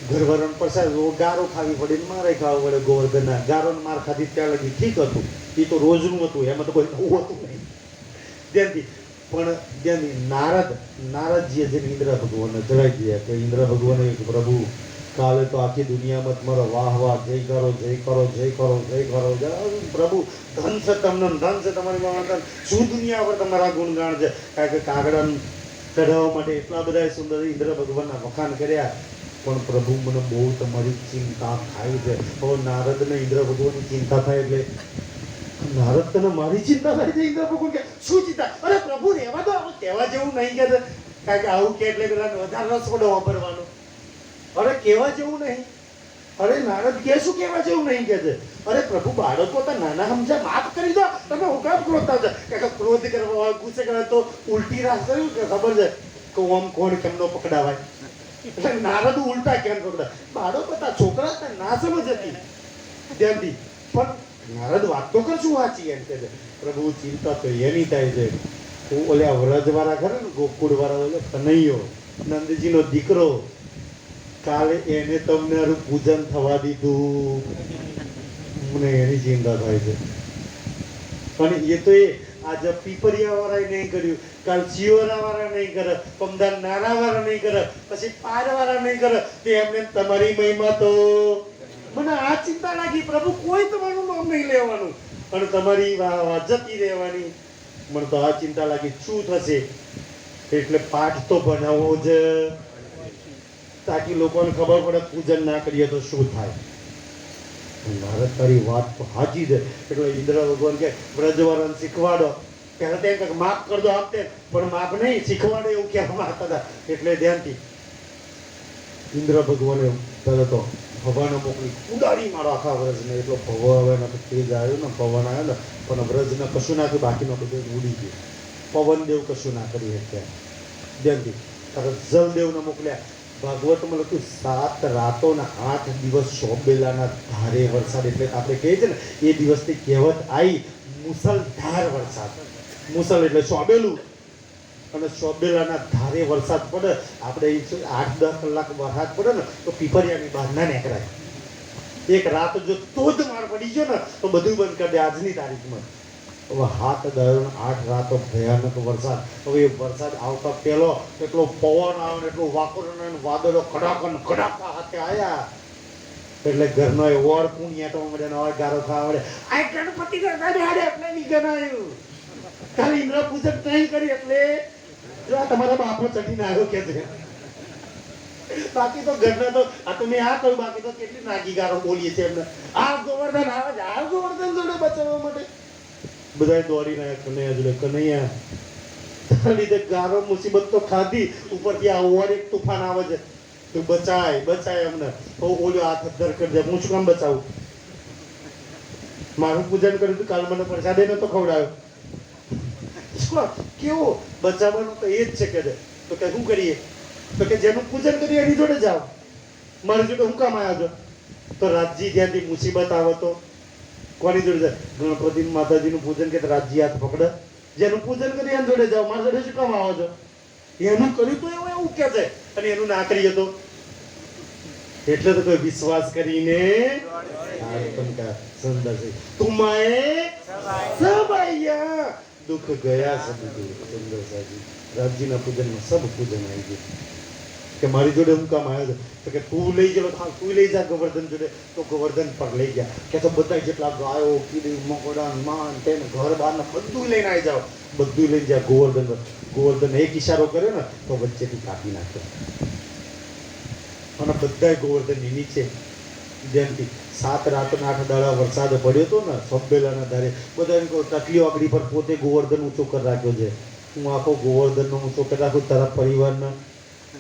ઘરવાળાને પ્રસાદ ગારો ખાવી પડે, મારે ખાવા પડે. ગોવર્ધનના ગારોને માર ખાધી ત્યાં લગી ઠીક હતું, એ તો રોજનું હતું, એમાં તો કોઈ નવું હતું નહીં. ધ્યાનથી પણ ધ્યાનથી નારદજીએ જેને ઇન્દ્ર ભગવાનને જણાવી દીધા કે ઇન્દ્ર ભગવાને પ્રભુ કાલે તો આખી દુનિયામાં તમારો વાહ વાહ જય કરો જય કરો જય કરો જય કરો જય પ્રભુ. ધન છે તમને, ધન છે તમારી માં, શું દુનિયા પર તમારા ગુણગાન છે. કારણ કે કાગડા ચઢાવવા માટે એટલા બધા સુંદર ઇન્દ્ર ભગવાનના વખાણ કર્યા. પણ પ્રભુ મને બહુ તમારી ચિંતા થાય છે. હવે નારદને ઇન્દ્ર ભગવાનની ચિંતા થાય એટલે નારદ તને મારી ચિંતા થાય છે. ઇન્દ્ર ભગવાન કે શું ચિંતા? અરે પ્રભુ રહેવા દો, કહેવા જેવું નહીં કે છે. કારણ કે આવું કે એટલે પેલા વધારે રસ પડો વાપરવાનો. અરે કહેવા જેવું નહીં. અરે નારદ કે શું કહેવા જેવું નહીં કે છે? અરે પ્રભુ બાળકો તો નાના સમજ્યા, માફ કરી દો. તમે હુકામ ક્રોધતા છે? કે ક્રોધ કરવા હોય, ગુસ્સે કરે તો ઉલટી રાસ કર્યું કે ખબર છે કે આમ કોણ કેમનો પકડાવાય. એટલે નારદ ઉલટા કેમ પકડા? બાળકો તા છોકરા ના સમજ હતી ધ્યાનથી. પણ નારદ વાત તો કરશું વાંચી એમ કે છે. પ્રભુ ચિંતા તો એની થાય છે. ઓલ્યા વ્રજવાળા ખરે ને, ગોકુળવાળા ઓલે કનૈયો નંદજીનો દીકરો, કાલે એને તમને પૂજન થવા દીધું. મને એની ચિંતા થાય છે. અને એ તો આજે પીપરિયા વાળા નહીં કર્યું, કાલ ચિયોરા વાળા નહીં કરે, પમદાર નાના વાળા નહીં કરે, પછી પાર વાળા નહીં કરે. તે એમને તમારી મહિમા તો મને આ ચિંતા લાગી. પ્રભુ કોઈ તમારું નામ નહીં લેવાનું અને તમારી જતી રહેવાની. મને તો આ ચિંતા લાગી શું થશે. એટલે પાઠ તો બનાવવો જ, તાકી લોકોને ખબર પડે પૂજન ના કરીએ તો શું થાય. નારદ તારી વાત તો સાચી છે. એટલે ઇન્દ્ર ભગવાન કે વ્રજવાળાને શીખવાડો. પહેલા તેમ કે માફ કરી દો, આપતે પણ માફ નહીં, શીખવાડો એવું કહેવા માંગતા હતા. એટલે ધ્યાનથી ઇન્દ્ર ભગવાને પહેલા તો ભગવાન મોકલી ઉડાડી મારો આખા વ્રજને. એટલો ભગવાન તેજ આવ્યો ને, પવન આવ્યો ને, પણ વ્રજને કશું નાખ્યું, બાકીનો બધું ઉડી ગયું. પવન દેવ કશું ના કરી શક્યા. ધ્યાનથી તરત જલદેવને મોકલ્યા. ભાગવતમાં લખ્યું 7 રાતો ને 8 દિવસ શોભેલાના ધારે વરસાદ. એટલે આપણે કહીએ છીએ ને એ દિવસથી કહેવત આવી મુસલધાર વરસાદ. મુસલ એટલે શોભેલું, અને શોભેલાના ધારે વરસાદ પડે. આપણે 8-10 કલાક વરસાદ પડે ને તો પીપરિયાની બહાર ના નીકળાય. એક રાત જો ધોધમાર પડી ગયો ને તો બધું બંધ કરી દે આજની તારીખમાં. હવે 7 દાડો 8 રાતો ભયાનક વરસાદ. હવે એ વરસાદ આવતા પહેલો એટલો પવન આવે ને એટલો વાકરનો વાદળો કડાકન કડાકા હાથે આવ્યા. એટલે ઘરનો એ વર કુણિયાટો મળે ને હવે ગારો ખાવા મળે. આ ગણપતિ હાડે એટલે નહીં ગણાયું. ખાલી ઇન્દ્ર પૂજક નહીં કરી એટલે જો આ તમારા બાપો ચડીને આવ્યો કે છે. બાકી તો ઘરના તો આ તો મેં આ કહ્યું, બાકી તો કેટલી નાગી ગારો બોલીએ છે એમને. આ ગોવર્ધન આવે છે, આ ગોવર્ધન જોડે બચાવવા માટે બધા દોડીને આવ્યા કનૈયા જોડે. કનૈયા તારા લીધે ગારો મુસીબત તો ખાધી, ઉપરથી આ ઓર એક તુફાન આવે છે, તું બચાય બચાય અમને. ઓલો હાથ અદ્ધર કરી દે. હું શું કામ બચાવું? મારું પૂજન કર્યું હતું, કાલ મને પ્રસાદે નતો ખવડાવ્યો. કેવો બચાવવાનું તો એ જ છે કે. તો કે શું કરીએ? તો કે જેનું પૂજન કરીએ એની જોડે જાઓ, મારી જોડે હું કામ આવ્યા છો? તો રાજજી ત્યાંથી મુસીબત આવે તો કોની જોડે જાય? ગણપતિ માતાજીનું પૂજન કે રાજજી હાથ પકડે. જેનું પૂજન કરીએ એની જોડે જાઓ, મારી જોડે શું કામ આવો છો? એનું કર્યું તો એવું એવું કે છે, અને એનું ના કરીએ તો. એટલે તો કોઈ વિશ્વાસ કરીને સુંદર છે તુમાએ સબ આયા દુઃખ ગયા સબ સુંદર સાજી. રાજજીના પૂજનમાં સબ પૂજન આવી ગયું કે મારી જોડે હું કામ આવ્યો છે? તો કે તું લઈ ગયેલો, તું લઈ જા ગોવર્ધન જોડે. તો ગોવર્ધન પર લઈ ગયા. કે તો બધા જેટલા ગાયો કીડી મકોડા માન તેને ઘર બહાર બધું લઈને આવી જાઓ. બધું લઈને જાય ગોવર્ધન. ગોવર્ધન એક ઈશારો કર્યો ને તો વચ્ચેથી કાપી નાખ્યો. અને બધા ગોવર્ધનની નીચે જેમથી 7 રાત 8 દાડા વરસાદ પડ્યો હતો ને સબેલાના ધારે. બધા ટકલીઓ આગળી પર પોતે ગોવર્ધન ઊંચો કરી રાખ્યો છે. હું આખો ગોવર્ધનનો ઊંચો કરી રાખું, તારા પરિવારનો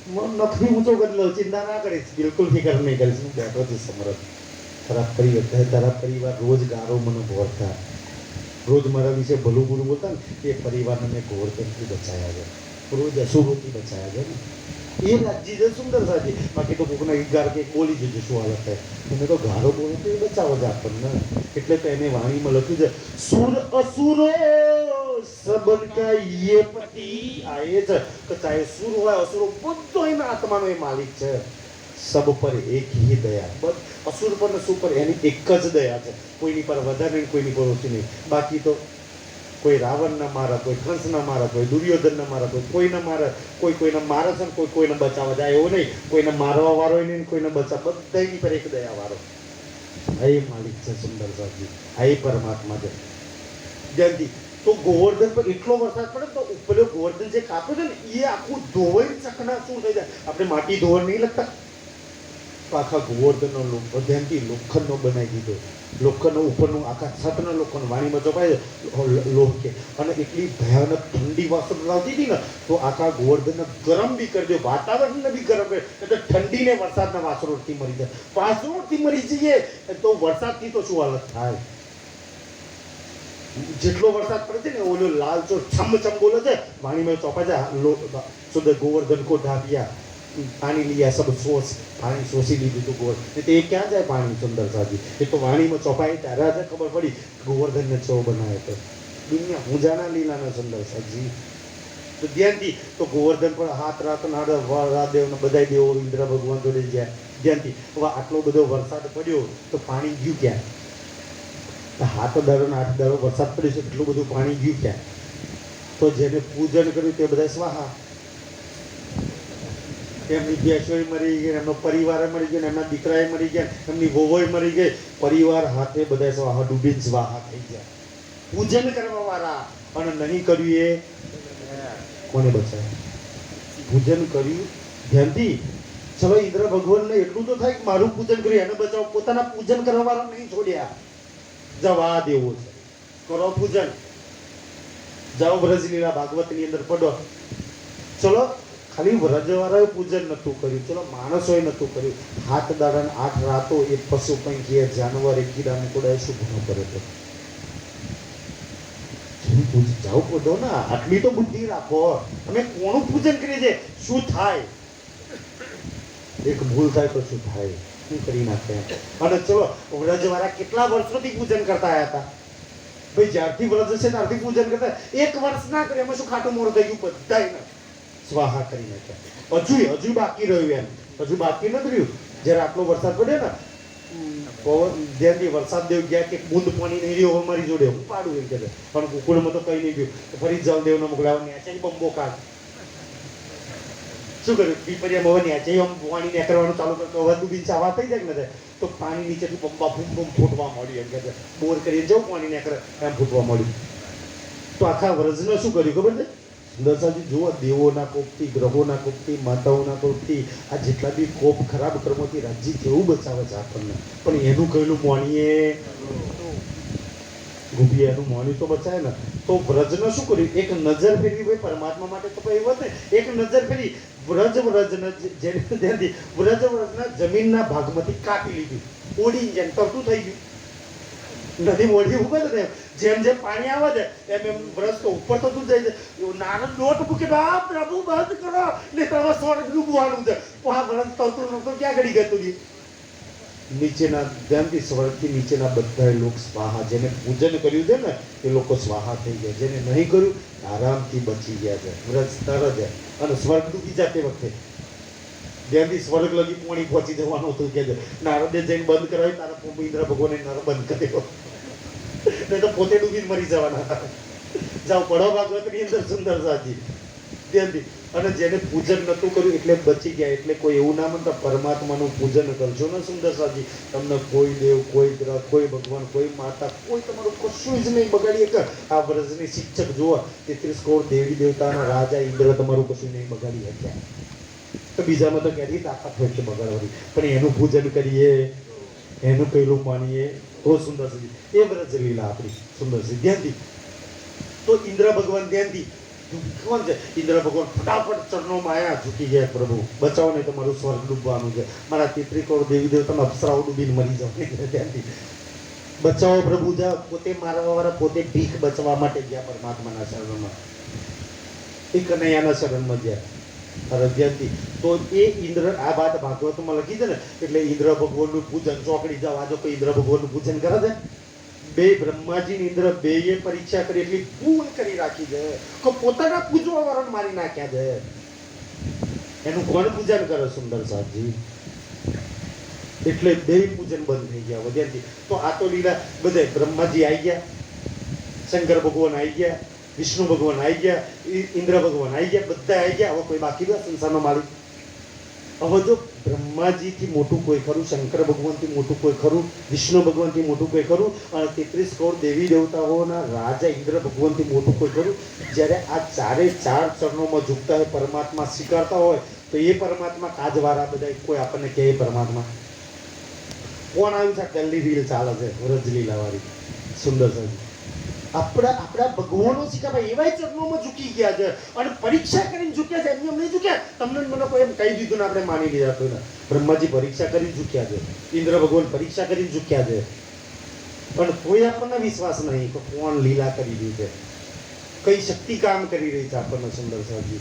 નથી ઊંચો કરી લઉં. ચિંતા ના કરીશ, બિલકુલ ફિકર નહીં કરીશ. હું બેઠો છું સમરથ. તારા પરિવાર રોજ ગારો મને ભોરતા, રોજ મારા વિશે ભલું બુરું બોલતા ને, એ પરિવારને મેં ગોવર્ધનથી બચાયા છે, રોજ અશુભથી બચાયા છે ને, એ રાજજી છે સુંદર સાજી. બાકી તો કોકના એક ગાર કે બોલી જજો શું હાલત થાય, તમે તો ગારો બોલો તો એ બચાવો છે આપણને. એટલે તો એને વાણીમાં લખ્યું છે, સુર અસુરો સબન કા યે પતિ. આ એ છે કે ચાહે સુર હોય અસુરો બધો એના આત્માનો એ માલિક છે. સબ પર એક ही દયા, બસ અસુર પર ને સુર પર એની એક જ દયા છે, કોઈની પર વધારે નહીં, કોઈની પર ઓછી નહીં. બાકી તો કોઈ રાવણ ના મારા, કોઈ કંસ ના મારા, કોઈ દુર્યોધન ના મારા, કોઈને મારે, કોઈને મારે છે ને કોઈ કોઈને બચાવવા જાય એવું નહીં. કોઈને મારવા વાળો નહીં, કોઈને બચાવ, બધાની પર એક દયા વાળો. આ એ માલિક છે સુંદર સાજી, આ એ પરમાત્મા છે. જલ્દી તો ગોવર્ધન પર એટલો વરસાદ પડે તો ઉપર ગોવર્ધન જે કાપ્યો છે ને એ આખું ધોવાઈ ચકના શું થઈ જાય. આપણે માટી ધોવા નહીં લગતા, તો આખા ગોવર્ધનનો ધ્યાનથી લોખંડનો બનાવી દીધો. લોખંડનો ઉપરનું આખા છતના લોખંડ વાણીમાં ચોપાય લોહ કે, અને એટલી ભયાનક ઠંડી વાસણ લાવતી હતી ને તો આખા ગોવર્ધનને ગરમ બી કરી દો, વાતાવરણને બી ગરમ કરે, એટલે ઠંડીને વરસાદના વાસણોથી મરી જાય. વાસણોથી મરી જઈએ તો વરસાદથી તો શું હાલત થાય. જેટલો વરસાદ પડે છે ને ઓલો લાલ ચોર છમ બોલે છે વાણીમાં ચોપાય છે, સુંદર ગોવર્ધન કો ઢાબિયા, પાણી लिया सब सोच, પાણી શોષી લીધું હતું ગોવર્ધન. તે ક્યાં જાય પાણી સુંદર સાજી, એ તો વાણીમાં ચોપાઈ ત્યારે ખબર પડી ગોવર્ધનને ચો બનાવે તો દુનિયા પૂજાના લીલાના સુંદર સાજી. તો ધ્યાનથી તો ગોવર્ધન પર હાથ રાત રાદેવ ને બધા દેવો ઇન્દ્ર ભગવાન જોડે ગયા ધ્યાનથી. હવે આટલો બધો વરસાદ પડ્યો તો પાણી ગયું ક્યાં? હાથ દાડો ને 8 દાડો વરસાદ પડ્યો છે, એટલું બધું પાણી ગયું ક્યાં? તો જેને પૂજન કર્યું તે બધા સ્વાહા. એમની ભેંસોય મરી ગઈ, એમનો પરિવાર મરી ગયો, એમના દીકરાએ મરી ગયા, એમની વહુએ મરી ગઈ, પરિવાર હાથે બધા સ્વાહા ડૂબીને સ્વાહા થઈ ગયા. પૂજન કરવા વાળા અને નહીં કર્યું એ કોને બચાવે? પૂજન કર્યું ધ્યાનથી. ચલો ઇન્દ્ર ભગવાનને એટલું તો થાય કે મારું પૂજન કર્યું એને બચાવો, પોતાના પૂજન કરવા વાળા નહીં છોડ્યા. જવા દેવું છે, કરો પૂજન, જાઓ બ્રજલીલા ભાગવતની અંદર પડો. ચલો ખાલી વ્રજવાળાએ પૂજન નહોતું કર્યું, ચલો માણસોએ નહોતું કર્યું. 7 દાડા ને 8 રાતો એ પશુ પંખી જાનવર કીડા મકોડા શું ગુનો કરે તો જાઓ પડો ને. આટલી તો બુદ્ધિ રાખો, અમે કોનું પૂજન કરીએ છીએ, શું થાય? એક ભૂલ થાય તો શું થાય, શું કરી નાખે. અને ચલો વ્રજવાળા કેટલા વર્ષોથી પૂજન કરતા આવ્યા હતા ભાઈ, જ્યારથી વ્રજ છે ત્યારથી પૂજન કરતા. 1 વર્ષ ના કરે એમાં શું ખાટું મોડું થઈ ગયું, બધાય સ્વાહા કરી નાખ્યા. હજુ બાકી રહ્યું, એમ હજુ બાકી નથી રહ્યું. જ્યારે આટલો વરસાદ પડ્યો ને ધ્યાનથી વરસાદ દેવ ગયા કે બુંદ પાણી નહીં રહ્યો અમારી જોડે, હું પાડું એમ કે, પણ કુકુળમાં તો કઈ નહીં ગયું. ફરી જલદેવને મોકલાવ, નેચે બંબો કાઢ. શું કર્યું? પીપરિયામાં હવે નેચે પાણી ને કરવાનું ચાલુ કરતો, હવે ડૂબીને ચાવા થઈ જાય ને તો પાણી નીચેથી બંબા બૂમ બૂમ ફૂટવા મળ્યું. એમ કે બોર કરીને જવું પાણી ને કરે એમ ફૂટવા મળ્યું. તો આખા વ્રજને શું કર્યું ખબર છે? દસાજી જુઓ, દેવોના કોપથી, ગ્રહોના કોપથી, માતાઓના કોપથી, આ જેટલા બી કોપ ખરાબ કર્મોથી રાજ્ય કેવું બચાવે છે આપણને. પણ એનું કહેલું મોણીએ ગુબી એનું મોણી તો બચાવે ને. તો વ્રજને શું કર્યું? એક નજર ફેરવી ભાઈ પરમાત્મા માટે તો કઈ વાત ને, એક નજર ફેરી વ્રજને જેને ધ્યાનથી વ્રજના જમીનના ભાગમાંથી કાપી લીધું, ઓડીને જેમ તરતું થઈ ગયું. નદી મોડી ઉપર ને જેમ જેમ પાણી આવે છે એમ એમ વ્રજ તો ઉપર થતું જાય છે. નાનો લોટ મૂકે, આ પ્રભુ બંધ કરો ને તમે સ્વર્ગ ડૂબવાનું છે. તો આ વ્રજ તરતું નતું ક્યાં ઘડી ગતું નહીં. નીચેના ધ્યાનથી સ્વર્ગથી નીચેના બધા લોક સ્વાહા. જેને પૂજન કર્યું છે ને એ લોકો સ્વાહા થઈ ગયા, જેને નહીં કર્યું આરામથી બચી ગયા છે. વ્રજ તર જાય અને સ્વર્ગ ડૂબી જાય તે વખતે ધ્યાનથી સ્વર્ગ લગી પાણી પહોંચી જવાનું હતું કે નારદે જઈને બંધ કરાવી, તારા ઇન્દ્ર ભગવાને નર બંધ કર્યો, નહીં તો પોતે ડૂબીને મરી જવાના હતા. જાઓ પડો ભાગવતની અંદર સુંદર સાજી ધ્યાનથી. અને જેને પૂજન નતું કર્યું એટલે બચી ગયા. એટલે કોઈ એવું ના માનતા પરમાત્માનું પૂજન કરજો ને સુંદર સાજી, તમને કોઈ દેવ, કોઈ ગ્રહ, કોઈ ભગવાન, કોઈ માતા, કોઈ તમારું કશું જ નહીં બગાડીએ. કે આ વ્રજની શિક્ષક જુઓ, 33 કરોડ દેવી દેવતાના રાજા ઇન્દ્ર તમારું કશું નહીં બગાડી શક્યા. તો બીજામાં તો ક્યાંથી તાકાત હોય છે બગાડવાની. પણ એનું પૂજન કરીએ, એનું કહેલું માનીએ તો સુંદર સાજી. એ વ્રજ લીલા આપણી સુંદર સાજી ધ્યાનથી. તો ઇન્દ્ર ભગવાન ધ્યાનથી કોણ છે? ઇન્દ્ર ભગવાન ફટાફટ ચરણોમાં આવ્યા, ઝૂકી ગયા, પ્રભુ બચાવો નહીં, તમારું સ્વર્ગ ડૂબવાનું છે, મારા 33 કરોડ દેવી દેવતાના અપ્સરાઓ ડૂબીને મરી જાવ. ત્યાંથી બચાવો પ્રભુ. જા પોતે મારવા વાળા પોતે ભીખ બચવા માટે ગયા પરમાત્માના શરણમાં, એ કનૈયાના શરણમાં ગયા અરજ્યાથી. તો એ ઇન્દ્ર, આ વાત ભાગવતમાં લખી છે ને, એટલે ઇન્દ્ર ભગવાનનું પૂજન, ચોકડી જાવ આજે કોઈ ઇન્દ્ર ભગવાનનું પૂજન કરે છે? બે બ્રહ્માજી ઇન્દ્ર બેએ પરીક્ષા કરી એટલી ભૂલ કરી રાખી છે કે પોતાના પૂજવા વાળાને મારી નાખ્યા છે. એનું કોણ પૂજન કરે? સુંદર સાહેબજી. એટલે બે પૂજન બંધ થઈ ગયા વધ્યાથી. તો આ તો લીલા બધે બ્રહ્માજી આવી ગયા, શંકર ભગવાન આવી ગયા, વિષ્ણુ ભગવાન આવી ગયા, ઇન્દ્ર ભગવાન આવી ગયા, બધા આવી ગયા. હવે કોઈ બાકી રહ્યો સંસારનો માલિક? હવે જો બ્રહ્માજીથી મોટું કોઈ ખરું, શંકર ભગવાનથી મોટું કોઈ ખરું, વિષ્ણુ ભગવાનથી મોટું કોઈ ખરું, અને 33 કરોડ દેવી દેવતાઓના રાજા ઇન્દ્ર ભગવાનથી મોટું કોઈ ખરું? જ્યારે આ ચારે ચાર ચરણોમાં ઝૂકતા હોય, પરમાત્મા સ્વીકારતા હોય, તો એ પરમાત્મા કાજવાળા બધા કોઈ આપણને કહે પરમાત્મા કોણ આવ્યું છે? પહેલી રીલ ચાલે છે વ્રજલીલાવાળી. સુંદર સાહેબ આપણા ભગવાનો શીખા એવા ચરણોમાં ઝૂકી ગયા છે અને પરીક્ષા કરીને ઝૂક્યા છે. એમને નહીં ઝૂક્યા, તમને મને કોઈ એમ કહી દીધું ને આપણે માની લીધા તો બ્રહ્માજી પરીક્ષા કરીને ઝૂક્યા છે, ઇન્દ્ર ભગવાન પરીક્ષા કરીને ઝૂક્યા છે, પણ કોઈ આપણને વિશ્વાસ નહીં કે કોણ લીલા કરી રહી છે, કઈ શક્તિ કામ કરી રહી છે આપણને. સુંદર સાહેબજી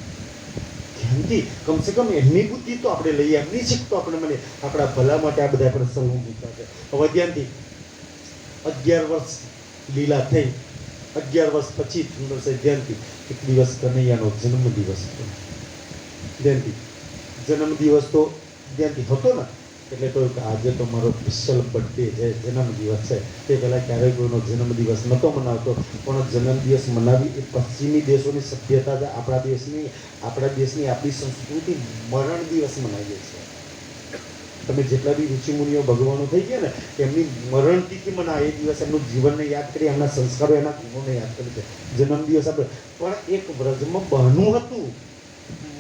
ધ્યાનથી કમસે કમ એમની બુદ્ધિ તો આપણે લઈએ, એમની શીખ તો આપણે મને આપણા ભલા માટે આ બધા આપણે સલૂ મૂક્યા છે. હવે ધ્યાનથી 11 વર્ષ લીલા થઈ, 11 વર્ષ પછી સુંદર સાહેબ ધ્યાનથી એક દિવસ કનૈયાનો જન્મદિવસ હતો. ધ્યાનથી જન્મદિવસ તો ધ્યાનથી હતો ને, એટલે તો આજે તો મારો સ્પેશિયલ બર્થડે છે, જન્મદિવસ છે. તે પહેલાં ક્યારેય કોઈનો જન્મદિવસ નહોતો મનાવતો, પણ જન્મદિવસ મનાવી એ પશ્ચિમી દેશોની સભ્યતા છે. આપણા દેશની આપણી સંસ્કૃતિ મરણ દિવસ મનાવીએ છીએ. તમે જેટલા બી ઋષિમુનિઓ ભગવાનો થઈ ગયા ને, એમની મરણ તિથિ મનાવે, એ દિવસ એમનું જીવનને યાદ કરી, એમના સંસ્કારો, એના ગુણોને યાદ કરે છે. જન્મદિવસ આપણે પણ એક વ્રજમાં બહાનું હતું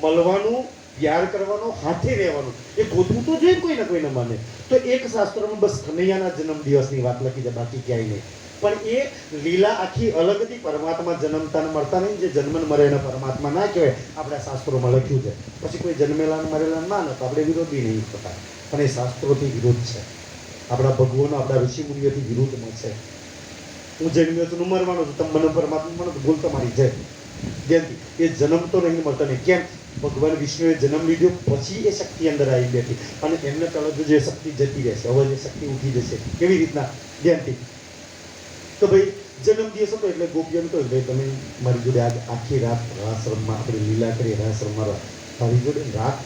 મળવાનું, પ્યાર કરવાનો, હાથે રહેવાનું, એ ગોતવું તો જોઈએ કોઈને કોઈને માને. તો એક શાસ્ત્રમાં બસ કનૈયાના જન્મદિવસની વાત લખી છે, બાકી ક્યાંય નહીં. પણ એ લીલા આખી અલગ હતી. પરમાત્મા જન્મતા ને મરતા નહીં, જે જન્મ મરે એને પરમાત્મા ના કહેવાય, આપણા શાસ્ત્રોમાં લખ્યું છે. પછી કોઈ જન્મેલા ને મરેલા ના તો આપણે વિરોધી નહીં થતા, પણ એ શાસ્ત્રોથી વિરુદ્ધ છે. આપણા ભગવાનો, આપણા ઋષિમુનિઓથી વિરુદ્ધમાં છે. હું જન્મ્યો છું, મરવાનો છું, તમે મને પરમાત્મા મને ભૂલ તમારી છે. જેથી એ જન્મ તો નહીં મળતો નહીં. કેમ? ભગવાન વિષ્ણુએ જન્મ લીધો પછી એ શક્તિ અંદર આવી બેઠી, અને એમને તરત જે શક્તિ જતી રહેશે, હવે જે શક્તિ ઉઠી જશે. કેવી રીતના? ધ્યાનથી તો ભાઈ જન્મદિવસ હતો એટલે ગોપીઓને કહ્યું, ભાઈ તમે મારી જોડે આજ આખી રાત રાસ રમવા, આપણે લીલા કરી રાસ રમવા મારી જોડે રાત,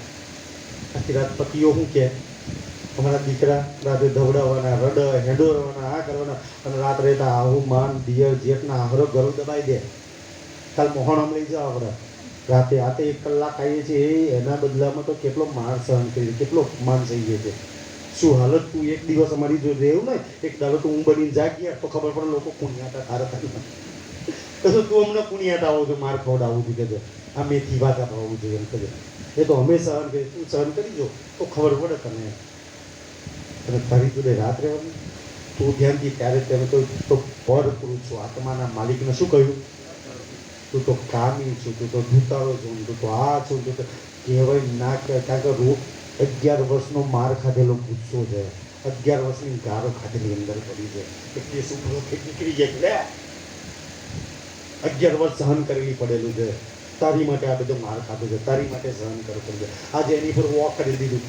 આખી રાત. પતિઓ શું કહે? અમારા દીકરા રાતે ધવડાવવાના, રડ હેંડોરવાના, આ કરવાના, અને રાત રહેતા આવું માન દિયર જેઠના આહરો ગળું દબાઈ દે, કાલ મોહણમ લઈ જાઓ આપણે રાતે. આતે 1 કલાક આવીએ છીએ, એના બદલામાં તો કેટલો માર સહન કરી, કેટલો અપમાન સહીએ છે. શું હાલત? તું એક દિવસ અમારી જો રહેવું ને, એક દાડો તો હું બનીને જાગ્યા તો ખબર પડે લોકો કુણિયાતા તારા તો તું અમને કુણિયાતા આવો છો, માર ખવડાવું છું કે આ મેથી વાત આવું જોઈએ એમ કહે. એ તો અમે સહન કરી, તું સહન કરી જો તો ખબર પડે તને. અને તારી જોડે રાત રહેવાની તું ધ્યાનથી. ત્યારે તમે તો પર પુરુષ છો, આત્માના માલિકને શું કહ્યું? તું તો કામી છું, તું તો ધૂતાળો છું, તું તો આ છું, તું તો કહેવાય ના કહેવાય. કારણ કે 11 વર્ષનો માર ખાધેલો ગુસ્સો છે, 11 વર્ષની ગારો ખાધેલી અંદર પડી છે, એટલે શું નીકળી જાય. 11 વર્ષ સહન કરેલી પડેલું છે. તારી માટે આ બધો માર ખાધો છે, તારી માટે સહન કરવું પડે. આજે એની પર વોક કરી દીધું.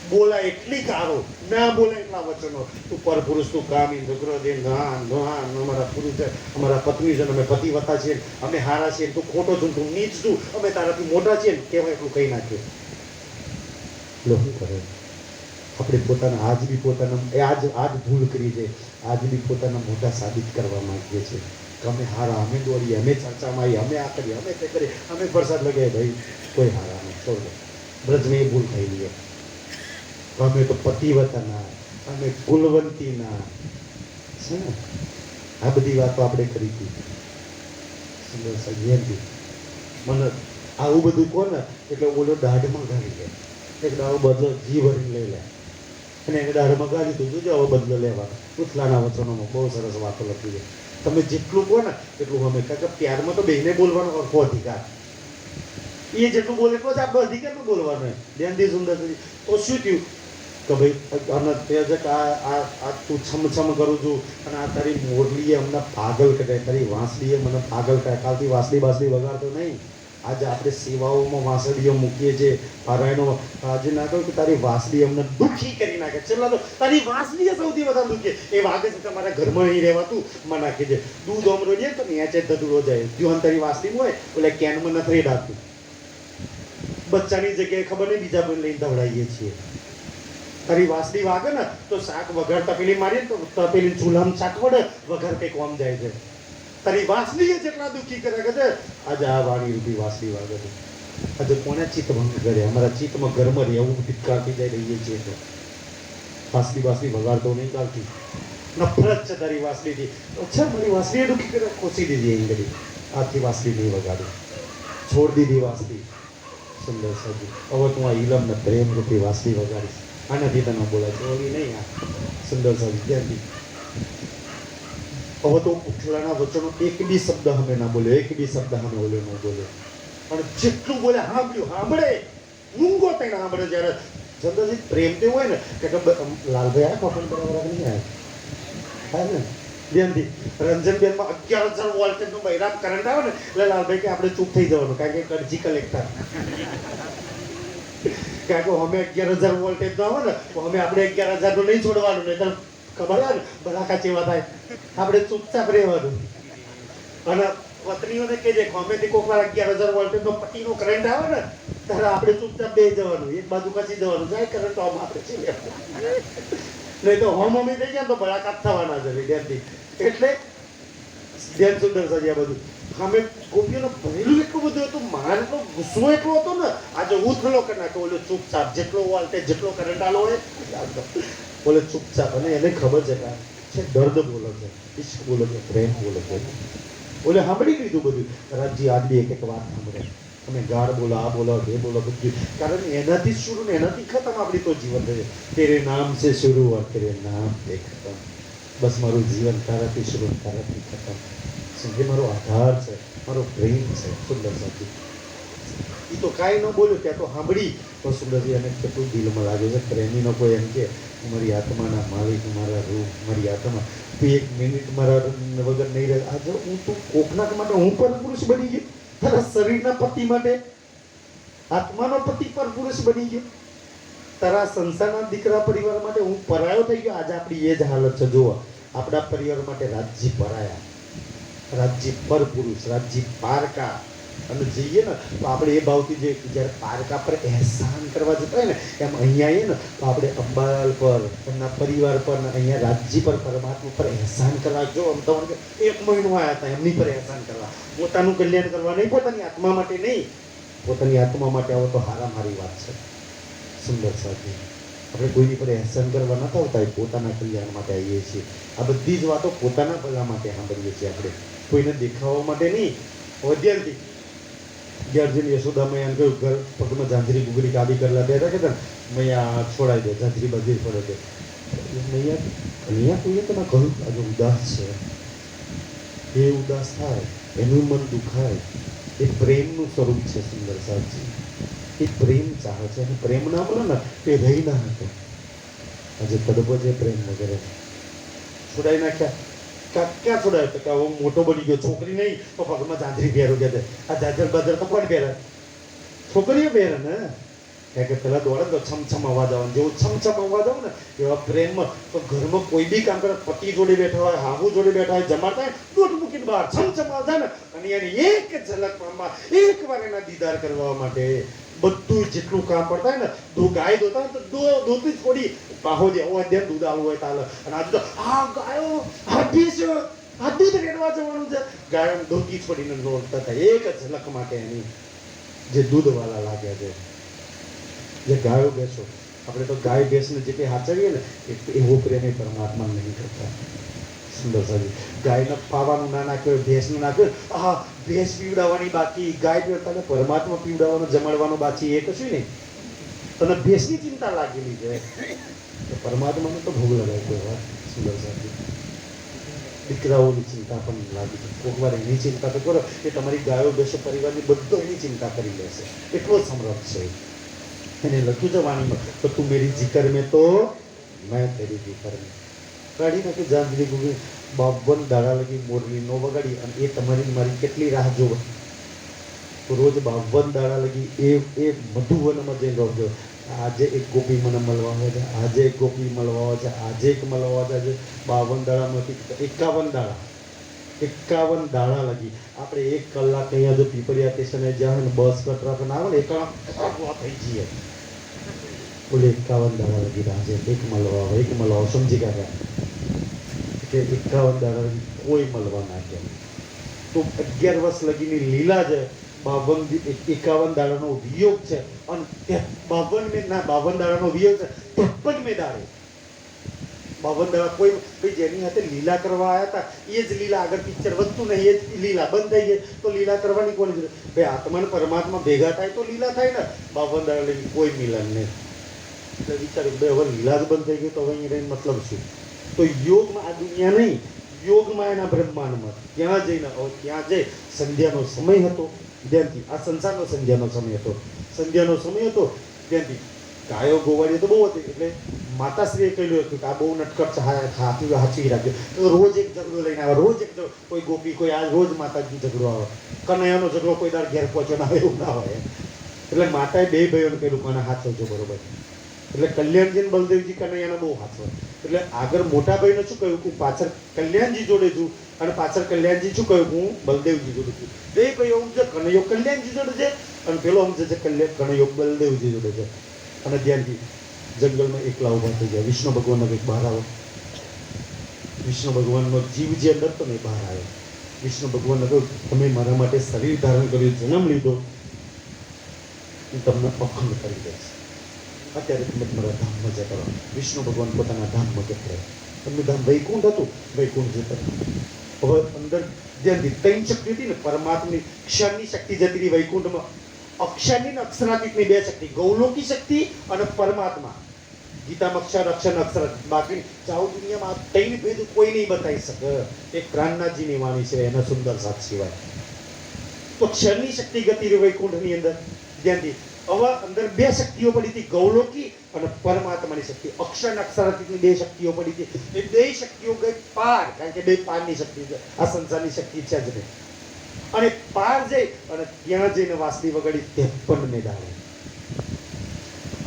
બોલા એટલી ગારો, ના બોલા એટલા વચનો. તું પરપુરુષ, તું કામી, દે ના અમારા પુરુષ છે, અમારા પત્ની છે, અમે પતિવતા છીએ, અમે હારા છીએ, તું ખોટો છું, તું નીચ છું, અમે તારાથી મોટા છીએ, કેવાય એટલું કહી નાખ્યું. શું કરે? આપણે પોતાના આજ બી પોતાના આજ ભૂલ કરી છે, આજ બી પોતાના મોટા સાબિત કરવા માંગીએ છીએ કે અમે હારા, અમે દોડીએ, અમે ચર્ચામાં આવીએ, અમે આ કરીએ, અમે તે કરીએ, અમે વરસાદ લગાવીએ. ભાઈ કોઈ હારા નહીં, છોડો. બ્રજમાં એ ભૂલ થઈ લઈએ. અમે તો પતિવતના, અમે કુલવંતીના છે ને, આ બધી વાતો આપણે કરી હતી. મને આવું બધું કોને એટલે ઓલો દાઢમાં ગાળી લે, એક દાડો બદલો જી ભરીને લઈ લે, અને એક દાઢમાં ગાળી તું જોજો હવે બદલો લેવા. ઉથલાના વચનોમાં બહુ સરસ વાતો લખી છે. તમે જેટલું કહો ને એટલું અમે, કારણ કે પ્યારમાં તો બેને બોલવાનો અર્થો અધિકાર, એ જેટલું બોલે એટલો જ આપણો અધિકારમાં બોલવાનો. ધ્યાનથી સુંદર તો શું થયું કે ભાઈ અને તે જ આ તું છમ કરું છું અને આ તારી મોરલીએ અમને પાગલ કરે, તારી વાંસળીએ મને પાગલ કરે, કાલથી વાંસળી બાસળી વગાડતો નહીં. આજે આપણે સેવાઓમાં વાંસળીઓ મૂકીએ છીએ, પારાયણો, આજે ના કહ્યું કે તારી વાંસળી અમને દુઃખી કરી નાખે. છેલ્લા તો તારી વાંસળીએ સૌથી વધારે દુઃખે, એ વાગે છે તમારા ઘરમાં નહીં રહેવાતું, મને નાખી દે. દૂધ ઓમરો જાય તો નેચે ધતુડો જાય, જો તારી વાંસળી હોય એટલે કેનમાં નથી રાખતું. બચ્ચાની જગ્યાએ ખબર નહીં બીજા કોઈ લઈને દવડાવીએ છીએ. તારી વાંસળી વાગે ને તો શાક વઘાર તપેલી મારીએ તો તપેલી ચૂલામાં શાક વડે વઘાર કંઈક આમ જાય છે. તારી વાંસળીએ જેટલા દુઃખી કરે છે. આજે આ વાણી રૂપી વાંસળી વાગે છે. આજે કોને ચિત્તભંગ કરે? અમારા ચિત્તમાં ઘરમાં રહેવું ધિક્કારથી જાય રહીએ છીએ તો વાંસળી વગાડતો નહીં ચાલતી. નફરત છે તારી વાંસળીથી. અચ્છા મારી વાંસળીએ દુઃખી કરે, ખોસી દીધી એંગળી, આથી વાંસળી નહીં વગાડી, છોડ દીધી વાંસળી. સુંદર સાજી હવે તું આ ઈલમને પ્રેમ રૂપી વાંસળી વગાડીશ. આનાથી તને બોલાય છે ઓલી નહીં. આ સુંદર સાજી ત્યાંથી હવે તો ઉઠલાના વચનો એક બી શબ્દ અમે ના બોલ્યો, એક બી શબ્દ અમે ઓલો ન બોલ્યો. પણ જેટલું બોલે સાંભળ્યું, સાંભળે મૂંગો તેને સાંભળે. જ્યારે ચંદ્રજી પ્રેમ તે હોય ને કે લાલભાઈ આ કોપન બરાબર નહીં આવે થાય ને ધ્યાનથી. રંજનબેનમાં 11,000 વોલ્ટેજનું બૈરામ કરંટ આવે ને એટલે લાલભાઈ કે આપણે ચૂપ થઈ જવાનું, કારણ કે કરજી કલેક્ટર. કારણ કે અમે 11,000 વોલ્ટેજ નો આવે ને તો અમે આપણે 11,000 નું નહીં છોડવાનું, નહીં તો ખબર આવે ને ભડાકા ચેવા થાય. આપણે ચૂપચાપ રહેવાનું. અને પત્નીઓને કહેજે ગમેથી કોઈક વાર 11,000 વોલ્ટેજનો પટ્ટીનો કરંટ આવે ને ત્યારે આપણે ચૂપચાપ બે જવાનું, એક બાજુ ખસી જવાનું, જાય કરંટ આમ આપણે છે. નહીં તો હોમ હોમી થઈ જાય તો ભડાકા થવાના છે વિદ્યાર્થી. એટલે ધ્યાન સુંદર સજી આ બધું અમે ગોપીઓને ભરેલું એટલું બધું હતું, મારે તો ગુસ્સો એટલો હતો ને. આજે હું થલો કરી નાખો ઓલો ચૂપચાપ, જેટલો વોલ્ટેજ જેટલો કરંટ આલો હોય બોલે ચૂપચાપ. અને એને ખબર છે કે દર્દ બોલે છે, ઈશ્ક બોલે છે, પ્રેમ બોલે છે. ઓલે સાંભળી લીધું બધું. રાજજી આદમી એક વાત સાંભળે, તમે ગાળ બોલો, આ બોલો, એ બોલો, બધું. કારણ એનાથી શરૂ ને એનાથી ખતમ આપણી તો જીવન રહે. તેરે નામ સે શરૂ और तेरे नाम पे खत्म. બસ મારું જીવન તારાથી શરૂ, તારાથી ખતમ. એ મારો આધાર છે, મારો પ્રેમ છે. સુંદર સાથી એ તો કાંઈ ન બોલ્યો, ત્યાં તો સાંભળી તો સુંદરજી અને કેટલું દિલમાં લાગે છે. પ્રેમીનો કોઈ એમ કે મારી આત્માના માલિક, મારા રૂહ, મારી આત્મા, તું એક મિનિટ મારા વગર નહીં રહે. આજે હું તું કોકના માટે હું પર પુરુષ બની ગયો, તારા શરીરના પતિ માટે આત્માનો પતિ પર પુરુષ બની ગયો, તારા સંસારના દીકરા પરિવાર માટે હું પરાયો થઈ ગયો. આજે આપણી એ જ હાલત છે. જુઓ આપણા પરિવાર માટે રાજજી પરાયા, રાજજી પર પુરુષ, રાજજી પારકા. અને જઈએ ને તો આપણે એ ભાવથી જે જ્યારે પારકા પર એહસાન કરવા જતા હોય ને એમ અહીંયા આવીએ ને તો આપણે અંબાલાલ પર, એમના પરિવાર પર ને અહીંયા રાજજી પર, પરમાત્મા પર એહસાન કરવા. જો અમદાવાદ 1 મહિનો આવ્યા હતા એમની પર એહસાન કરવા, પોતાનું કલ્યાણ કરવા નહીં, પોતાની આત્મા માટે નહીં. પોતાની આત્મા માટે આવો તો હારામારી વાત છે. સુંદર સાથી આપણે કોઈની પર એહસાન કરવા નથી આવતા, પોતાના કલ્યાણ માટે આવીએ છીએ. આ બધી જ વાતો પોતાના ભલા માટે સાંભળીએ છીએ આપણે, કોઈને દેખાવા માટે નહીં. વિદ્યાર્થી જ્યારજીને યશોદા મેં એમ કહ્યું ઘર પગમાં ઝાંઝરી ગુગરી કાબી કરેલા બે હતા કે મૈયા છોડાઈ દે, ઝાંઝરી બધી છોડાઈ દે. મૈયા અહીંયા કોઈએ તમે કહ્યું આજે ઉદાસ છે, એ ઉદાસ થાય, એનું મન દુખાય. એ પ્રેમનું સ્વરૂપ છે. સુંદર સાહેબજી એ પ્રેમ ચાહે છે. અને પ્રેમ ના બોલે ને તે રહી ના હતો. આજે તડકો છે પ્રેમ વગેરે છોડાઈ નાખ્યા. ક્યાં છોડાય તો કે હું મોટો બની ગયો, છોકરી નહીં તો પગમાં ઝાંઝરી પહેરો કે આ ઝાંઝર બાજર તો કોણ પહેરે? છોકરીઓ પહેરે ને. કારણ કે પેલા દોડે તો છમછમ અવાજ આવે, જેવું છમછમ અવાજ આવે ને એવા પ્રેમમાં તો ઘરમાં કોઈ બી કામ કરે, પતિ જોડે બેઠા હોય, હાહુ જોડે બેઠા હોય, જમાડતા હોય, દોટ મૂકીને બહાર છમછમ અવાજ આવે ને અને એની એક ઝલકમાં એકવાર એના દીદાર કરવા માટે બધું જેટલું કામ પડતા હોય ને ગાય દોતા હોય તો દોતી જ થોડી પાહો જે અધ્યયન દૂધ આવું હોય તાલે. અને આજે તો આ ગાયો હાથી છે, આ દૂધ રેડવા જવાનું છે, ગાયો દોતી છોડીને દોડતા હતા એક ઝલક માટે એની જે દૂધવાળા લાગે છે. જે ગાયો બેસો આપણે તો ગાય ભેંસને જેટલી હાચવીએ ને એવો પ્રેમ એ પરમાત્મા નહીં કરતા. સુંદર સાહેબ ગાયને પાવાનું ના નાખ્યો, ભેંસનું નાખ્યો, હા ભેંસ પીવડાવવાની બાકી, ગાય પીવડાવતા પરમાત્મા પીવડાવવાનો જમાડવાનો બાકી, એ કશું નહીં. તને ભેંસની ચિંતા લાગેલી છે તો પરમાત્માને તો ભોગ લગાવી દેવા. સુંદર સાહેબ દીકરાઓની ચિંતા પણ લાગી છે. કોઈક વાર એની ચિંતા તો કરો કે તમારી ગાયો બેસો પરિવારની બધો એની ચિંતા કરી લેશે, એટલો સમર્થ છે. એને લખ્યું છે વાણીમાં તો તું મેરી જીકર મેં તો મેં તેરી જીકર મેં. કાઢી નાખી જાંજરી ગુગી 52 દાડા લગી મોરલી નો વગાડી અને એ તમારી મારી કેટલી રાહ જોવે. તો રોજ 52 દાડા લગી એ મધુવનમાં જઈને રહો. આજે એક ગોપી મને મળવા આવે છે, આજે એક ગોપી મળવા આવે છે, આજે એક મળવા આવે છે. 52 દાડામાંથી 51 દાડા લગી આપણે 1 કલાક અહીંયા જો પીપરિયા સ્ટેશને જાય ને બસ કે ટ્રક ના આવે ને એક થઈ જઈએ. બોલે 51 દાડા લગી રાજે એક મળવા આવે, એક મળવા આવે. સમજી ગયા કે 51 દાડા લગી કોઈ મળવા ના ગયા. તો 11 વર્ષ લગીની લીલા છે. 51 દાડાનો વિયોગ છે અને 52 દાડાનો વિયોગ છે. 53 દાડે 52 દાડા કોઈ ભાઈ જેની સાથે લીલા કરવા આવ્યા હતા એ જ લીલા, આગળ પિક્ચર વધતું નહીં, એ જ લીલા બંધ થઈ ગઈ તો લીલા કરવાની કોની જરૂર? ભાઈ આત્મા ને પરમાત્મા ભેગા થાય તો લીલા થાય ને. 52 દાડા લગી કોઈ મિલન નહીં. એટલે વિચાર્યું બે હવે લીલા જ બંધ થઈ ગઈ તો હવે અહીં રહીને મતલબ શું? તો યોગમાં આ દુનિયા નહીં, યોગમાં એના બ્રહ્માંડમાં ત્યાં જઈને ત્યાં જઈ સંધ્યાનો સમય હતો. ધ્યાનથી આ સંસારનો સંધ્યાનો સમય હતો. સંધ્યાનો સમય હતો ત્યાંથી ગાયો ગોવાળીઓ તો બહુ હતી. એટલે માતાશ્રીએ કહ્યું હતું કે આ બહુ નટકટ હાચવી રાખજો. તો રોજ એક ઝઘડો લઈને આવે, રોજ એક કોઈ ગોપી કોઈ આ રોજ માતાજી ઝઘડો આવે. કનૈયાનો ઝઘડો કોઈ દાર ઘેર પહોંચો ના આવે એવું ના હોય. એટલે માતાએ બે ભાઈઓને કહ્યું કોને હાચવજો બરોબર. એટલે કલ્યાણજી બલદેવજી કનૈયાને બહુ હાચવે. એટલે આગળ મોટા ભાઈને શું કહ્યું કે પાછળ કલ્યાણજી જોડે છું અને પાછળ કલ્યાણજી શું કહ્યું હું બલદેવજી જોડે છું. બે ભાઈઓ સમજે કનૈયો કલ્યાણજી જોડે છે અને પેલો સમજે છે કનૈયો બલદેવજી જોડે છે. અને ધ્યાનથી જંગલમાં એકલા ઉભા થઈ ગયા. વિષ્ણુ ભગવાનનો કંઈક બહાર આવ્યો. વિષ્ણુ ભગવાનનો જીવ જે અંદર હતો ને બહાર આવ્યો. વિષ્ણુ ભગવાનને કહ્યું તમે મારા માટે શરીર ધારણ કર્યું, જન્મ લીધો, હું તમને અખંડ કરી દઈશ. અત્યારે તમે તમારા ધામમાં જતા રહો. વિષ્ણુ ભગવાન પોતાના ધામમાં જતા રહે. એમનું ધામ વૈકુંઠ હતું, વૈકુંઠ જતા હવે અંદર ધ્યાનથી 3 શક્તિ હતી ને પરમાત્માની ક્ષરની શક્તિ જતી રહી વૈકુંઠમાં. અક્ષરની ને અક્ષરાતીતની 2 શક્તિ, ગૌલોકી શક્તિ અને પરમાત્મા. ગીતામાં અક્ષર અક્ષર અક્ષર બાકી ચાઉ દુનિયામાં 3 ભેદ કોઈ નહીં બતાવી શકે. એક પ્રાણનાથજીની વાણી છે એના સુંદર સાથ સિવાય. તો ક્ષરની શક્તિ ગતિ રહી વૈકુંઠની અંદર. ધ્યાનથી હવે અંદર 2 શક્તિઓ પડી હતી, ગૌલોકી અને પરમાત્માની શક્તિ. અક્ષર અને અક્ષરાતીતની 2 શક્તિઓ પડી હતી. એ 2 શક્તિઓ ગઈ પાર, કારણ કે 2 પારની શક્તિ છે, આ સંસારની શક્તિ છે જ નહીં. અને પાર જઈ અને ત્યાં જઈને વાસળી વગાડી 53 દાડે.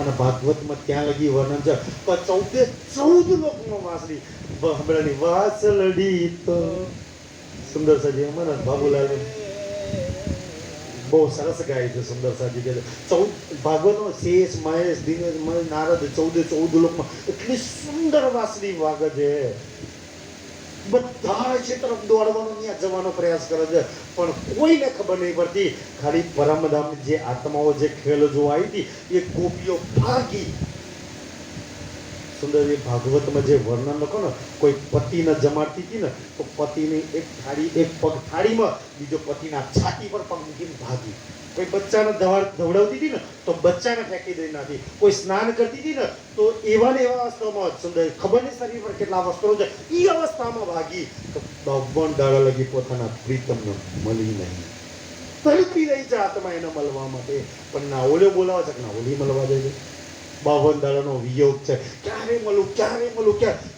અને ભાગવતમાં ત્યાં લગી વર્ણન છે તો 14 લોકમાં વાસળી હમણાંની વાસલડી તો સુંદર સાજી અમારા બાબુલાલ બહુ સરસ ગાય છે. સુંદર સાજી કે 14 ભાગવતનો શેષ મહેશ દિનેશ નારદ 14 લોકમાં એટલી સુંદર વાસળી વાગે છે. બધા છે તરફ દોડવાનો ત્યાં જવાનો પ્રયાસ કરે છે પણ કોઈને ખબર નહીં પડતી. ખાલી પરમધામ જે આત્માઓ જે ખેલ જોવા આવી હતી એ ગોપીઓ ભાગી. સુંદર એ ભાગવતમાં જે વર્ણન લખો ને, કોઈ પતિને જમાડતી હતી ને તો પતિની એક થાળી, એક પગ થાળીમાં, બીજો પતિના છાતી પર પગ મૂકીને ભાગી. કોઈ બચ્ચાને ધવડાવતી હતી ને તો બચ્ચાને ફેંકી દઈ નાખી. કોઈ સ્નાન કરતી હતી ને તો એવા ને એવા અવસ્થામાં સુંદર ખબર નહીં શરીર પર કેટલા વસ્ત્રો છે એ અવસ્થામાં ભાગી. તો 52 દાડા લગી પોતાના પ્રીતમને મળી નહીં. તડપી રહી છે આત્મા એને મળવા માટે. પણ ના ઓલે બોલાવે છે કે ના ઓલી મળવા જાય છે. 52 દાડાનો વિયોગ છે. ક્યારે મળું ક્યારે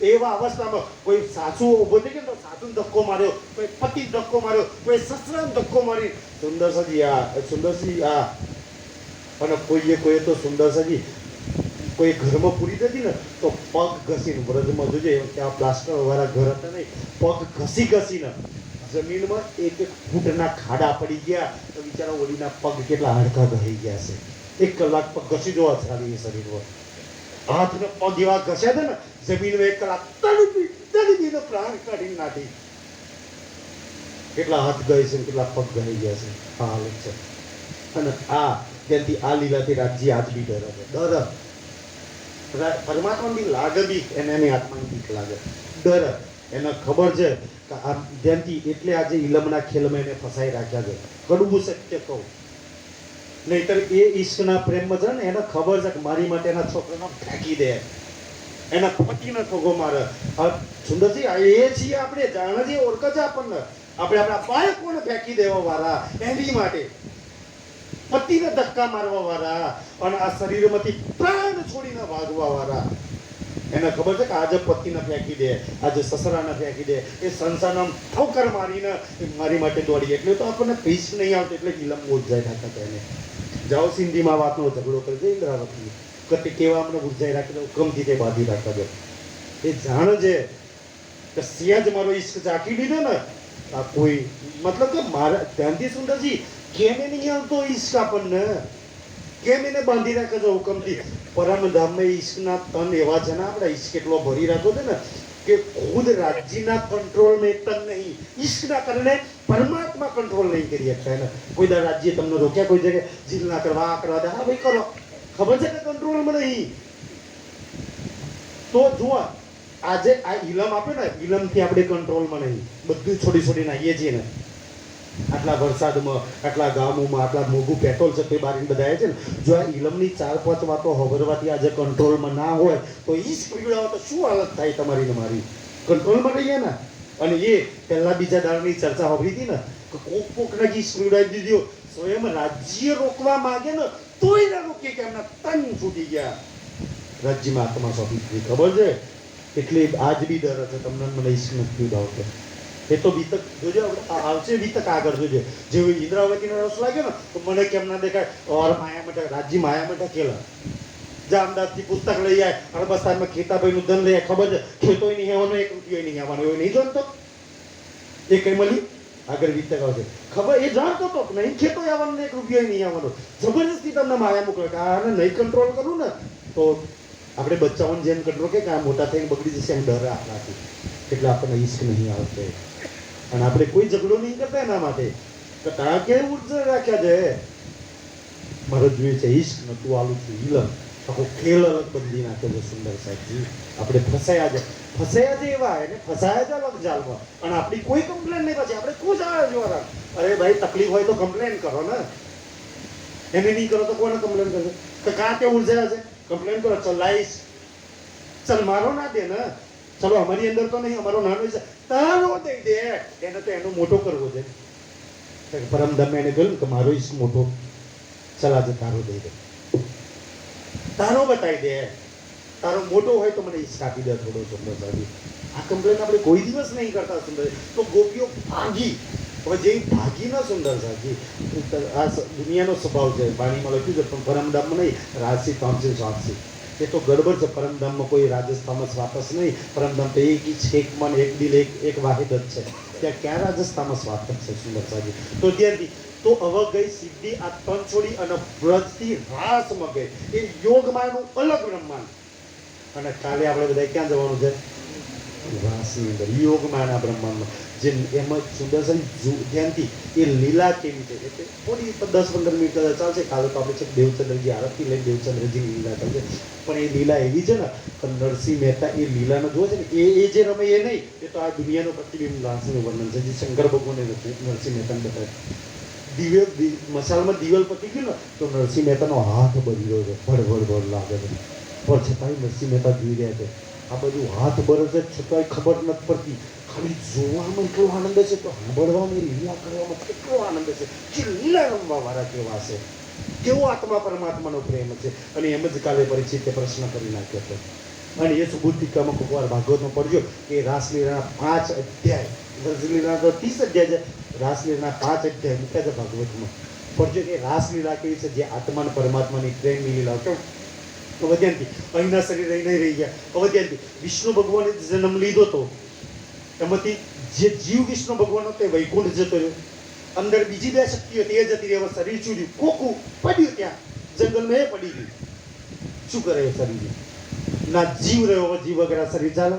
એવા અવસ્થામાં કોઈ સાસુ ઉભો થઈ ગયો તો સાસુને ધક્કો માર્યો, કોઈ પતિ ધક્કો માર્યો, કોઈ સસરાને ધક્કો મારી. સુંદરસિંહ આ અને કોઈએ તો સુંદરસિંહ કોઈ ઘરમાં પૂરી થતી ને તો પગ ઘસીને વ્રજમાં જોજે ત્યાં પ્લાસ્ટર વાળા ઘર હતા નહીં, પગ ઘસીને જમીનમાં 1 ફૂટના ખાડા પડી ગયા. તો બિચારા ઓલીના પગ કેટલા હાડકા ગઈ ગયા છે. 1 કલાક પગ ઘસી જોવા ચાલી શરીરમાં. હાથને પગ એવા ઘસ્યા હતા ને જમીનમાં 1 કલાક તડપીને પ્રાણ કાઢી નાખી. કેટલા હાથ ગઈ છે, કેટલા પગ ગઈ ગયા છે. આ હાલત છે. અને આ ત્યાંથી આ લીલાથી રાજજી આજ બી ડર પરમાત્મા બી લાગે બી એને એની આત્માની બીક લાગે, ડર. એને ખબર છે કે આ ધ્યાનથી એટલે આજે ઇલમના ખેલમાં એને ફસાઈ રાખ્યા છે. કડવું સત્ય કહું નહીતર એ ઈશ્કના પ્રેમમાં છે ને એને ખબર છે કે મારી માટે એના છોકરાને ફેંકી દે. એના પતિને ઠોકો મારે. સુંદરજી એ છીએ આપણે, જાણે છીએ, ઓળખ છે આપણને. આપણે આપણા બાળકોને ફેંકી દેવા વાળા, એની માટે પતિને ધક્કા મારવા વાળા અને આ શરીરમાંથી પ્રાણ છોડીને ભાગવા વાળા. એને ખબર છે કે આજે પતિને ફેંકી દે, આજે સસરાને ફેંકી દે, એ સંસારને ઠોકર મારીને મારી માટે દોડી. એટલે તો આપણને પીસ નહીં આવતી, એટલે ગિલમ મોજ જાય ખાતા એને. જાઓ સિંધીમાં વાતનો ઝઘડો કરજે ઇન્દ્રાવતી કતિ કેવા અમને ઉજાઈ રાખી દો, કમથી તે બાંધી રાખવા દો. એ જાણે છે કે સિંહ જ મારો ઈશ્ક ચાકી દીધો ને, આ કોઈ મતલબ કે મારા ધ્યાનથી સુંદરજી કેમ એ નહીં આવતો ઈશ્ક આપણને, કેમ એને બાંધી રાખે છે હુકમથી. પરમધામમાં ઈશ્કના તન એવા છે ને, આપણે ઈશ્ક એટલો ભરી રાખ્યો છે ને કે ખુદ રાજ્યના કંટ્રોલ મેં તન નહીં, ઈશ્કના કારણે પરમાત્મા કંટ્રોલ નહીં કરી શકતા એને. કોઈ દર રાજ્ય તમને રોક્યા કોઈ જગ્યાએ જીલ ના કરવા, આ કરવા દે, હા ભાઈ કરો, ખબર છે કે કંટ્રોલમાં નહીં. તો જુઓ આજે આ ઇલમ આપે ને, ઇલમથી આપણે કંટ્રોલમાં નહીં, બધું છોડી છોડીને આવીએ છીએ ને. આટલા વરસાદમાં, આટલા ગામોમાં, આટલા મોંઘું પેટ્રોલ છે તે બારીને બધા છે ને. જો આ ઇલમની 4-5 વાતો હબરવાથી આજે કંટ્રોલમાં ના હોય તો ઈ સ્પીડ આવે તો શું હાલત થાય તમારી ને મારી? કંટ્રોલમાં રહીએ ને. અને એ પહેલા બીજા દાડની ચર્ચા હોવી હતી ને કે કોકને જી સ્પીડ આવી દીધી, સ્વયં રાજ્ય રોકવા માંગે ને તોય ના રોકીએ કે એમના તન છૂટી ગયા. રાજ્યમાં આત્મા સોંપી દીધી, ખબર છે? એટલે આજ બી ડર છે તમને, મને ઈશ્ક નથી આવતો. એ તો બીતક જોજો, આવશે બીતક આગળ જોજો. જેવું ઇન્દ્રાવતીનો રસ લાગ્યો ને તો મને કેમ ના દેખાય, ઓર માયા માટે રાજ્ય માયા માટે કેલા જામદાસથી પુસ્તક લઈ આય, અરબસ્તાનમાં ખેતાભાઈનું ધન લઈ આય. ખબર છે ખેતોય નહીં આવવાનો, 1 રૂપિયો નહીં આવવાનો, એવું નહીં જાણતો. એ કઈ મળી આગળ બીતક આવશે, ખબર એ જાણતો તો નહીં ખેતોય આવવાનો, 1 રૂપિયો નહીં આવવાનો. જબરજસ્તી તમને માયા મોકલે કે આને નહીં કંટ્રોલ કરું ને તો આપણે બચ્ચાઓને જેમ કંટ્રોલ કે આ મોટા થઈને બગડી જશે એમ ડર આપણાથી. એટલે આપણને ઈશ્ક નહીં આવશે. અને આપણે કોઈ ઝઘડો નહીં કરતા એના માટે કે તારા કેવું ઉર્જા રાખ્યા છે. મારો જોઈએ છે ઈશ્ક નતું આલું છું ઇલમ, આખો ખેલ અલગ બદલી નાખ્યો છે સુંદર સાહેબજી. આપણે ફસાયા છે એવા એને ફસાયા છે અલગ જાલમાં. અને આપણી કોઈ કમ્પ્લેન નહીં, પછી આપણે ખુશ આવે જોરા. અરે ભાઈ તકલીફ હોય તો કમ્પ્લેન કરો ને, એને નહીં કરો તો કોને કમ્પ્લેન કરશે? તો કાં તે ઉર્જા છે કમ્પ્લેન કરો, ચલાઈશ ચલ મારો ના દે ને, ચલો અમારી અંદર તો નહીં, અમારો નાનો છે તારો દઈ દે, એને તો એનો મોટો કરવો છે. પરમધામ એને કહ્યું કે મારો ઈશ મોટો, ચલ આજે તારો દઈ દે, તારો બતાવી દે, તારો મોટો હોય તો મને ઈશ આપી દે થોડો. સુંદર સાહેબ આ કમ્પ્લેન આપણે કોઈ દિવસ નહીં કરતા સુંદર. તો ગોપીઓ ભાગી, હવે જે ભાગી ના સુંદર સાહેબજી, આ દુનિયાનો સ્વભાવ છે, વાણીમાં લખ્યું છે પણ પરમધામમાં નહીં, રાજસી તામસી સ્વાપસી. એ તો ગડબડ છે. પરમધામમાં કોઈ રાજસ્થાનમાં સ્વાતસ નહીં, પરમધામ તો એક મન એક દિલ એક વાહિદ જ છે. ત્યાં ક્યાં રાજસ્થાનમાં સ્વાતસ છે સુંદર સાહેબ? તો ત્યાંથી તો હવે ગઈ સિદ્ધિ આ તન છોડી અને વ્રજથી રાસમાં ગઈ. એ યોગમાનું અલગ બ્રહ્માંડ. અને કાલે આપણે બધા ક્યાં જવાનું છે? રાસની અંદર યોગમાના બ્રહ્માંડમાં. જે એમાં સુંદર સાહેબ ધ્યાનથી એ લીલા કેવી છે એટલે થોડી 10-15 મિનિટ ચાલશે. કાલે તો આપણે છે દેવચંદ્રજી આરતી લઈને દેવચંદ્રજીની લીલા ચાલશે. પણ એ લીલા એવી છે ને કે નરસિંહ મહેતા એ લીલાનો જોવે છે ને એ જે રમે એ નહીં, એ તો આ દુનિયાનું પ્રતિબિંબ રાસનું વર્ણન છે જે શંકર ભગવાને નરસિંહ મહેતાને બતાવે. મસાલમાં દિવેલ પતી ગયું ને તો નરસિંહ મહેતાનો હાથ બળી રહ્યો છે, ભડ લાગે છે. પણ છતાંય નરસિંહ મહેતા જોઈ રહ્યા છે. આ બધું હાથ બળે છે છતાંય ખબર નથી પડતી. ખાલી જોવામાં એટલો આનંદ છે તો સાંભળવામાં, લીલા કરવામાં કેટલો આનંદ છે. જે લીલા રમવા વાળા કેવા છે, કેવો આત્મા પરમાત્માનો પ્રેમ છે. અને એમ જ કાલે પરીક્ષિતે પ્રશ્ન કરી નાખ્યો છે. અને એ સુબુદ્ધિકામાં કોઈક વાર ભાગવતમાં પડ્યો કે રાસલીલાના 5 અધ્યાય, રાસલીલાના તો 30 અધ્યાય છે, રાસલીલાના 5 અધ્યાય મૂક્યા છે ભાગવતમાં. પડજો કે રાસલીલા કેવી છે, જે આત્મા અને પરમાત્માની પ્રેમની લીલા. કેમ હવે ત્યાંથી અહીંના શરીર અહીં નહીં રહી ગયા. હવે ત્યાંથી વિષ્ણુ ભગવાને જન્મ લીધો હતો, એમાંથી જે જીવ વિષ્ણુ ભગવાન હતો એ વૈકુંઠ જતો રહ્યો. અંદર બીજી 2 શક્તિઓ તે જતી રહી. હવે શરીર ચૂર્યું, કોકું પડ્યું ત્યાં જંગલમાં, એ પડી ગયું. શું કરે એ શરીર? ના જીવ રહ્યો. હવે જીવ વગર શરીર ચાલે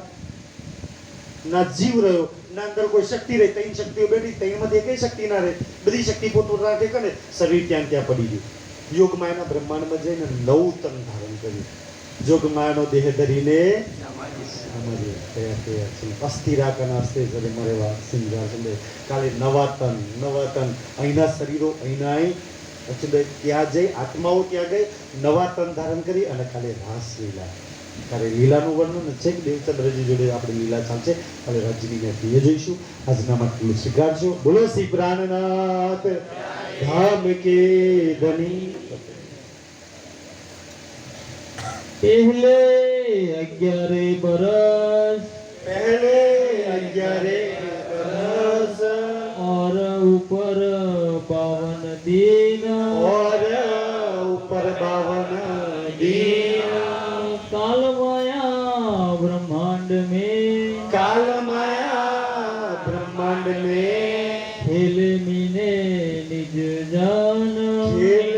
ના? જીવ રહ્યો ના, અંદર કોઈ શક્તિ રહી. 3 શક્તિઓ બેઠી, 3માંથી એકય શક્તિ ના રહે. બધી શક્તિ પોતપોતાના ઠેકાણે, શરીર ત્યાં પડી ગયું. યોગમાયાના બ્રહ્માંડમાં જઈને 9 તન ધારણ કર્યું. જોગમાયાનો દેહ ધરીને અસ્થિરાકન અસ્થિર મરેવા સિંગાર સંદે. કાલે નવા તન અહીંના શરીરો અહીંના ત્યાં જઈ આત્માઓ ત્યાં ગઈ, નવા તન ધારણ કરી અને કાલે રાસલીલા ત્યારે લીલાનું વર્ણન છે કે દેવચંદ્રજી જોડે આપણે લીલા ચાલશે હવે રજનીને પ્રિય જોઈશું આજના માટે સ્વીકારજો બોલો શ્રી પ્રાણનાથ ધામ કે ધની पहले 11 बरस पहले 11 बरस और ऊपर 52 दिन और ऊपर 52 दिन काल माया ब्रह्मांड में काल माया ब्रह्मांड में खेल मीने निज जान खेल